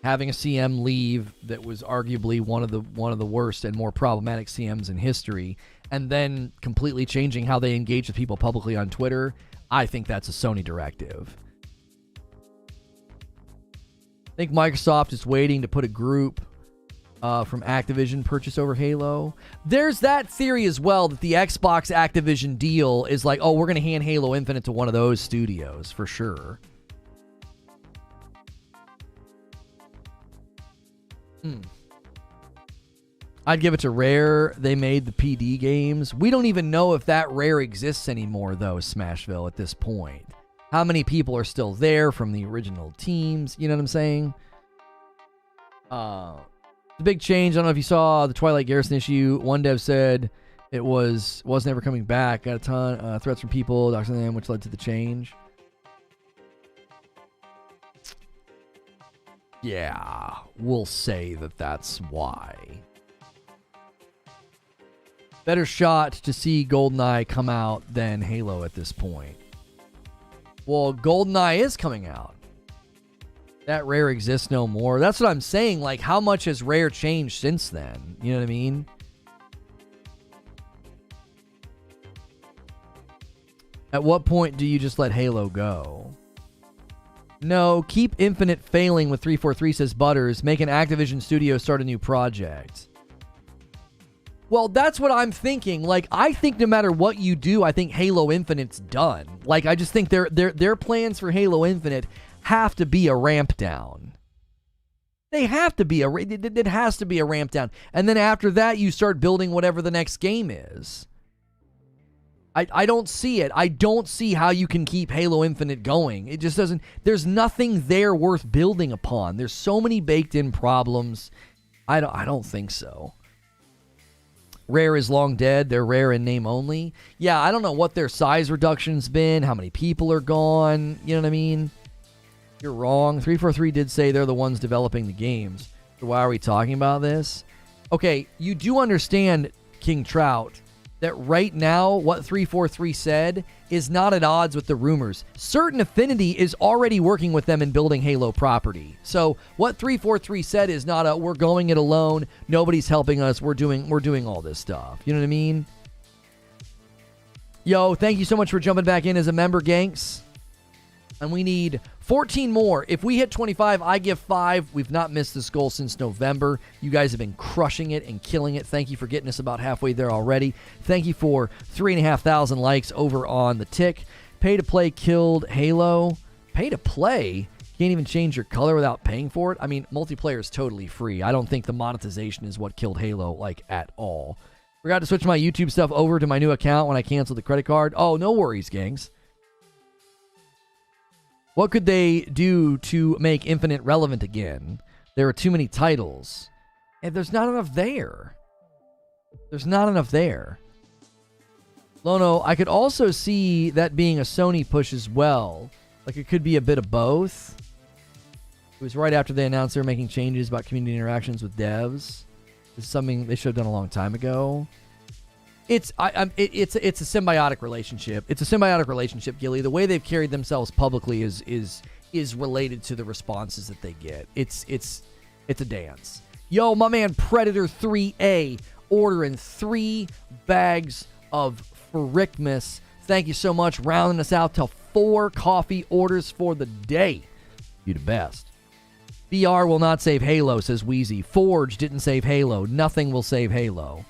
Having a CM leave that was arguably one of the worst and more problematic CMs in history, and then completely changing how they engage with people publicly on Twitter, I think that's a Sony directive. I think Microsoft is waiting to put a group from Activision purchase over Halo. There's that theory as well, that the Xbox Activision deal is like, oh, we're going to hand Halo Infinite to one of those studios for sure. I'd give it to Rare. They made the PD games. We don't even know if that Rare exists anymore, though, Smashville, at this point. How many people are still there from the original teams? You know what I'm saying? The big change. I don't know if you saw the Twilight Garrison issue. One dev said it was never coming back. Got a ton of threats from people, doxing them, which led to the change. Yeah, we'll say that that's why. Better shot to see GoldenEye come out than Halo at this point. Well, GoldenEye is coming out. That Rare exists no more. That's what I'm saying. Like, how much has Rare changed since then? You know what I mean? At what point do you just let Halo go? No, keep Infinite failing with 343, says Butters. Make an Activision studio start a new project. Well, that's what I'm thinking. Like, I think no matter what you do, I think Halo Infinite's done. Like, I just think their plans for Halo Infinite have to be a ramp down. They have to be it has to be a ramp down. And then after that, you start building whatever the next game is. I don't see it. I don't see how you can keep Halo Infinite going. It just doesn't. There's nothing there worth building upon. There's so many baked in problems. I don't think so. Rare is long dead. They're rare in name only. Yeah, I don't know what their size reduction's been, how many people are gone. You know what I mean? You're wrong. 343 did say they're the ones developing the games. So why are we talking about this? Okay, you do understand, King Trout, that right now what 343 said is not at odds with the rumors. Certain Affinity is already working with them in building Halo property. So what 343 said is not a we're going it alone, nobody's helping us, we're doing all this stuff. You know what I mean? Yo, thank you so much for jumping back in as a member, Ganks. And we need 14 more. If we hit 25, I give 5. We've not missed this goal since November. You guys have been crushing it and killing it. Thank you for getting us about halfway there already. Thank you for 3,500 likes over on the tick. Pay to play killed Halo. Pay to play? Can't even change your color without paying for it? I mean, multiplayer is totally free. I don't think the monetization is what killed Halo, like, at all. Forgot to switch my YouTube stuff over to my new account when I canceled the credit card. Oh, no worries, gangs. What could they do to make Infinite relevant again? There are too many titles. And there's not enough there. There's not enough there. Lono, I could also see that being a Sony push as well. Like, it could be a bit of both. It was right after they announced they were making changes about community interactions with devs. This is something they should have done a long time ago. It's a symbiotic relationship. It's a symbiotic relationship, Gilly. The way they've carried themselves publicly is related to the responses that they get. It's a dance. Yo, my man Predator 3A ordering 3 bags of Frickmas. Thank you so much, rounding us out to 4 coffee orders for the day. You the best. BR will not save Halo, says Wheezy. Forge didn't save Halo. Nothing will save Halo.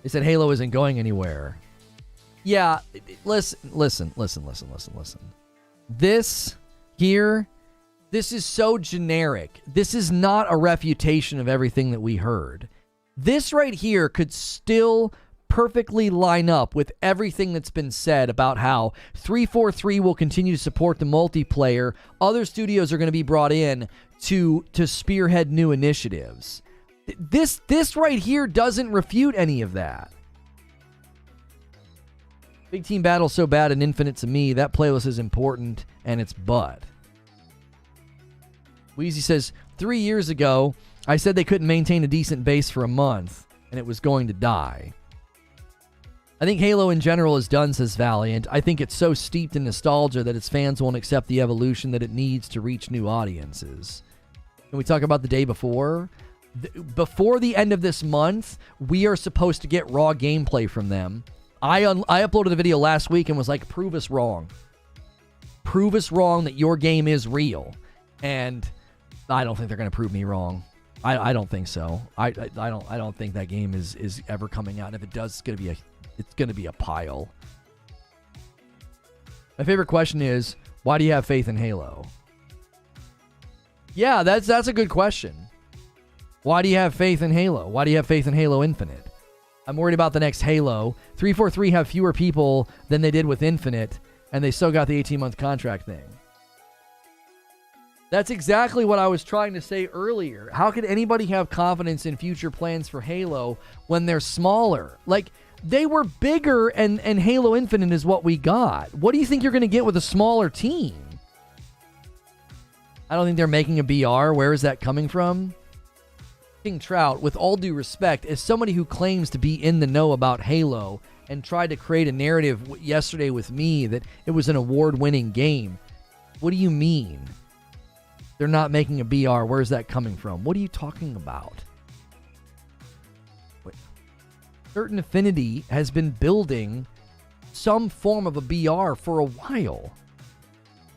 They said Halo isn't going anywhere. Yeah, listen. This here, this is so generic. This is not a refutation of everything that we heard. This right here could still perfectly line up with everything that's been said about how 343 will continue to support the multiplayer. Other studios are going to be brought in to spearhead new initiatives. This right here doesn't refute any of that. Big Team Battle so bad and Infinite to me. That playlist is important and it's butt. Wheezy says, 3 years ago, I said they couldn't maintain a decent base for a month and it was going to die. I think Halo in general is done, says Valiant. I think it's so steeped in nostalgia that its fans won't accept the evolution that it needs to reach new audiences. Can we talk about the day before? Before the end of this month, we are supposed to get raw gameplay from them. I uploaded a video last week and was like, prove us wrong. Prove us wrong that your game is real. And I don't think they're going to prove me wrong. I don't think so. I don't think that game is ever coming out. And if it does, it's going to be a pile. My favorite question is, why do you have faith in Halo? Yeah, that's a good question. Why do you have faith in Halo? Why do you have faith in Halo Infinite? I'm worried about the next Halo. 343 have fewer people than they did with Infinite, and they still got the 18-month contract thing. That's exactly what I was trying to say earlier. How could anybody have confidence in future plans for Halo when they're smaller? Like, they were bigger, and Halo Infinite is what we got. What do you think you're going to get with a smaller team? I don't think they're making a BR. Where is that coming from? King Trout, with all due respect, as somebody who claims to be in the know about Halo and tried to create a narrative yesterday with me that it was an award-winning game, what do you mean? They're not making a BR. Where's that coming from? What are you talking about? Wait. Certain Affinity has been building some form of a BR for a while.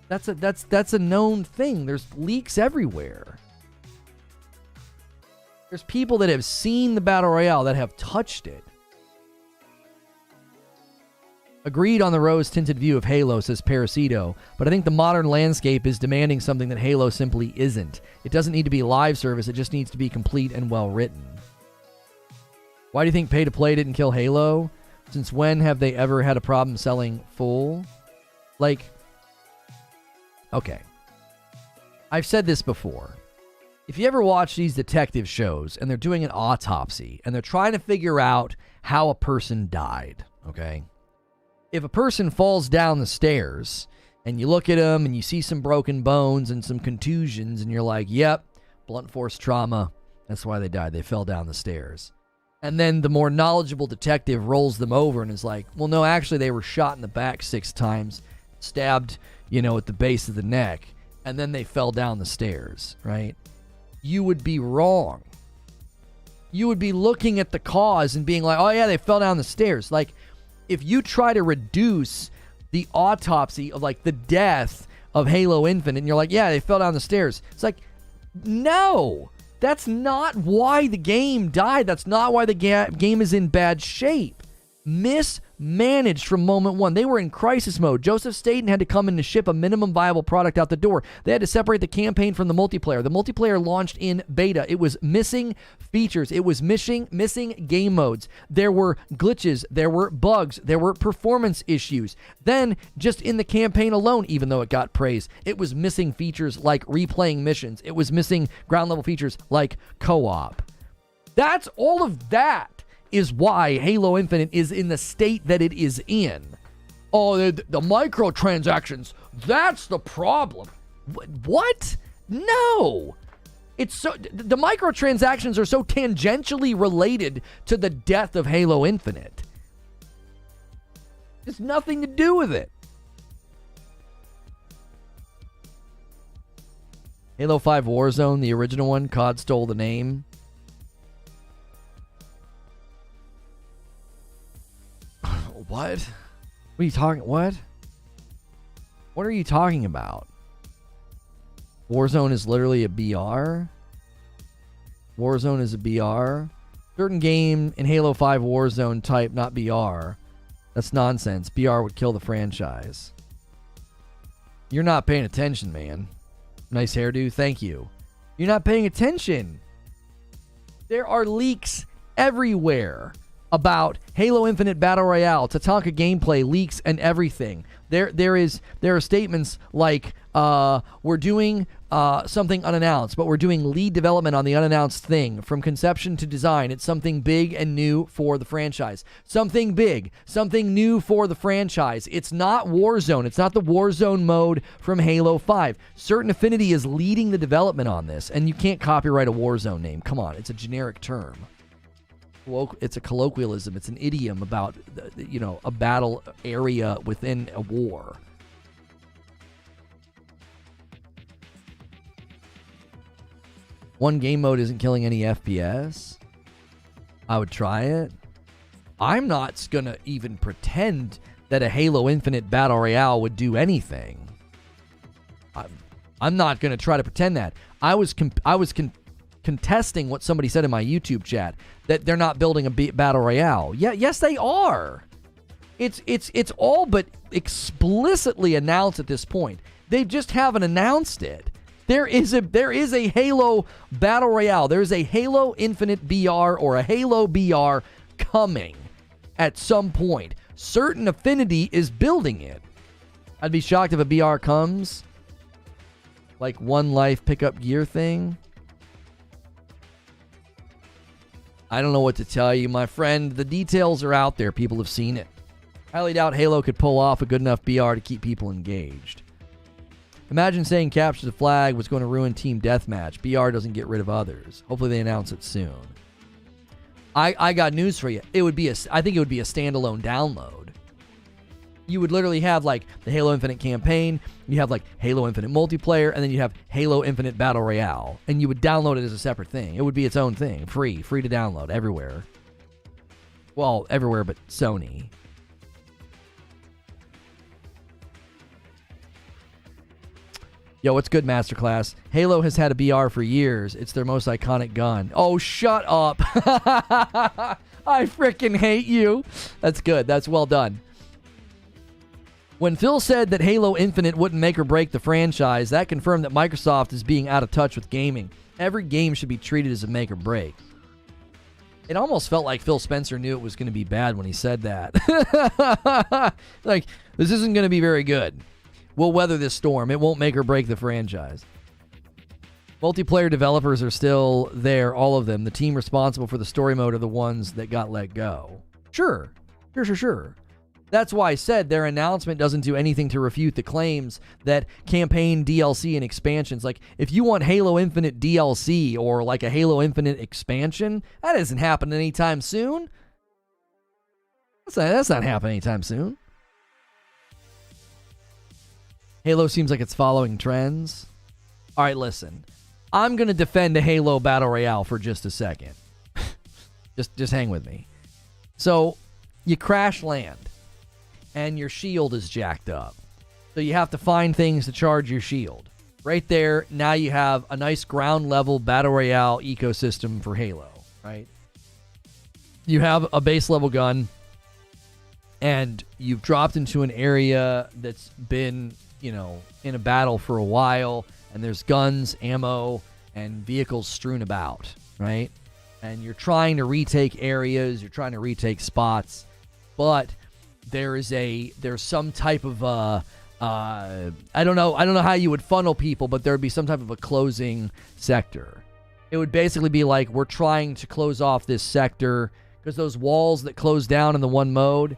That's a known thing. There's leaks everywhere. There's people that have seen the Battle Royale that have touched it. Agreed on the rose-tinted view of Halo, says Parasito, but I think the modern landscape is demanding something that Halo simply isn't. It doesn't need to be live service, it just needs to be complete and well-written. Why do you think pay-to-play didn't kill Halo? Since when have they ever had a problem selling full? Like, okay. I've said this before. If you ever watch these detective shows and they're doing an autopsy and they're trying to figure out how a person died, okay? If a person falls down the stairs and you look at them and you see some broken bones and some contusions and you're like, yep, blunt force trauma. That's why they died. They fell down the stairs. And then the more knowledgeable detective rolls them over and is like, well, no, actually they were shot in the back 6 times, stabbed, at the base of the neck, and then they fell down the stairs, right? You would be wrong. You would be looking at the cause and being like, oh yeah, they fell down the stairs. Like, if you try to reduce the autopsy of like the death of Halo Infinite and you're like, yeah, they fell down the stairs. It's like, no, that's not why the game died. That's not why the game is in bad shape. Mismanaged from moment one. They were in crisis mode. Joseph Staten had to come in to ship a minimum viable product out the door. They had to separate the campaign from the multiplayer. The multiplayer launched in beta. It was missing features. It was missing game modes. There were glitches. There were bugs. There were performance issues. Then, just in the campaign alone, even though it got praise, it was missing features like replaying missions. It was missing ground level features like co-op. That's all of that. Is why Halo Infinite is in the state that it is in. Oh, the microtransactions, that's the problem. What? No. It's so the microtransactions are so tangentially related to the death of Halo Infinite. It's nothing to do with it. Halo 5 Warzone, the original one, COD stole the name. What? What are you talking? What? What are you talking about? Warzone is literally a BR. Warzone is a BR. Certain game in Halo 5 Warzone type, not BR. That's nonsense. BR would kill the franchise. You're not paying attention, man. Nice hairdo. Thank you. You're not paying attention. There are leaks everywhere about Halo Infinite Battle Royale, Tatanka gameplay, leaks, and everything. There are statements like, we're doing something unannounced, but we're doing lead development on the unannounced thing. From conception to design, it's something big and new for the franchise. Something big, something new for the franchise. It's not Warzone. It's not the Warzone mode from Halo 5. Certain Affinity is leading the development on this, and you can't copyright a Warzone name. Come on, it's a generic term. It's a colloquialism. It's an idiom about, a battle area within a war. One game mode isn't killing any FPS. I would try it. I'm not going to even pretend that a Halo Infinite Battle Royale would do anything. I'm not going to try to pretend that. I was contesting what somebody said in my YouTube chat, that they're not building a battle royale. Yeah, yes they are. It's all but explicitly announced at this point. They just haven't announced it. There is a Halo battle royale. There is a Halo Infinite BR or a Halo BR coming at some point. Certain Affinity is building it. I'd be shocked if a BR comes. Like One Life pickup gear thing. I don't know what to tell you, my friend. The details are out there. People have seen it. Highly doubt Halo could pull off a good enough BR to keep people engaged. Imagine saying Capture the Flag was going to ruin Team Deathmatch. BR doesn't get rid of others. Hopefully they announce it soon. I got news for you. I think it would be a standalone download. You would literally have like the Halo Infinite campaign, you have like Halo Infinite multiplayer, and then you have Halo Infinite Battle Royale. And you would download it as a separate thing. It would be its own thing. Free to download everywhere. Well, everywhere but Sony. Yo, what's good, Masterclass? Halo has had a BR for years. It's their most iconic gun. Oh, shut up. I freaking hate you. That's good. That's well done. When Phil said that Halo Infinite wouldn't make or break the franchise, that confirmed that Microsoft is being out of touch with gaming. Every game should be treated as a make or break. It almost felt like Phil Spencer knew it was going to be bad when he said that. Like, this isn't going to be very good. We'll weather this storm. It won't make or break the franchise. Multiplayer developers are still there, all of them. The team responsible for the story mode are the ones that got let go. Sure. That's why I said their announcement doesn't do anything to refute the claims that campaign, DLC, and expansions, like if you want Halo Infinite DLC or like a Halo Infinite expansion, that isn't happening anytime soon. That's not happening anytime soon. Halo seems like it's following trends. All right, listen. I'm going to defend a Halo Battle Royale for just a second. just hang with me. So, you crash land, and your shield is jacked up. So you have to find things to charge your shield. Right there, now you have a nice ground-level Battle Royale ecosystem for Halo, right? You have a base-level gun, and you've dropped into an area that's been, in a battle for a while, and there's guns, ammo, and vehicles strewn about, right? And you're trying to retake areas, you're trying to retake spots, but there's some type of I don't know how you would funnel people, but there would be some type of a closing sector. It would basically be like, we're trying to close off this sector because those walls that close down in the one mode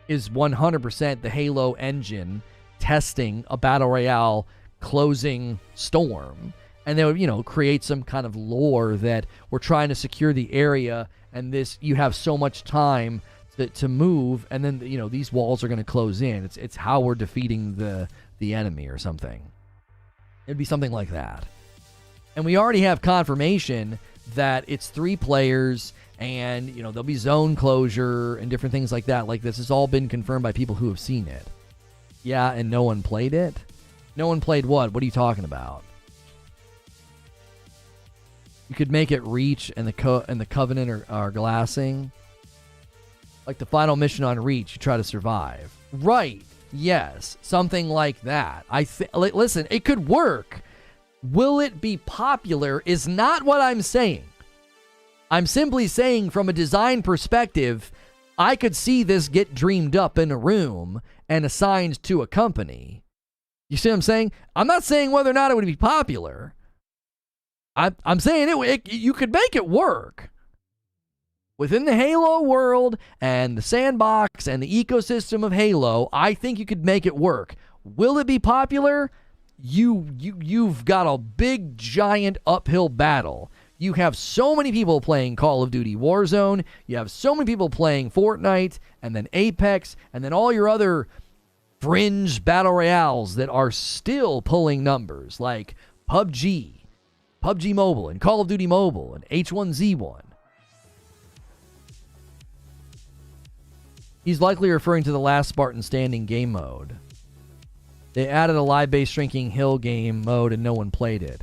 is 100% the Halo engine testing a Battle Royale closing storm. And they would, create some kind of lore that we're trying to secure the area, and this, you have so much time to move, and then, these walls are going to close in. It's how we're defeating the enemy or something. It'd be something like that. And we already have confirmation that it's 3 players, and, there'll be zone closure and different things like that. Like, this has all been confirmed by people who have seen it. Yeah, and no one played it? No one played what? What are you talking about? You could make it Reach and the Covenant are glassing. Like the final mission on Reach, you try to survive. Right. Yes. Something like that. Listen, it could work. Will it be popular is not what I'm saying. I'm simply saying from a design perspective, I could see this get dreamed up in a room and assigned to a company. You see what I'm saying? I'm not saying whether or not it would be popular. I'm saying you could make it work. Within the Halo world and the sandbox and the ecosystem of Halo, I think you could make it work. Will it be popular? You've got a big, giant uphill battle. You have so many people playing Call of Duty Warzone. You have so many people playing Fortnite, and then Apex, and then all your other fringe battle royales that are still pulling numbers, like PUBG Mobile, and Call of Duty Mobile, and H1Z1. He's likely referring to the last Spartan Standing game mode. They added a live-based Shrinking Hill game mode and no one played it.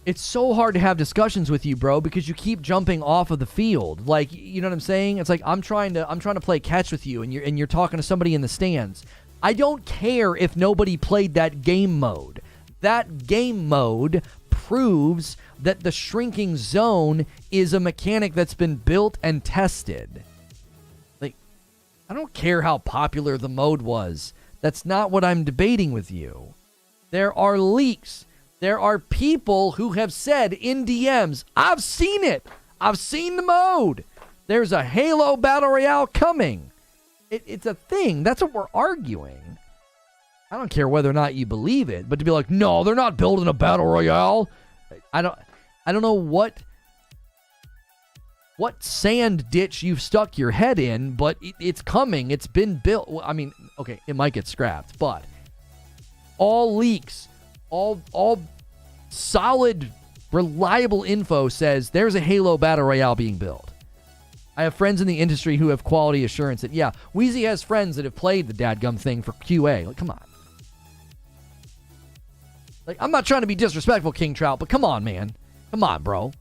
It's so hard to have discussions with you, bro, because you keep jumping off of the field. Like, you know what I'm saying? It's like I'm trying to play catch with you, and you're talking to somebody in the stands. I don't care if nobody played that game mode. That game mode proves that the shrinking zone is a mechanic that's been built and tested. Like, I don't care how popular the mode was. That's not what I'm debating with you. There are leaks. There are people who have said in DMs, I've seen it. I've seen the mode. There's a Halo Battle Royale coming. It's a thing. That's what we're arguing. I don't care whether or not you believe it, but to be like, no, they're not building a Battle Royale. I don't know what sand ditch you've stuck your head in, but it's coming. It's been built. Well, I mean, okay, it might get scrapped, but all leaks, all solid, reliable info says there's a Halo Battle Royale being built. I have friends in the industry who have quality assurance that, yeah, Wheezy has friends that have played the dadgum thing for QA. Like, come on. Like, I'm not trying to be disrespectful, King Trout, but come on, man. Come on, bro.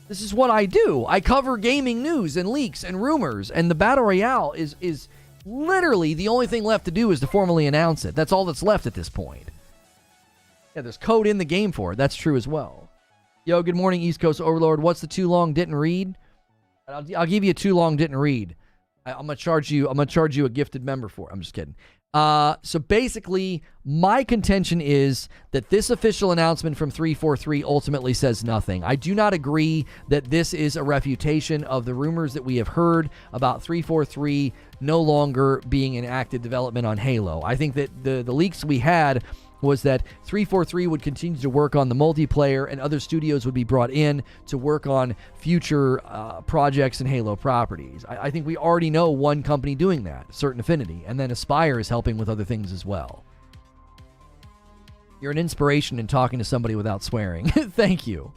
This is what I do. I cover gaming news and leaks and rumors, and the Battle Royale is literally the only thing left to do is to formally announce it. That's all that's left at this point. Yeah, there's code in the game for it. That's true as well. Yo, good morning, East Coast Overlord. What's the too long didn't read? I'll give you a too long didn't read. I'm gonna charge you a gifted member for it. I'm just kidding. So basically, my contention is that this official announcement from 343 ultimately says nothing. I do not agree that this is a refutation of the rumors that we have heard about 343 no longer being in active development on Halo. I think that the leaks we had was that 343 would continue to work on the multiplayer and other studios would be brought in to work on future projects and Halo properties. I think we already know one company doing that, Certain Affinity, and then Aspire is helping with other things as well. You're an inspiration in talking to somebody without swearing. Thank you.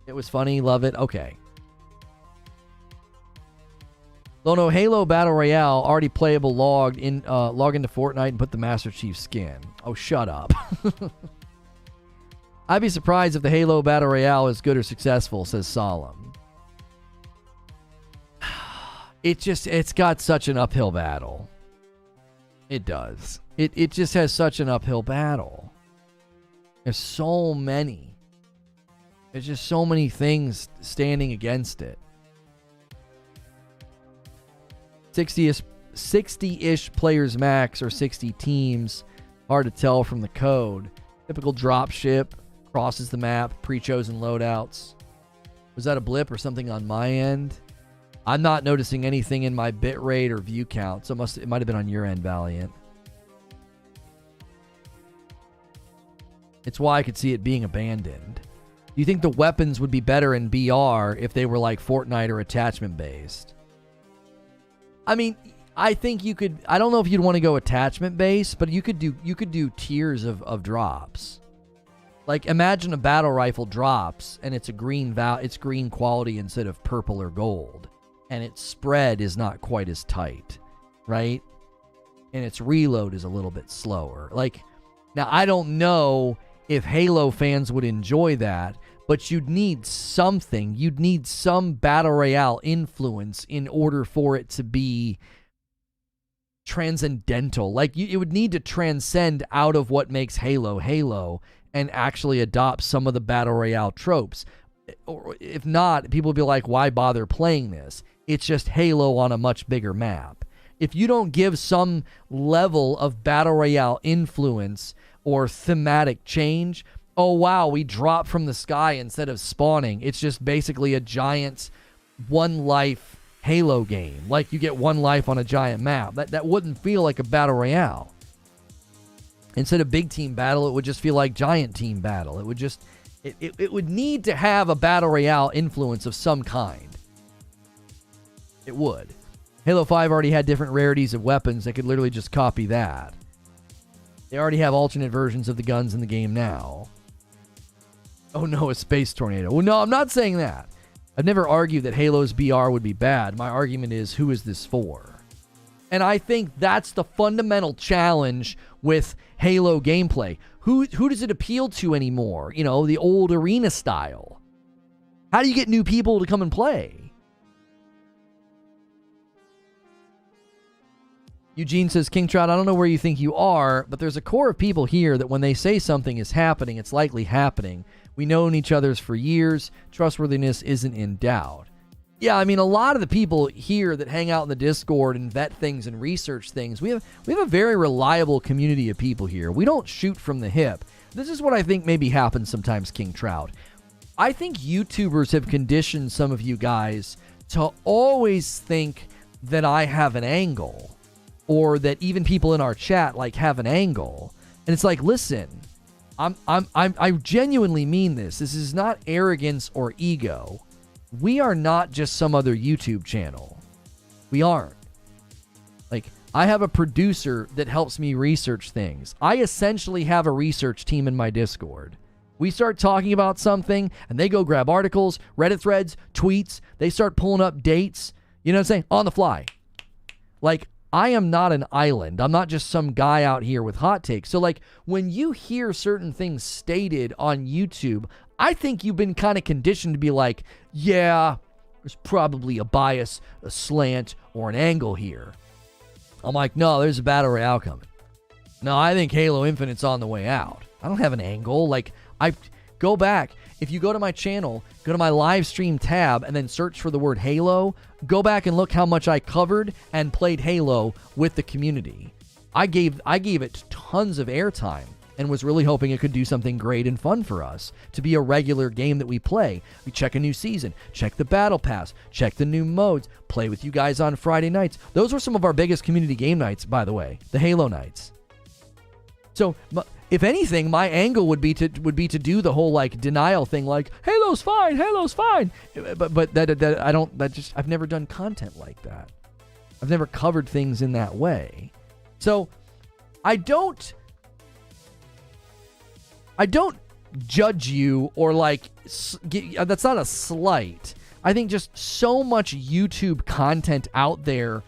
It was funny, love it. Okay. Lono, Halo Battle Royale, already playable, log into Fortnite and put the Master Chief skin. Oh, shut up. I'd be surprised if the Halo Battle Royale is good or successful, says Solemn. It's got such an uphill battle. It does. It just has such an uphill battle. There's so many. There's just so many things standing against it. 60-ish players max or 60 teams. Hard to tell from the code. Typical drop ship. Crosses the map. Pre-chosen loadouts. Was that a blip or something on my end? I'm not noticing anything in my bitrate or view count. So it might have been on your end, Valiant. It's why I could see it being abandoned. Do you think the weapons would be better in BR if they were like Fortnite or attachment based? I mean, I think you could. I don't know if you'd want to go attachment based, but you could do tiers of drops. Like, imagine a battle rifle drops and it's green quality instead of purple or gold, and its spread is not quite as tight, right? And its reload is a little bit slower. Like, now I don't know if Halo fans would enjoy that, but you'd need something. You'd need some Battle Royale influence in order for it to be transcendental. Like, it would need to transcend out of what makes Halo Halo and actually adopt some of the Battle Royale tropes. Or if not, people would be like, why bother playing this? It's just Halo on a much bigger map. If you don't give some level of Battle Royale influence or thematic change, oh wow, we drop from the sky instead of spawning. It's just basically a giant one life Halo game. Like, you get one life on a giant map. That wouldn't feel like a Battle Royale. Instead of big team battle, it would just feel like giant team battle. It would just it would need to have a Battle Royale influence of some kind. It would. Halo 5 already had different rarities of weapons. They could literally just copy that. They already have alternate versions of the guns in the game now. Oh no, a space tornado. Well, no, I'm not saying that. I've never argued that Halo's BR would be bad. My argument is, who is this for? And I think that's the fundamental challenge with Halo gameplay. Who does it appeal to anymore? You know, the old arena style. How do you get new people to come and play? Eugene says, King Trout, I don't know where you think you are, but there's a core of people here that when they say something is happening, it's likely happening. We known each other's for years. Trustworthiness isn't in doubt. Yeah, I mean, a lot of the people here that hang out in the Discord and vet things and research things, we have a very reliable community of people here. We don't shoot from the hip. This is what I think maybe happens sometimes, King Trout. I think YouTubers have conditioned some of you guys to always think that I have an angle. Or that even people in our chat like have an angle. And it's like, listen, I genuinely mean this. This is not arrogance or ego. We are not just some other YouTube channel. We aren't. Like, I have a producer that helps me research things. I essentially have a research team in my Discord. We start talking about something and they go grab articles, Reddit threads, tweets. They start pulling up dates. You know what I'm saying? On the fly. Like, I am not an island. I'm not just some guy out here with hot takes. So like when you hear certain things stated on YouTube, I think you've been kind of conditioned to be like, yeah, there's probably a bias, a slant, or an angle here. I'm like, no, there's a battle royale coming. No, I think Halo Infinite's on the way out. I don't have an angle. Like, I go back. If you go to my channel, go to my live stream tab, and then search for the word Halo, go back and look how much I covered and played Halo with the community. I gave it tons of airtime and was really hoping it could do something great and fun for us, to be a regular game that we play. We check a new season, check the battle pass, check the new modes, play with you guys on Friday nights. Those were some of our biggest community game nights, by the way, the Halo nights. So if anything, my angle would be to do the whole like denial thing, like Halo's fine, but I've never done content like that. I've never covered things in that way. So I don't judge you or like that's not a slight. I think just so much YouTube content out there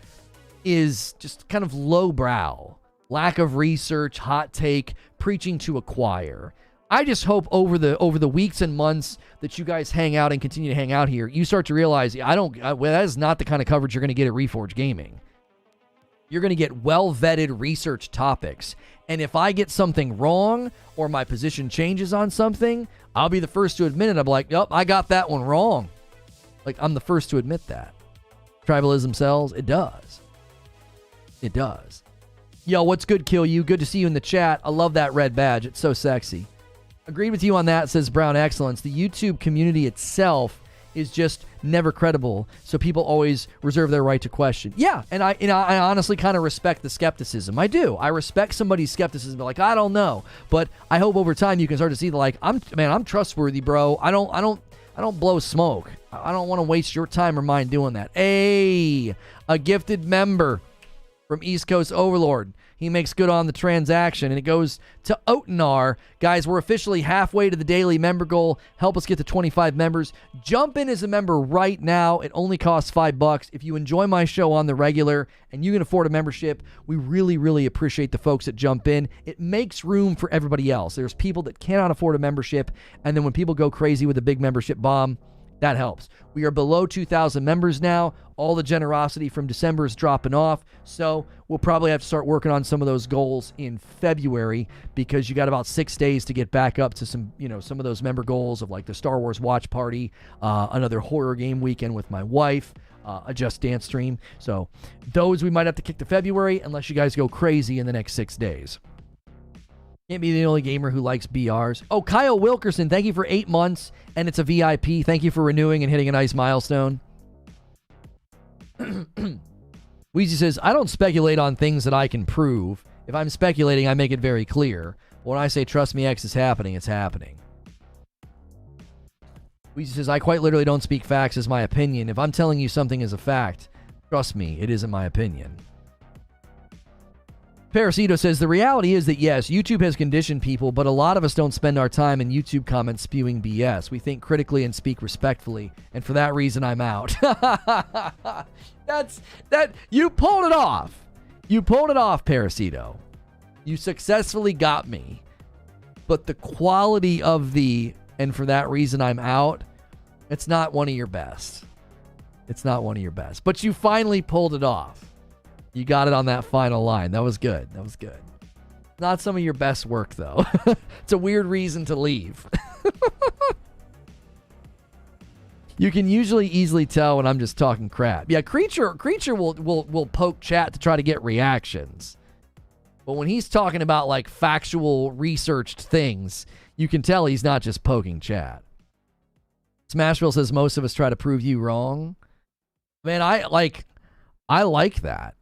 is just kind of lowbrow. Lack of research, hot take, preaching to a choir. I just hope over the weeks and months that you guys hang out and continue to hang out here, you start to realize that is not the kind of coverage you're going to get at Reforge Gaming. You're going to get well-vetted research topics. And if I get something wrong or my position changes on something, I'll be the first to admit it. I'm like, yep, I got that one wrong. Like, I'm the first to admit that. Tribalism sells? It does. It does. Yo, what's good, Kill You? Good to see you in the chat. I love that red badge. It's so sexy. Agreed with you on that, says Brown Excellence. The YouTube community itself is just never credible, so people always reserve their right to question. Yeah, and I honestly kind of respect the skepticism. I do. I respect somebody's skepticism, but like, I don't know. But I hope over time you can start to see the like, I'm trustworthy, bro. I don't blow smoke. I don't want to waste your time or mine doing that. Hey, a gifted member from East Coast Overlord. He makes good on the transaction, and it goes to Otenar. Guys, we're officially halfway to the daily member goal. Help us get to 25 members. Jump in as a member right now. It only costs $5. If you enjoy my show on the regular and you can afford a membership, we really, really appreciate the folks that jump in. It makes room for everybody else. There's people that cannot afford a membership, and then when people go crazy with a big membership bomb, that helps. We are below 2,000 members now. All the generosity from December is dropping off. So we'll probably have to start working on some of those goals in February, because you got about 6 days to get back up to some of those member goals of like the Star Wars watch party, another horror game weekend with my wife, a Just Dance stream. So those we might have to kick to February unless you guys go crazy in the next 6 days. Can't be the only gamer who likes BRs. Oh, Kyle Wilkerson, thank you for 8 months, and it's a VIP. Thank you for renewing and hitting a nice milestone. Weezy says, I don't speculate on things that I can prove. If I'm speculating, I make it very clear. When I say, trust me, X is happening, it's happening. Weezy says, I quite literally don't speak facts as my opinion. If I'm telling you something is a fact, trust me, it isn't my opinion. Parasito says, the reality is that yes, YouTube has conditioned people, but a lot of us don't spend our time in YouTube comments spewing BS. We think critically and speak respectfully, and for that reason, I'm out. You pulled it off. You pulled it off, Parasito. You successfully got me. But the quality of and for that reason, I'm out, it's not one of your best. It's not one of your best. But you finally pulled it off. You got it on that final line. That was good. That was good. Not some of your best work, though. It's a weird reason to leave. You can usually easily tell when I'm just talking crap. Yeah, Creature will poke chat to try to get reactions. But when he's talking about like factual researched things, you can tell he's not just poking chat. Smashville says most of us try to prove you wrong. Man, I like that.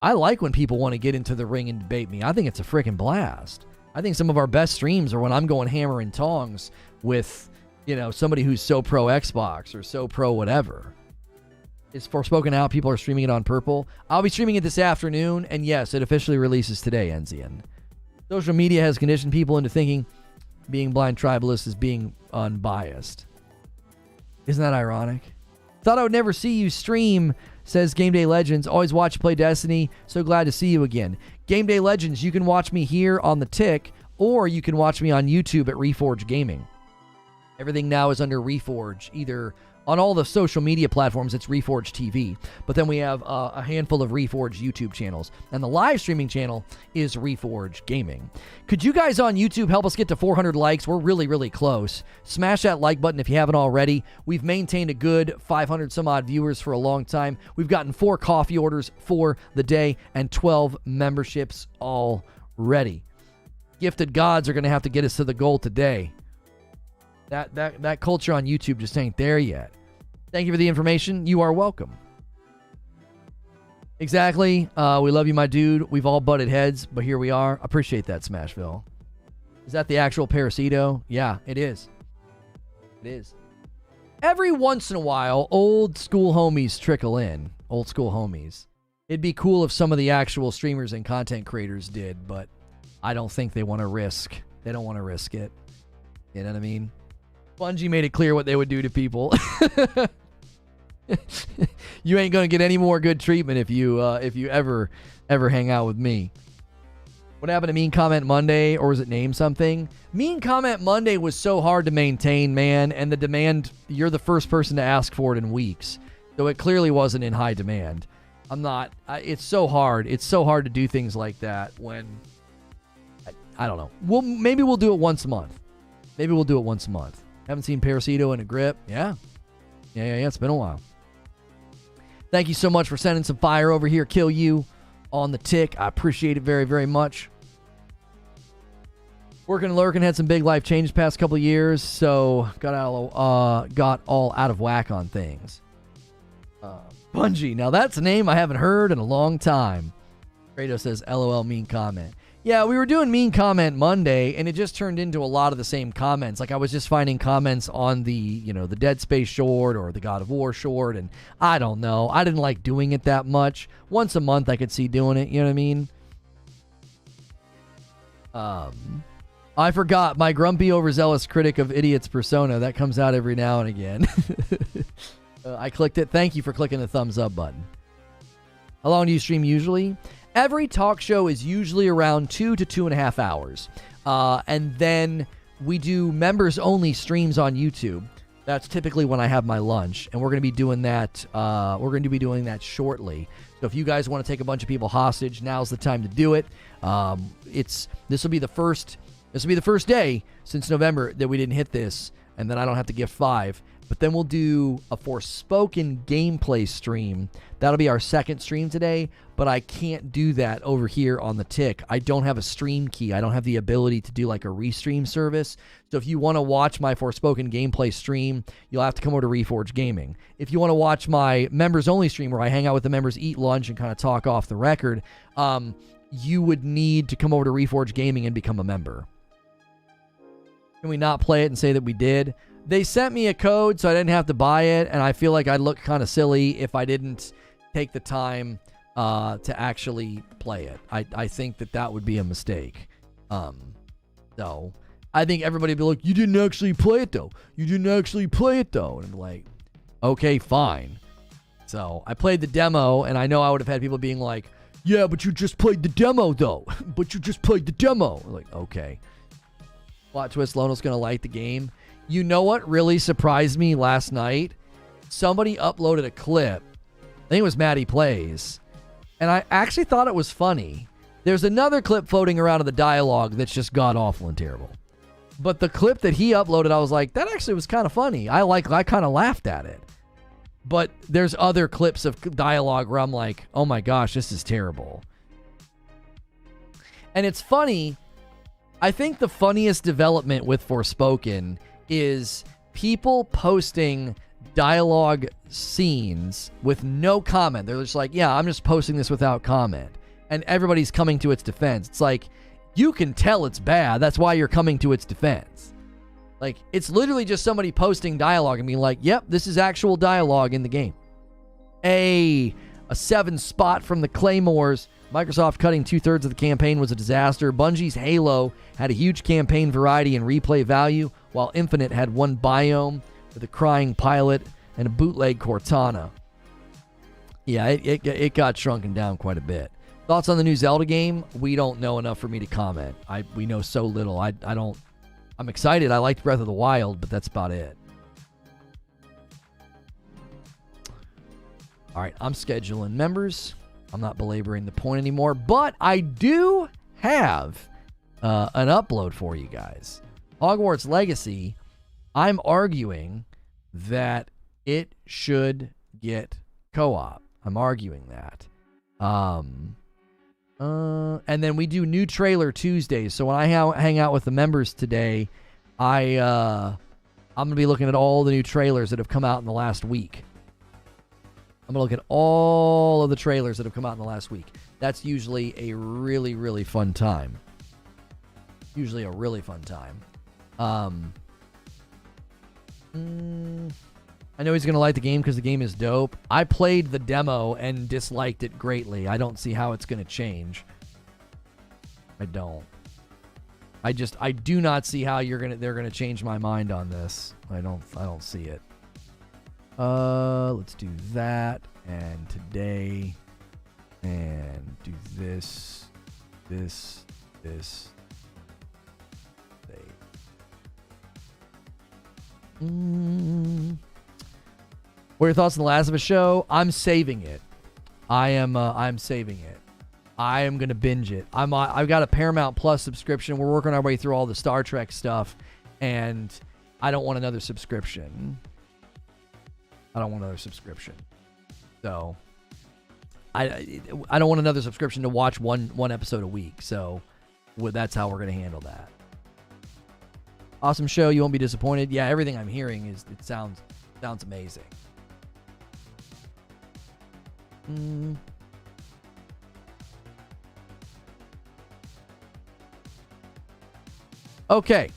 I like when people want to get into the ring and debate me. I think it's a freaking blast. I think some of our best streams are when I'm going hammer and tongs with, somebody who's so pro Xbox or so pro whatever. It's Forspoken out. People are streaming it on Purple. I'll be streaming it this afternoon, and yes, it officially releases today, Enzian. Social media has conditioned people into thinking being blind tribalist is being unbiased. Isn't that ironic? Thought I would never see you stream says Game Day Legends. Always watch you play Destiny. So glad to see you again. Game Day Legends, you can watch me here on the Tick, or you can watch me on YouTube at Reforge Gaming. Everything now is under Reforge, either on all the social media platforms, it's Reforge TV. But then we have a handful of Reforge YouTube channels. And the live streaming channel is Reforge Gaming. Could you guys on YouTube help us get to 400 likes? We're really, really close. Smash that like button if you haven't already. We've maintained a good 500 some odd viewers for a long time. We've gotten 4 coffee orders for the day and 12 memberships already. Gifted gods are going to have to get us to the goal today. That culture on YouTube just ain't there yet. Thank you for the information. You are welcome. Exactly. We love you, my dude. We've all butted heads, but here we are. Appreciate that, Smashville. Is that the actual Parasito? Yeah, it is. It is. Every once in a while, old school homies trickle in. Old school homies. It'd be cool if some of the actual streamers and content creators did, but I don't think they want to risk. They don't want to risk it. You know what I mean? Bungie made it clear what they would do to people. You ain't gonna get any more good treatment if you ever hang out with me. What happened to Mean Comment Monday, or was it Name Something? Mean Comment Monday was so hard to maintain, man, and the demand, you're the first person to ask for it in weeks. So it clearly wasn't in high demand. It's so hard. It's so hard to do things like that when, I don't know. Maybe we'll do it once a month. Maybe we'll do it once a month. Haven't seen Parasito in a grip. Yeah. It's been a while. Thank you so much for sending some fire over here. Kill you on the Tick. I appreciate it very, very much. Working and lurking, had some big life changes past couple of years, so got all out of whack on things. Bungie. Now that's a name I haven't heard in a long time. Kratos says, LOL, mean comment. Yeah, we were doing Mean Comment Monday, and it just turned into a lot of the same comments. Like, I was just finding comments on the Dead Space short or the God of War short, and I don't know. I didn't like doing it that much. Once a month, I could see doing it, you know what I mean? I forgot, my grumpy, overzealous critic of Idiot's persona. That comes out every now and again. I clicked it. Thank you for clicking the thumbs up button. How long do you stream usually? Every talk show is usually around 2 to 2.5 hours. And then we do members-only streams on YouTube. That's typically when I have my lunch. And we're going to be doing that. We're going to be doing that shortly. So if you guys want to take a bunch of people hostage, now's the time to do it. This will be the first day since November that we didn't hit this. And then I don't have to give 5. But then we'll do a Forspoken gameplay stream. That'll be our second stream today, but I can't do that over here on the Tick. I don't have a stream key. I don't have the ability to do like a restream service. So if you want to watch my Forspoken gameplay stream, you'll have to come over to Reforge Gaming. If you want to watch my members-only stream where I hang out with the members, eat lunch, and kind of talk off the record, you would need to come over to Reforge Gaming and become a member. Can we not play it and say that we did? They sent me a code, so I didn't have to buy it, and I feel like I'd look kind of silly if I didn't take the time to actually play it. I think that would be a mistake. So I think everybody would be like, you didn't actually play it, though. You didn't actually play it, though. And I'm like, okay, fine. So I played the demo, and I know I would have had people being like, yeah, but you just played the demo, though. But you just played the demo. I'm like, okay. Plot twist, Lono's going to like the game. You know what really surprised me last night? Somebody uploaded a clip. I think it was Maddie Plays. And I actually thought it was funny. There's another clip floating around of the dialogue that's just god-awful and terrible. But the clip that he uploaded, I was like, that actually was kind of funny. I kind of laughed at it. But there's other clips of dialogue where I'm like, oh my gosh, this is terrible. And it's funny. I think the funniest development with Forspoken is people posting dialogue scenes with no comment. They're just like, yeah, I'm just posting this without comment. And everybody's coming to its defense. It's like, you can tell it's bad. That's why you're coming to its defense. Like, it's literally just somebody posting dialogue and being like, yep, this is actual dialogue in the game. A 7 spot from the Claymores. Microsoft cutting 2/3 of the campaign was a disaster. Bungie's Halo had a huge campaign variety and replay value, while Infinite had one biome with a crying pilot and a bootleg Cortana. Yeah, it got shrunken down quite a bit. Thoughts on the new Zelda game? We don't know enough for me to comment. We know so little. I'm excited. I liked Breath of the Wild, but that's about it. All right, I'm scheduling members. I'm not belaboring the point anymore, but I do have an upload for you guys. Hogwarts Legacy, I'm arguing that it should get co-op. I'm arguing that. And then we do new trailer Tuesdays. So when I hang out with the members today, I'm going to be looking at all the new trailers that have come out in the last week. I'm going to look at all of the trailers that have come out in the last week. That's usually a really, really fun time. Usually a really fun time. I know he's going to like the game because the game is dope. I played the demo and disliked it greatly. I don't see how it's going to change. I don't. I do not see how they're going to change my mind on this. I don't see it. Let's do that and today and do this. What are your thoughts on The Last of Us show? I'm saving it. I'm saving it. I am gonna binge it. I've got a Paramount Plus subscription. We're working our way through all the Star Trek stuff, and I don't want another subscription. So I don't want another subscription to watch one episode a week. So that's how we're gonna handle that. Awesome show. You won't be disappointed. Yeah, everything I'm hearing it sounds amazing. Okay.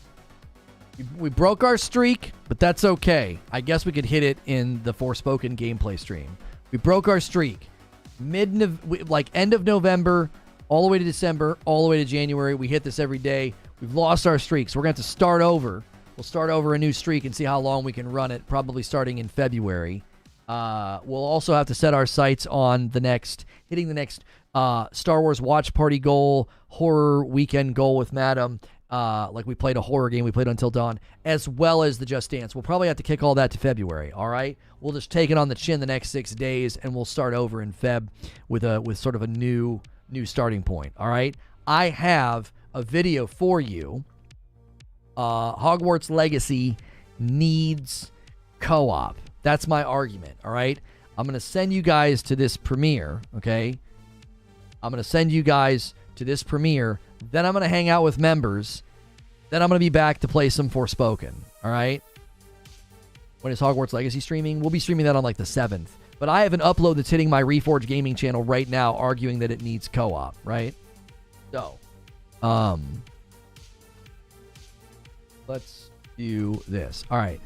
We broke our streak, but that's okay. I guess we could hit it in the Forspoken gameplay stream. We broke our streak. End of November, all the way to December, all the way to January. We hit this every day. We've lost our streak, so we're going to have to start over. We'll start over a new streak and see how long we can run it, probably starting in February. We'll also have to set our sights on hitting the next Star Wars watch party goal, horror weekend goal with Madam. Like we played a horror game, we played Until Dawn, as well as the Just Dance. We'll probably have to kick all that to February, all right? We'll just take it on the chin the next 6 days, and we'll start over in Feb with sort of a new starting point, all right? I have a video for you. Hogwarts Legacy needs co-op. That's my argument, all right? I'm going to send you guys to this premiere, okay? I'm going to send you guys to this premiere. Then I'm going to hang out with members. Then I'm going to be back to play some Forspoken, all right? When is Hogwarts Legacy streaming? We'll be streaming that on like the 7th. But I have an upload that's hitting my Reforge Gaming channel right now arguing that it needs co-op, right? So, let's do this. All right.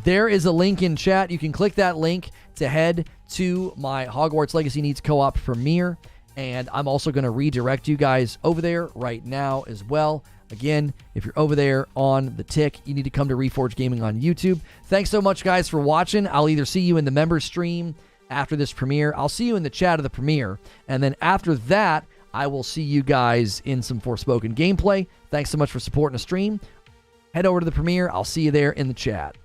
There is a link in chat. You can click that link to head to my Hogwarts Legacy Needs Co-op premiere. And I'm also going to redirect you guys over there right now as well. Again, if you're over there on the tick, you need to come to Reforge Gaming on YouTube. Thanks so much, guys, for watching. I'll either see you in the member stream after this premiere. I'll see you in the chat of the premiere. And then after that, I will see you guys in some Forspoken gameplay. Thanks so much for supporting the stream. Head over to the premiere. I'll see you there in the chat.